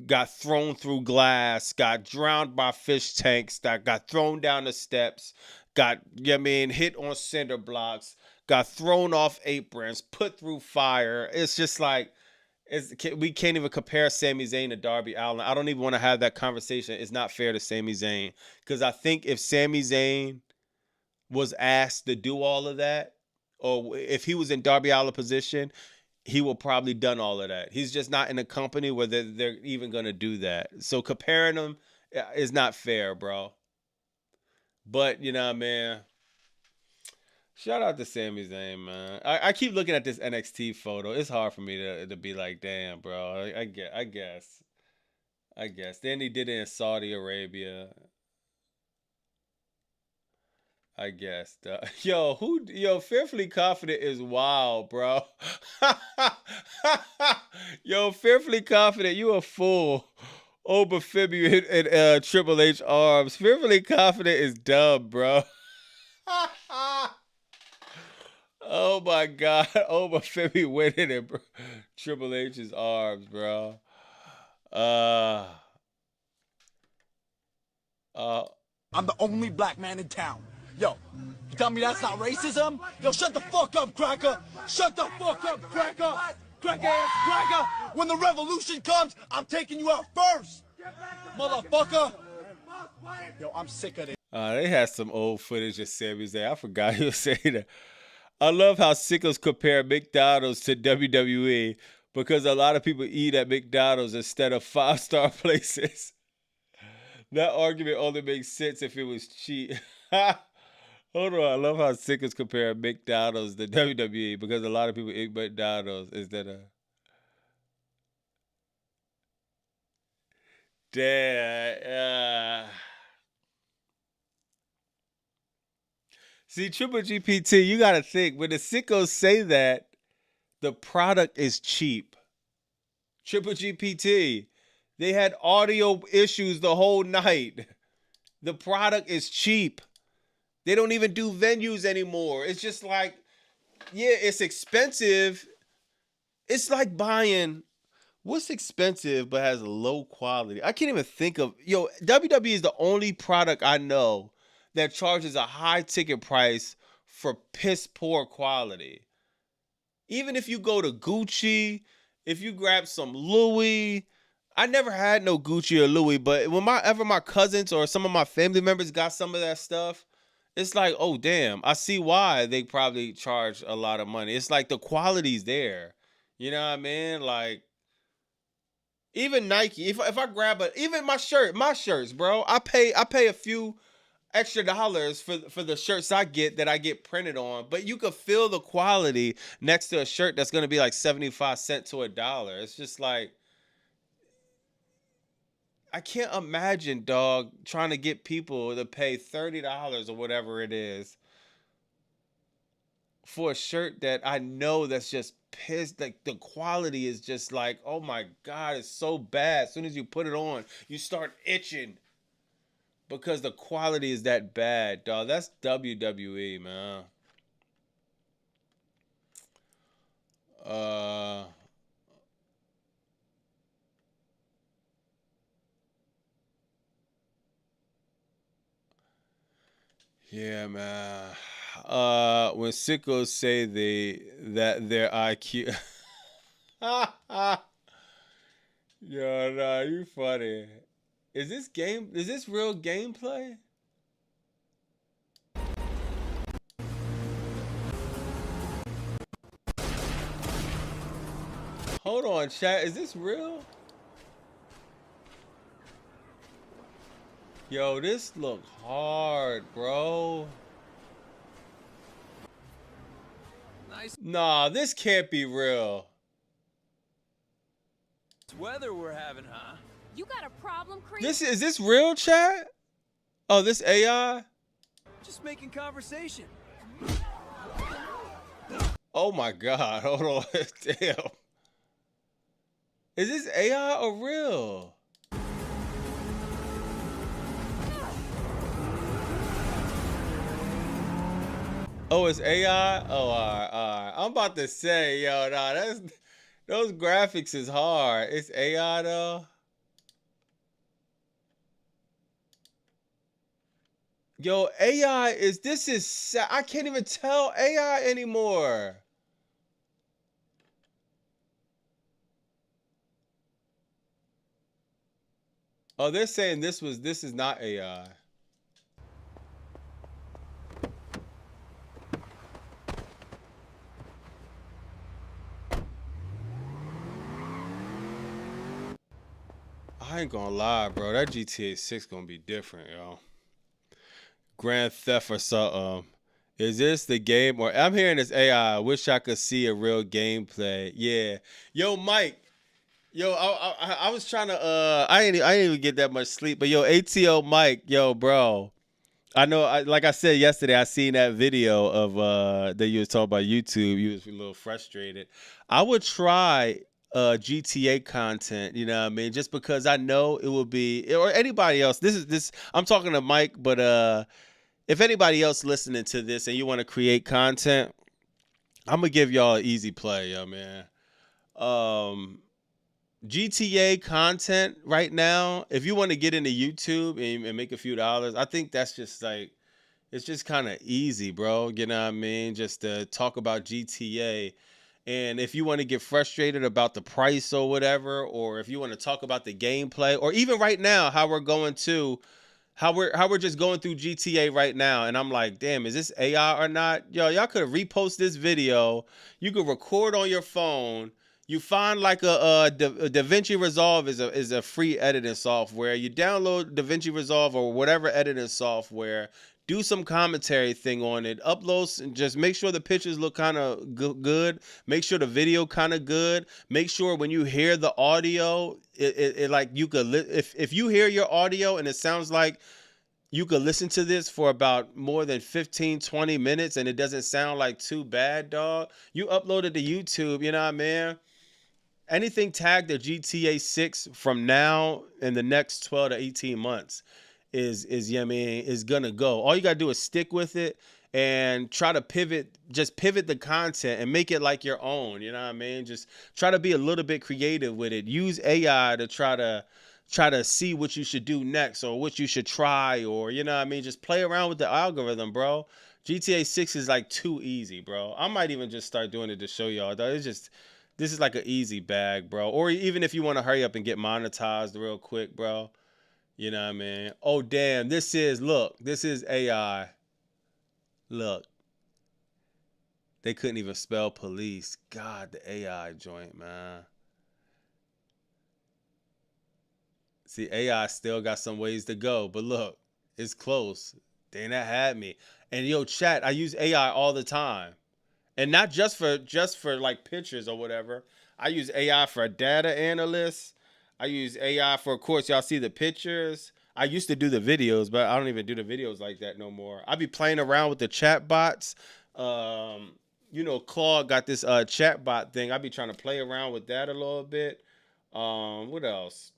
got thrown through glass, got drowned by fish tanks, that got thrown down the steps, got, hit on cinder blocks, got thrown off aprons, put through fire. It's just like, we can't even compare Sami Zayn to Darby Allin. I don't even want to have that conversation. It's not fair to Sami Zayn. Because I think if Sami Zayn was asked to do all of that, or if he was in Darby Allin position, he will probably done all of that. He's just not in a company where they're even going to do that. So comparing them is not fair, bro. But, man, shout out to Sami Zayn, man. I keep looking at this NXT photo. It's hard for me to be like, damn, bro. I guess. Then he did it in Saudi Arabia. I guess. Fearfully Confident is wild, bro. Fearfully Confident, you a fool. Over Fibby and Triple H arms. Fearfully Confident is dumb, bro. Oh my God. Over Fibby winning in Triple H's arms, bro. I'm the only black man in town. Yo, you tell me that's not racism? Yo, shut the fuck up, cracker. Shut the fuck up, cracker. Crack-ass cracker. When the revolution comes, I'm taking you out first. Motherfucker. Yo, I'm sick of this. They had some old footage of Sami Zayn. I forgot he was saying that. I love how sickos compare McDonald's to WWE because a lot of people eat at McDonald's instead of 5-star places. That argument only makes sense if it was cheap. Hold on, I love how sickos compare McDonald's to WWE because a lot of people eat McDonald's instead of. Damn. See, Triple GPT, you gotta think when the sickos say that, the product is cheap. Triple GPT, they had audio issues the whole night. The product is cheap. They don't even do venues anymore. It's just like, yeah, it's expensive. It's like buying, what's expensive but has low quality? I can't even think of, WWE is the only product I know that charges a high ticket price for piss poor quality. Even if you go to Gucci, if you grab some Louis, I never had no Gucci or Louis, but when my cousins or some of my family members got some of that stuff, it's like, oh, damn, I see why they probably charge a lot of money. It's like the quality's there. You know what I mean? Like, even Nike, if I grab even my shirts, bro, I pay a few extra dollars for the shirts I get printed on, but you could feel the quality next to a shirt that's going to be like 75 cents to $1. It's just like, I can't imagine, dog, trying to get people to pay $30 or whatever it is for a shirt that I know that's just pissed. Like, the quality is just like, oh my God, it's so bad. As soon as you put it on, you start itching because the quality is that bad, dog. That's WWE, man. Yeah, man. When sickos say that their IQ. Yo, nah, you funny. Is this real gameplay? Hold on, chat. Is this real? Yo, this look hard, bro. Nice Nah, this can't be real. weather we're having, huh? You got a problem, Creep? Is this real, chat? Oh, this AI? Just making conversation. Oh my God, hold on. Damn. Is this AI or real? Oh, it's AI? Oh, all right. I'm about to say, yo, nah, those graphics is hard. It's AI though. Yo, AI I can't even tell AI anymore. Oh, they're saying this is not AI. I ain't gonna lie, bro. That GTA 6 gonna be different, yo. Grand Theft or something. Is this the game? Or I'm hearing this AI. I wish I could see a real gameplay. Yeah. Yo, Mike. Yo, I was trying to I didn't even get that much sleep. But yo, ATO Mike, yo, bro. I know, like I said yesterday, I seen that video of that you was talking about YouTube. You was a little frustrated. I would try GTA content, you know what I mean? Just because I know it will be, or anybody else. I'm talking to Mike, but if anybody else listening to this and you want to create content, I'm gonna give y'all an easy play, yo, man. GTA content right now, if you want to get into YouTube and make a few dollars, I think that's just like, it's just kind of easy, bro. You know what I mean? Just to talk about GTA. And if you want to get frustrated about the price or whatever, or if you want to talk about the gameplay, or even right now, how we're just going through GTA right now, and I'm like, damn, is this AI or not? Yo, y'all could repost this video. You could record on your phone. You find like a DaVinci Resolve is a free editing software. You download DaVinci Resolve or whatever editing software. Do some commentary thing on it. Upload and just make sure the pictures look kind of good. Make sure the video kind of good. Make sure when you hear the audio, it like you could if you hear your audio and it sounds like you could listen to this for about more than 15-20 minutes and it doesn't sound like too bad, dog. You upload it to YouTube, you know what I mean? Anything tagged to GTA 6 from now in the next 12 to 18 months is gonna go. All you gotta do is stick with it and try to pivot the content and make it like your own. You know what I mean? Just try to be a little bit creative with it. Use AI to try to see what you should do next or what you should try, or you know what I mean? Just play around with the algorithm, bro. GTA 6 is like too easy, bro. I might even just start doing it to show y'all. This is like an easy bag, bro. Or even if you want to hurry up and get monetized real quick, bro. You know what I mean? Oh, damn. This is AI. Look. They couldn't even spell police. God, the AI joint, man. See, AI still got some ways to go. But look, it's close. Dang, that had me. And yo, chat, I use AI all the time. And not just for like pictures or whatever. I use AI for a data analyst. I use AI for, of course, y'all see the pictures. I used to do the videos, but I don't even do the videos like that no more. I be playing around with the chat bots. You know, Claude got this chat bot thing. I be trying to play around with that a little bit. What else?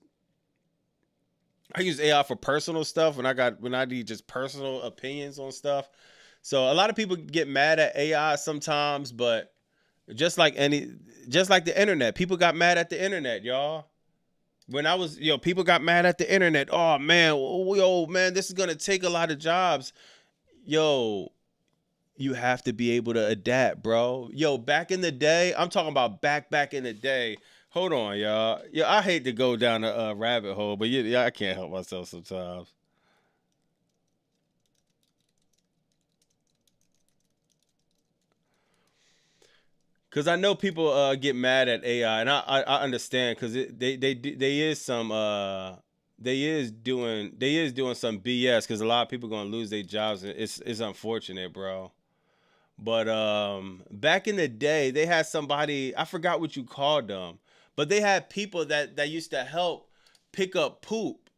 I use AI for personal stuff when I need just personal opinions on stuff. So a lot of people get mad at AI sometimes, but just like the internet, people got mad at the internet, y'all. When people got mad at the internet. Oh man, this is gonna take a lot of jobs. yo, you have to be able to adapt, bro. Yo, back in the day, I'm talking about back in the day. Hold on, y'all. Yeah, I hate to go down a rabbit hole, but yeah, I can't help myself sometimes. Cause I know people get mad at AI, and I understand, cause they is some they is doing some BS, cause a lot of people gonna lose their jobs, and it's unfortunate, bro. But back in the day, they had somebody, I forgot what you called them, but they had people that used to help pick up poop,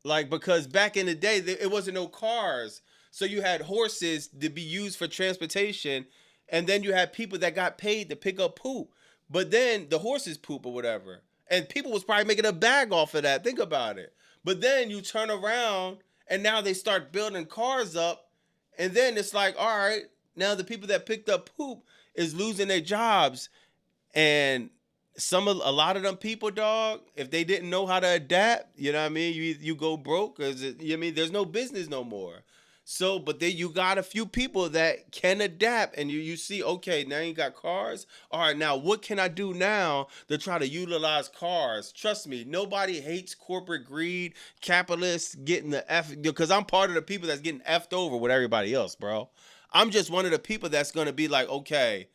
like, because back in the day it wasn't no cars, so you had horses to be used for transportation. And then you had people that got paid to pick up poop. But then the horses poop or whatever. And people was probably making a bag off of that. Think about it. But then you turn around and now they start building cars up. And then it's like, all right, now the people that picked up poop is losing their jobs. And a lot of them people, dog, if they didn't know how to adapt, you know what I mean? You go broke, because there's no business no more. So, but then you got a few people that can adapt, and you see, okay, now you got cars. All right, now what can I do now to try to utilize cars? Trust me, nobody hates corporate greed, capitalists getting the F, because I'm part of the people that's getting F'd over with everybody else, bro. I'm just one of the people that's going to be like, okay,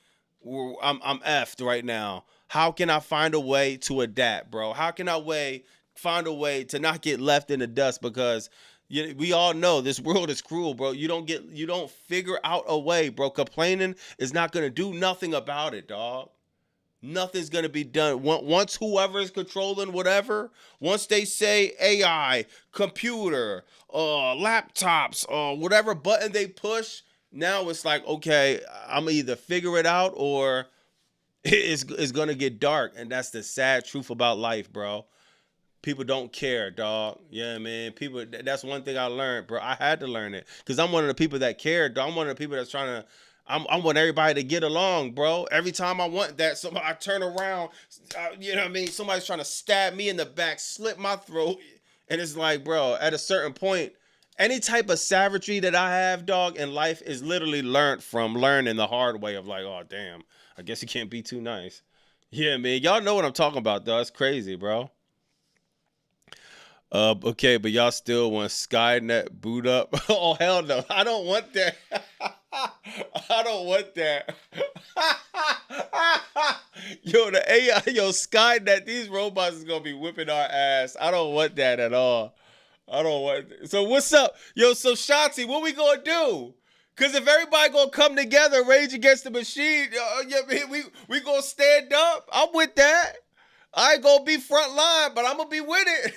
I'm F'd right now. How can I find a way to adapt, bro? How can I find a way to not get left in the dust? Because we all know this world is cruel, bro. You don't figure out a way, bro. Complaining is not gonna do nothing about it, dog. Nothing's gonna be done. Once whoever is controlling whatever, once they say AI, computer, laptops, whatever button they push, now it's like, okay, I'm gonna either figure it out or it's gonna get dark, and that's the sad truth about life, bro. People don't care, dog. Yeah, man. People. That's one thing I learned, bro. I had to learn it, because I'm one of the people that care, dog. I'm one of the people that's trying to. I want everybody to get along, bro. Every time I want that, I turn around. You know what I mean? Somebody's trying to stab me in the back, slit my throat, and it's like, bro. At a certain point, any type of savagery that I have, dog, in life is literally learning the hard way of like, oh damn, I guess you can't be too nice. Yeah, man. Y'all know what I'm talking about, though. It's crazy, bro. Okay, but y'all still want Skynet boot up? Oh, hell no. I don't want that. I don't want that. Yo, the AI, Skynet, these robots is going to be whipping our ass. I don't want that at all. I don't want that. So what's up? Yo, so Shotzi, what we going to do? Because if everybody going to come together, rage against the machine, we going to stand up. I'm with that. I ain't going to be front line, but I'm going to be with it.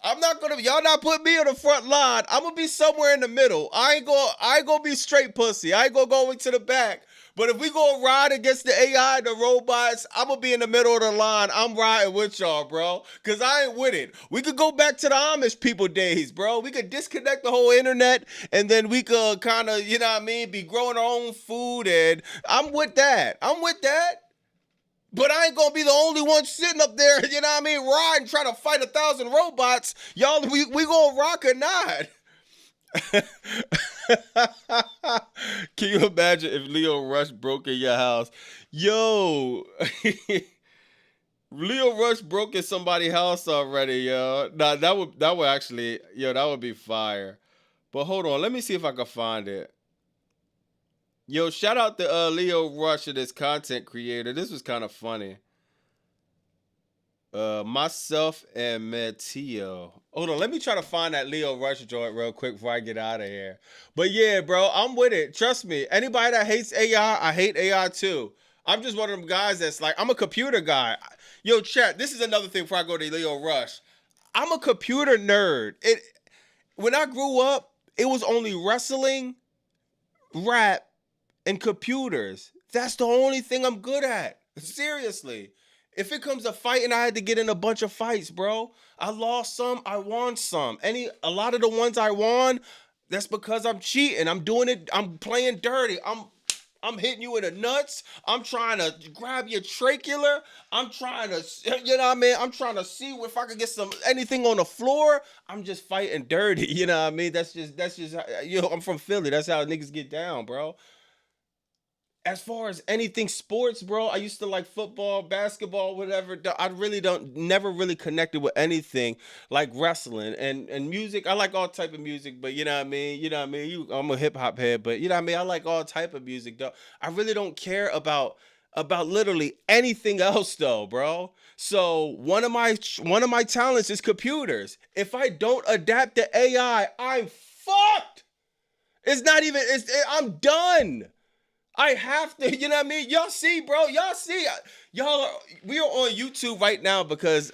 I'm not gonna. Y'all not put me on the front line. I'm gonna be somewhere in the middle. I ain't gonna be straight pussy. I ain't gonna go into the back. But if we gonna ride against the AI, the robots, I'm gonna be in the middle of the line. I'm riding with y'all, bro. Cause I ain't with it. We could go back to the Amish people days, bro. We could disconnect the whole internet, and then we could kind of, you know what I mean, be growing our own food. And I'm with that. But I ain't gonna be the only one sitting up there, you know what I mean, riding, trying to fight 1,000 robots. Y'all, we gonna rock or not? Can you imagine if Leo Rush broke in your house? Yo, Leo Rush broke in somebody's house already, yo. Nah, that would actually, yo, that would be fire. But hold on, let me see if I can find it. Yo, shout out to Leo Rush, this content creator. This was kind of funny. Myself and Mateo. Hold on, let me try to find that Leo Rush joint real quick before I get out of here. But yeah, bro, I'm with it. Trust me. Anybody that hates AI, I hate AI too. I'm just one of them guys that's like, I'm a computer guy. Yo, chat, this is another thing before I go to Leo Rush. I'm a computer nerd. When I grew up, it was only wrestling, rap, and computers. That's the only thing I'm good at. Seriously. If it comes to fighting, I had to get in a bunch of fights, bro. I lost some, I won some. A lot of the ones I won, that's because I'm cheating. I'm doing it, I'm playing dirty. I'm I'm hitting you in the nuts. I'm trying to grab your tracheal. I'm trying to, you know what I mean? I'm trying to see if I could get anything on the floor. I'm just fighting dirty, you know what I mean? That's just, I'm from Philly. That's how niggas get down, bro. As far as anything sports, bro, I used to like football, basketball, whatever. I really never really connected with anything like wrestling and music. I like all type of music, but you know what I mean? You know what I mean? I'm a hip hop head, but you know what I mean? I like all type of music, though. I really don't care about literally anything else, though, bro. So one of my talents is computers. If I don't adapt to AI, I'm fucked. It's not even, I'm done. I have to, you know what I mean? Y'all see, bro. Y'all see. We are on YouTube right now because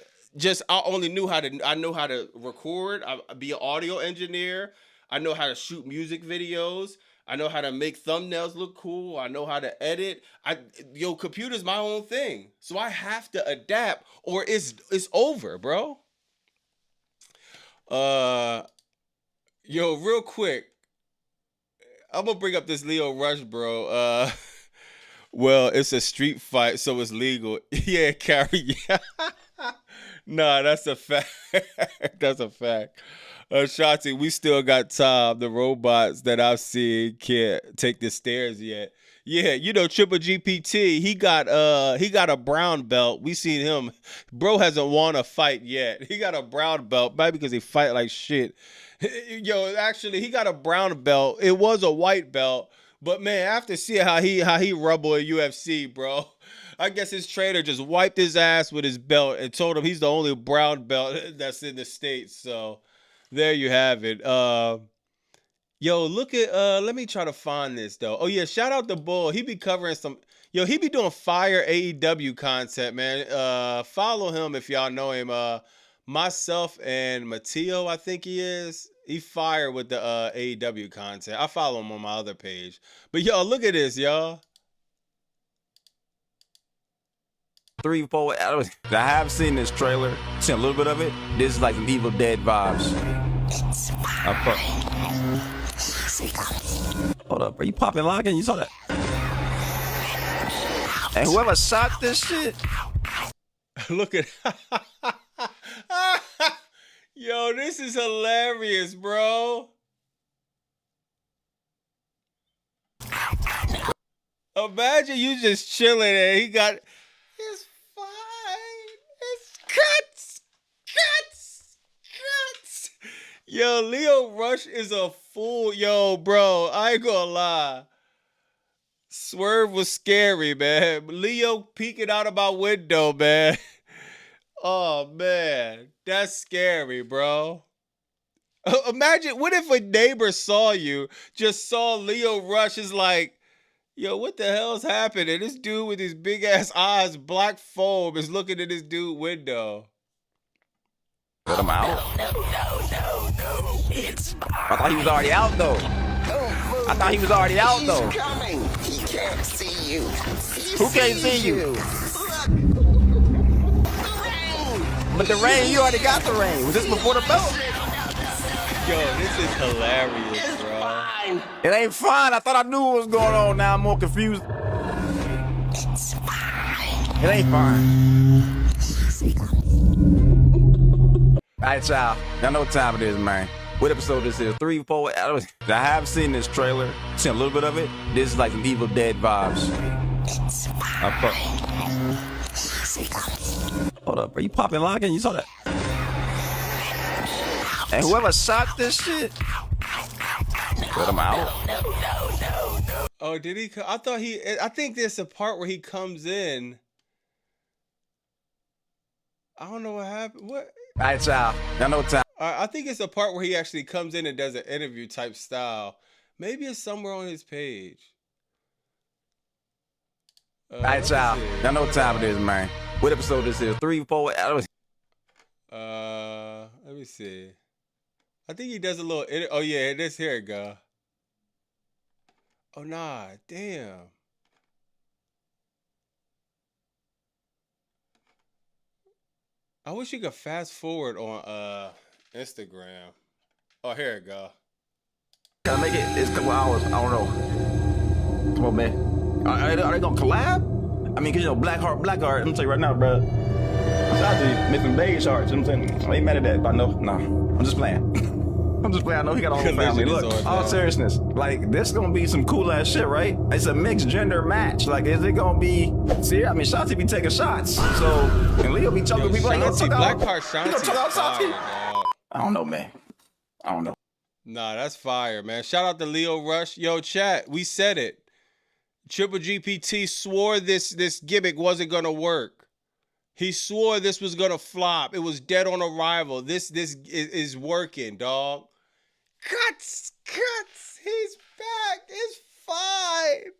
I know how to record. I be an audio engineer. I know how to shoot music videos. I know how to make thumbnails look cool. I know how to edit. Computer's my own thing. So I have to adapt or it's over, bro. Real quick. I'm gonna bring up this Lio Rush, bro. Well, it's a street fight, so it's legal. Yeah, Carrie. Yeah. Nah, that's a fact. That's a fact. Shotzi, we still got time. The robots that I've seen can't take the stairs yet. Yeah, Triple GPT, he got a brown belt. We seen him. Bro hasn't won a fight yet. He got a brown belt, maybe because he fight like shit. Actually, he got a brown belt. It was a white belt, but man, after seeing how he rumbled at UFC, bro, I guess his trainer just wiped his ass with his belt and told him he's the only brown belt that's in the States. So there you have it. Look at let me try to find this though. Oh yeah, shout out to Bull. He be covering some. He be doing fire AEW content, man. Follow him if y'all know him. Myself and Matteo, I think he is. He fired with the AEW content. I follow him on my other page. But y'all, look at this, y'all. 3, 4. I have seen this trailer. Seen a little bit of it. This is like some Evil Dead vibes. Hold up, are you popping locking? You saw that? And whoever shot this shit. Look at. Yo, this is hilarious, bro. Imagine you just chilling and he got. It's fine. It's cuts. Yo, Lio Rush is a fool. Yo, bro, I ain't gonna lie. Swerve was scary, man. Leo peeking out of my window, man. Oh, man. That's scary, bro. Imagine, what if a neighbor saw you, just saw Lio Rush, is like, yo, what the hell's happening? This dude with his big-ass eyes, black foam, is looking at this dude's window. Let him out. No. It's I thought he was already out, though. I thought he was already out, though. He's coming. He can't see you. Who can't see you? But the rain, you already got the rain. Was this before the belt? Yo, this is hilarious, bro. It ain't fine. I thought I knew what was going on. Now I'm more confused. It's fine. It ain't fine. All right, y'all. Y'all know what time it is, man. What episode this is? 3, 4. I have seen this trailer. Seen a little bit of it. This is like some Evil Dead vibes. It's fine. Hold up, are you popping locking? You saw that? And whoever shot this shit, let him out. No. Oh, did he? I think there's a part where he comes in. I don't know what happened. What? All right, y'all. Y'all know what time. I think it's a part where he actually comes in and does an interview type style. Maybe it's somewhere on his page. All right, y'all. Y'all know what time it is, man. What episode this is? 3, 4. Let me see. I think he does a little. Oh yeah, this here it go. Oh nah, damn. I wish you could fast forward on Instagram. Oh, here it go. Can I make it? It's a couple hours. I don't know. Come on, man. Are they gonna collab? I mean, cause you know, Blackheart. I'm gonna tell you right now, bro. Shout out to Missing Beige Hearts. You know what I'm saying? I ain't mad at that, but no, I'm just playing. I'm just playing. I know he got a whole family. Look, all seriousness, like this gonna be some cool ass shit, right? It's a mixed gender match. Like, is it gonna be? See, I mean, Shanti be taking shots, so and Leo be choking people. Shanti, Blackheart Shanti. I don't know, man. I don't know. Nah, that's fire, man. Shout out to Leo Rush. Yo, chat, we said it. Triple GPT swore this gimmick wasn't gonna work. He swore this was gonna flop. It was dead on arrival. This is working, dog. Cuts. He's back. It's fine.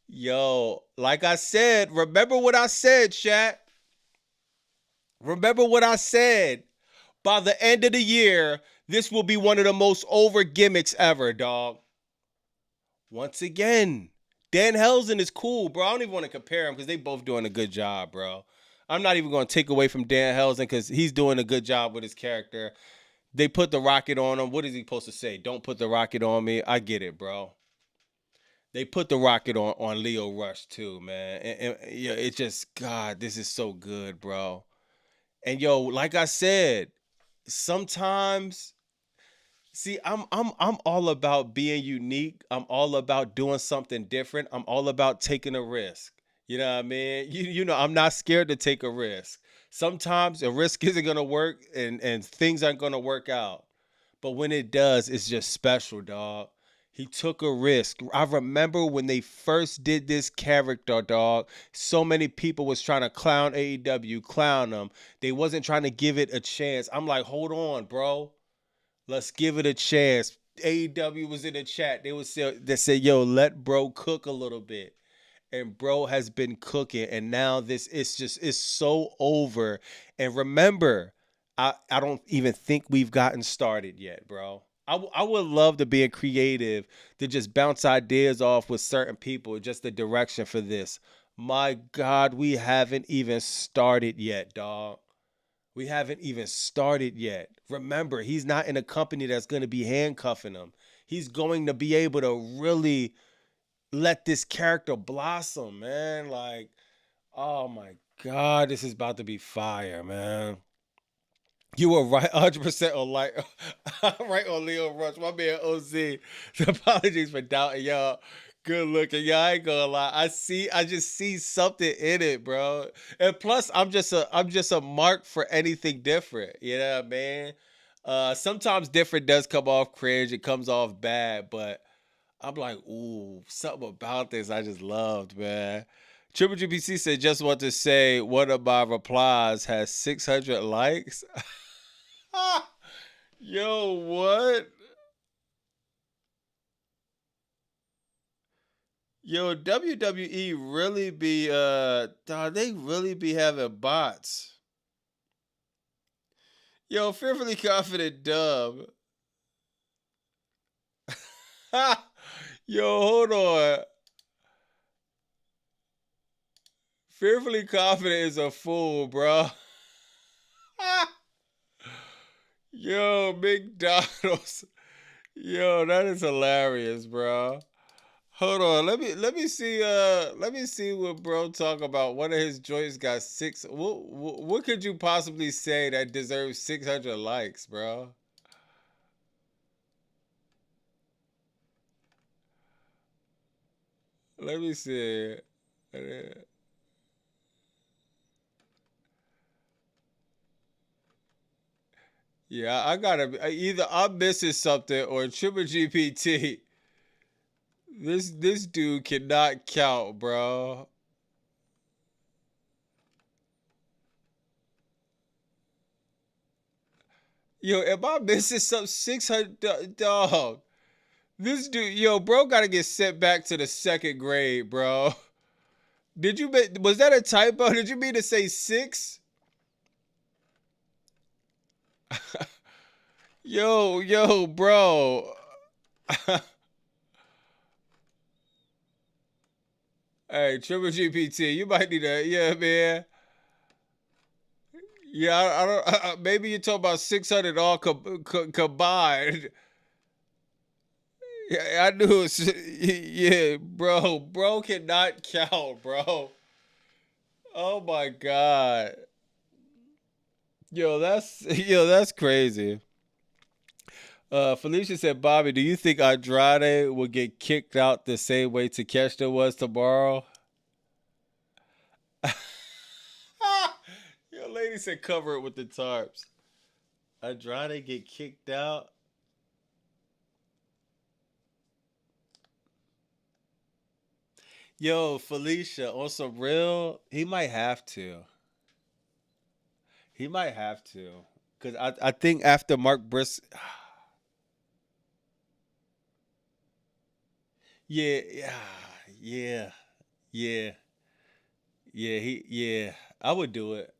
Yo, like I said, remember what I said, chat. Remember what I said. By the end of the year, this will be one of the most over gimmicks ever, dog. Once again, Danhausen is cool, bro. I don't even want to compare them because they both doing a good job, bro. I'm not even going to take away from Danhausen because he's doing a good job with his character. They put the rocket on him. What is he supposed to say? Don't put the rocket on me. I get it, bro. They put the rocket on Leo Rush too, man. And yeah, it just, God, this is so good, bro. And yo, like I said, sometimes, see, I'm all about being unique. I'm all about doing something different. I'm all about taking a risk. You know what I mean? You know, I'm not scared to take a risk. Sometimes a risk isn't gonna work and things aren't gonna work out. But when it does, it's just special, dog. He took a risk. I remember when they first did this character, dog, so many people was trying to clown AEW, clown them. They wasn't trying to give it a chance. I'm like, hold on, bro. Let's give it a chance. AEW was in the chat. They said, yo, let bro cook a little bit. And bro has been cooking. And now this is it's so over. And remember, I don't even think we've gotten started yet, bro. I would love to be a creative to just bounce ideas off with certain people, just the direction for this. My God, we haven't even started yet, dog. We haven't even started yet. Remember, he's not in a company that's going to be handcuffing him. He's going to be able to really let this character blossom, man. Like, oh my God, this is about to be fire, man. You were right, 100% on right on Leo Rush. My man OZ. Apologies for doubting y'all. Good looking, y'all. I ain't gonna lie. I just see something in it, bro. And plus, I'm just a mark for anything different. You know what I mean? Sometimes different does come off cringe. It comes off bad, but I'm like, ooh, something about this I just loved, man. Triple GPC said, just want to say one of my replies has 600 likes. Yo, what? Yo, WWE really be, they really be having bots. Yo, Fearfully Confident Dub. Yo, hold on. Fearfully Confident is a fool, bro. Yo, McDonald's. Yo, that is hilarious, bro. Hold on, let me see what bro talk about. One of his joints got six. What could you possibly say that deserves 600 likes, bro? Let me see. Yeah, I gotta either I'm missing something or Triple GPT. This dude cannot count, bro. Yo, am I missing some 600 dog? This dude, yo, bro, gotta get sent back to the 2nd grade, bro. Was that a typo? Did you mean to say 6? Yo, bro. Hey, Triple GPT, you might need a, yeah, man. Yeah, I don't. Maybe you're talking about 600 all combined. Yeah, I knew it. Yeah, bro. Bro cannot count, bro. Oh my God. Yo, that's crazy. Felicia said, Bobby, do you think Andrade will get kicked out the same way Takeshita was tomorrow? Yo, lady said cover it with the tarps. Andrade get kicked out? Yo, Felicia, on some real, he might have to. He might have to. Because I think after Mark Briscoe... Yeah, I would do it.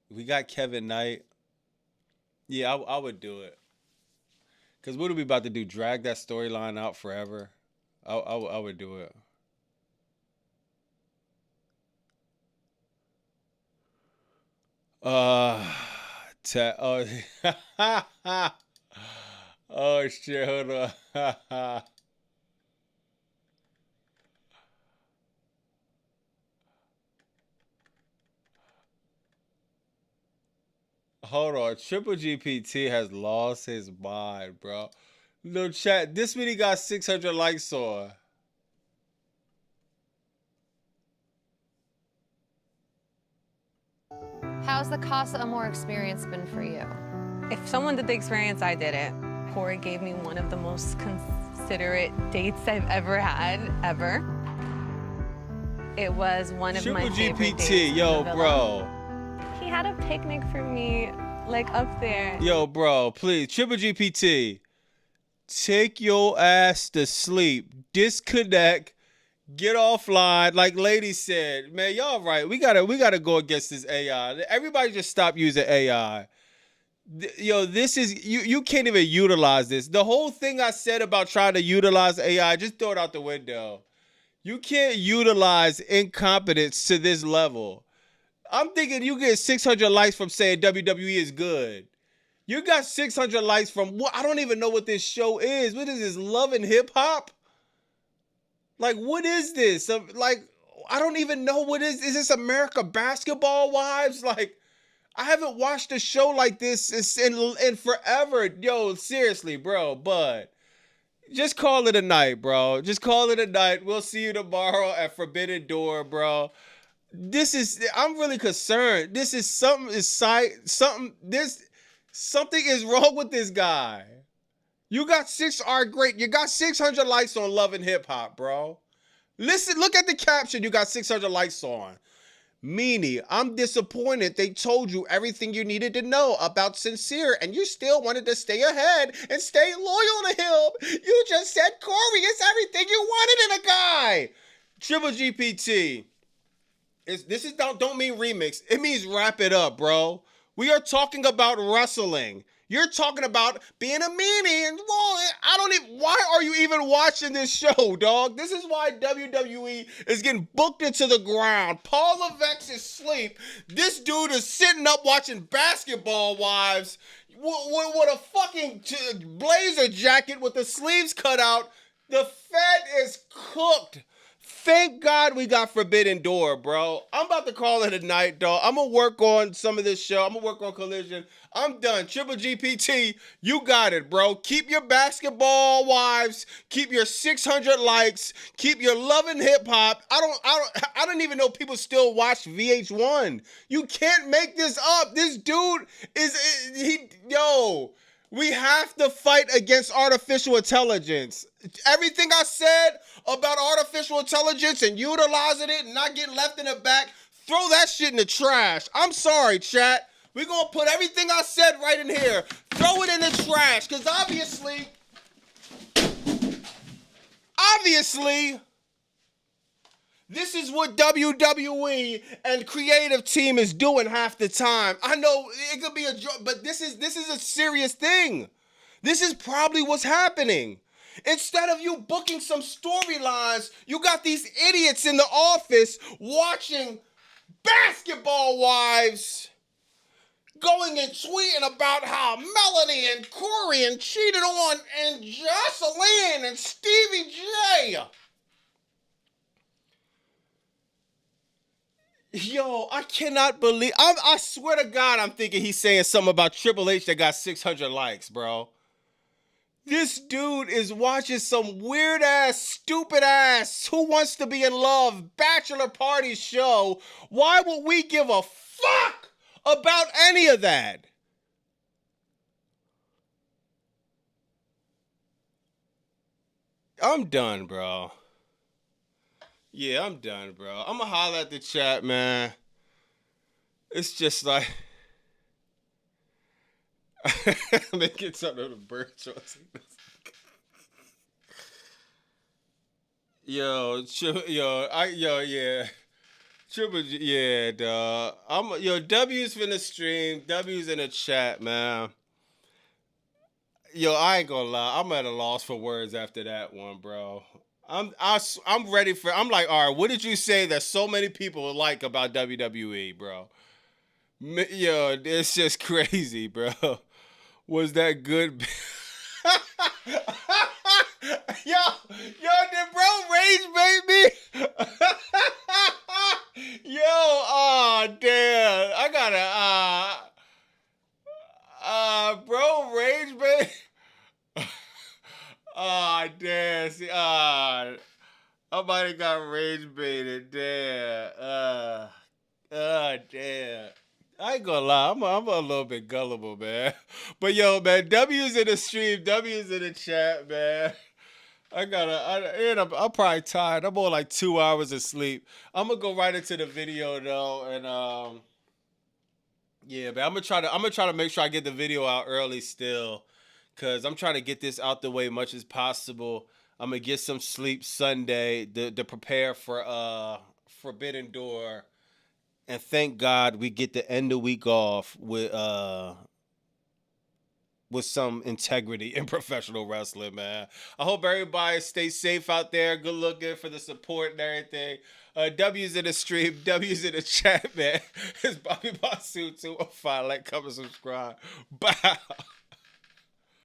We got Kevin Knight. Yeah, I would do it. Because what are we about to do? Drag that storyline out forever? I would do it. Oh, oh shit, hold on. Hold on. Triple GPT has lost his mind, bro. No chat. This video got 600 likes on. How's the Casa Amor experience been for you? If someone did the experience, I did it. Corey gave me one of the most considerate dates I've ever had, ever. It was one of my favorite dates. Yo, bro. He had a picnic for me, like up there. Yo, bro, please, Triple GPT, take your ass to sleep, disconnect, get offline. Like Lady said, man, y'all right. We gotta go against this AI. Everybody just stop using AI. Yo, this is you can't even utilize this. The whole thing I said about trying to utilize AI, just throw it out the window. You can't utilize incompetence to this level. I'm thinking you get 600 likes from saying WWE is good. You got 600 likes from what? I don't even know what this show is. What is this? Love and Hip Hop? Like, what is this? Like, I don't even know what is this America Basketball Wives? Like, I haven't watched a show like this in forever. Yo, seriously, bro, but just call it a night, bro. Just call it a night. We'll see you tomorrow at Forbidden Door, bro. I'm really concerned. Something is wrong with this guy. You got 600 likes on Love and Hip Hop, bro. Listen, look at the caption you got 600 likes on. Meanie, I'm disappointed they told you everything you needed to know about Sincere and you still wanted to stay ahead and stay loyal to him. You just said Corey is everything you wanted in a guy. Triple GPT. Don't mean remix. It means wrap it up, bro. We are talking about wrestling. You're talking about being a meanie, and why are you even watching this show, dog? This is why WWE is getting booked into the ground. Paul Levesque is asleep. This dude is sitting up watching Basketball Wives with a fucking blazer jacket with the sleeves cut out. The Fed is cooked. Thank God we got Forbidden Door, bro. I'm about to call it a night, dog. I'm going to work on some of this show. I'm going to work on Collision. I'm done. Triple GPT, you got it, bro. Keep your Basketball Wives. Keep your 600 likes. Keep your Love and Hip Hop. I don't even know people still watch VH1. You can't make this up. This dude we have to fight against artificial intelligence. Everything I said about artificial intelligence and utilizing it and not getting left in the back, throw that shit in the trash. I'm sorry, chat. We're going to put everything I said right in here. Throw it in the trash, because obviously, this is what WWE and creative team is doing half the time. I know it could be a joke, but this is a serious thing. This is probably what's happening. Instead of you booking some storylines, you got these idiots in the office watching Basketball Wives. going and tweeting about how Melanie and Corian cheated on and Jocelyn and Stevie J. Yo, I cannot believe. I swear to God, I'm thinking he's saying something about Triple H that got 600 likes, bro. This dude is watching some weird ass, stupid ass, Who Wants to Be in Love bachelor party show. Why would we give a fuck about any of that? I'm done, bro. Yeah, I'm done, bro. I'm gonna holler at the chat, man. It's just like they get something of the bird choice. Yeah. Triple G, yeah, dog. W's finna stream. W's in the chat, man. Yo, I ain't gonna lie. I'm at a loss for words after that one, bro. I'm ready for. I'm like, all right. What did you say that so many people like about WWE, bro? Yo, it's just crazy, bro. Was that good? yo, did bro rage bait me? Yo, oh damn, I gotta bro rage bait. Oh damn, see, I might have got rage baited. Damn, damn. I ain't gonna lie, I'm a little bit gullible, man. But yo, man, W's in the stream, W's in the chat, man. I'm probably tired. I'm on like 2 hours of sleep. I'm gonna go right into the video though, and yeah, man. I'm gonna try to make sure I get the video out early still, cause I'm trying to get this out the way much as possible. I'm gonna get some sleep Sunday to prepare for Forbidden Door. And thank God we get to end the week off with some integrity in professional wrestling, man. I hope everybody stays safe out there. Good looking for the support and everything. W's in the stream, W's in the chat, man. It's Bobby Basu 205. Like, comment, subscribe. Bye.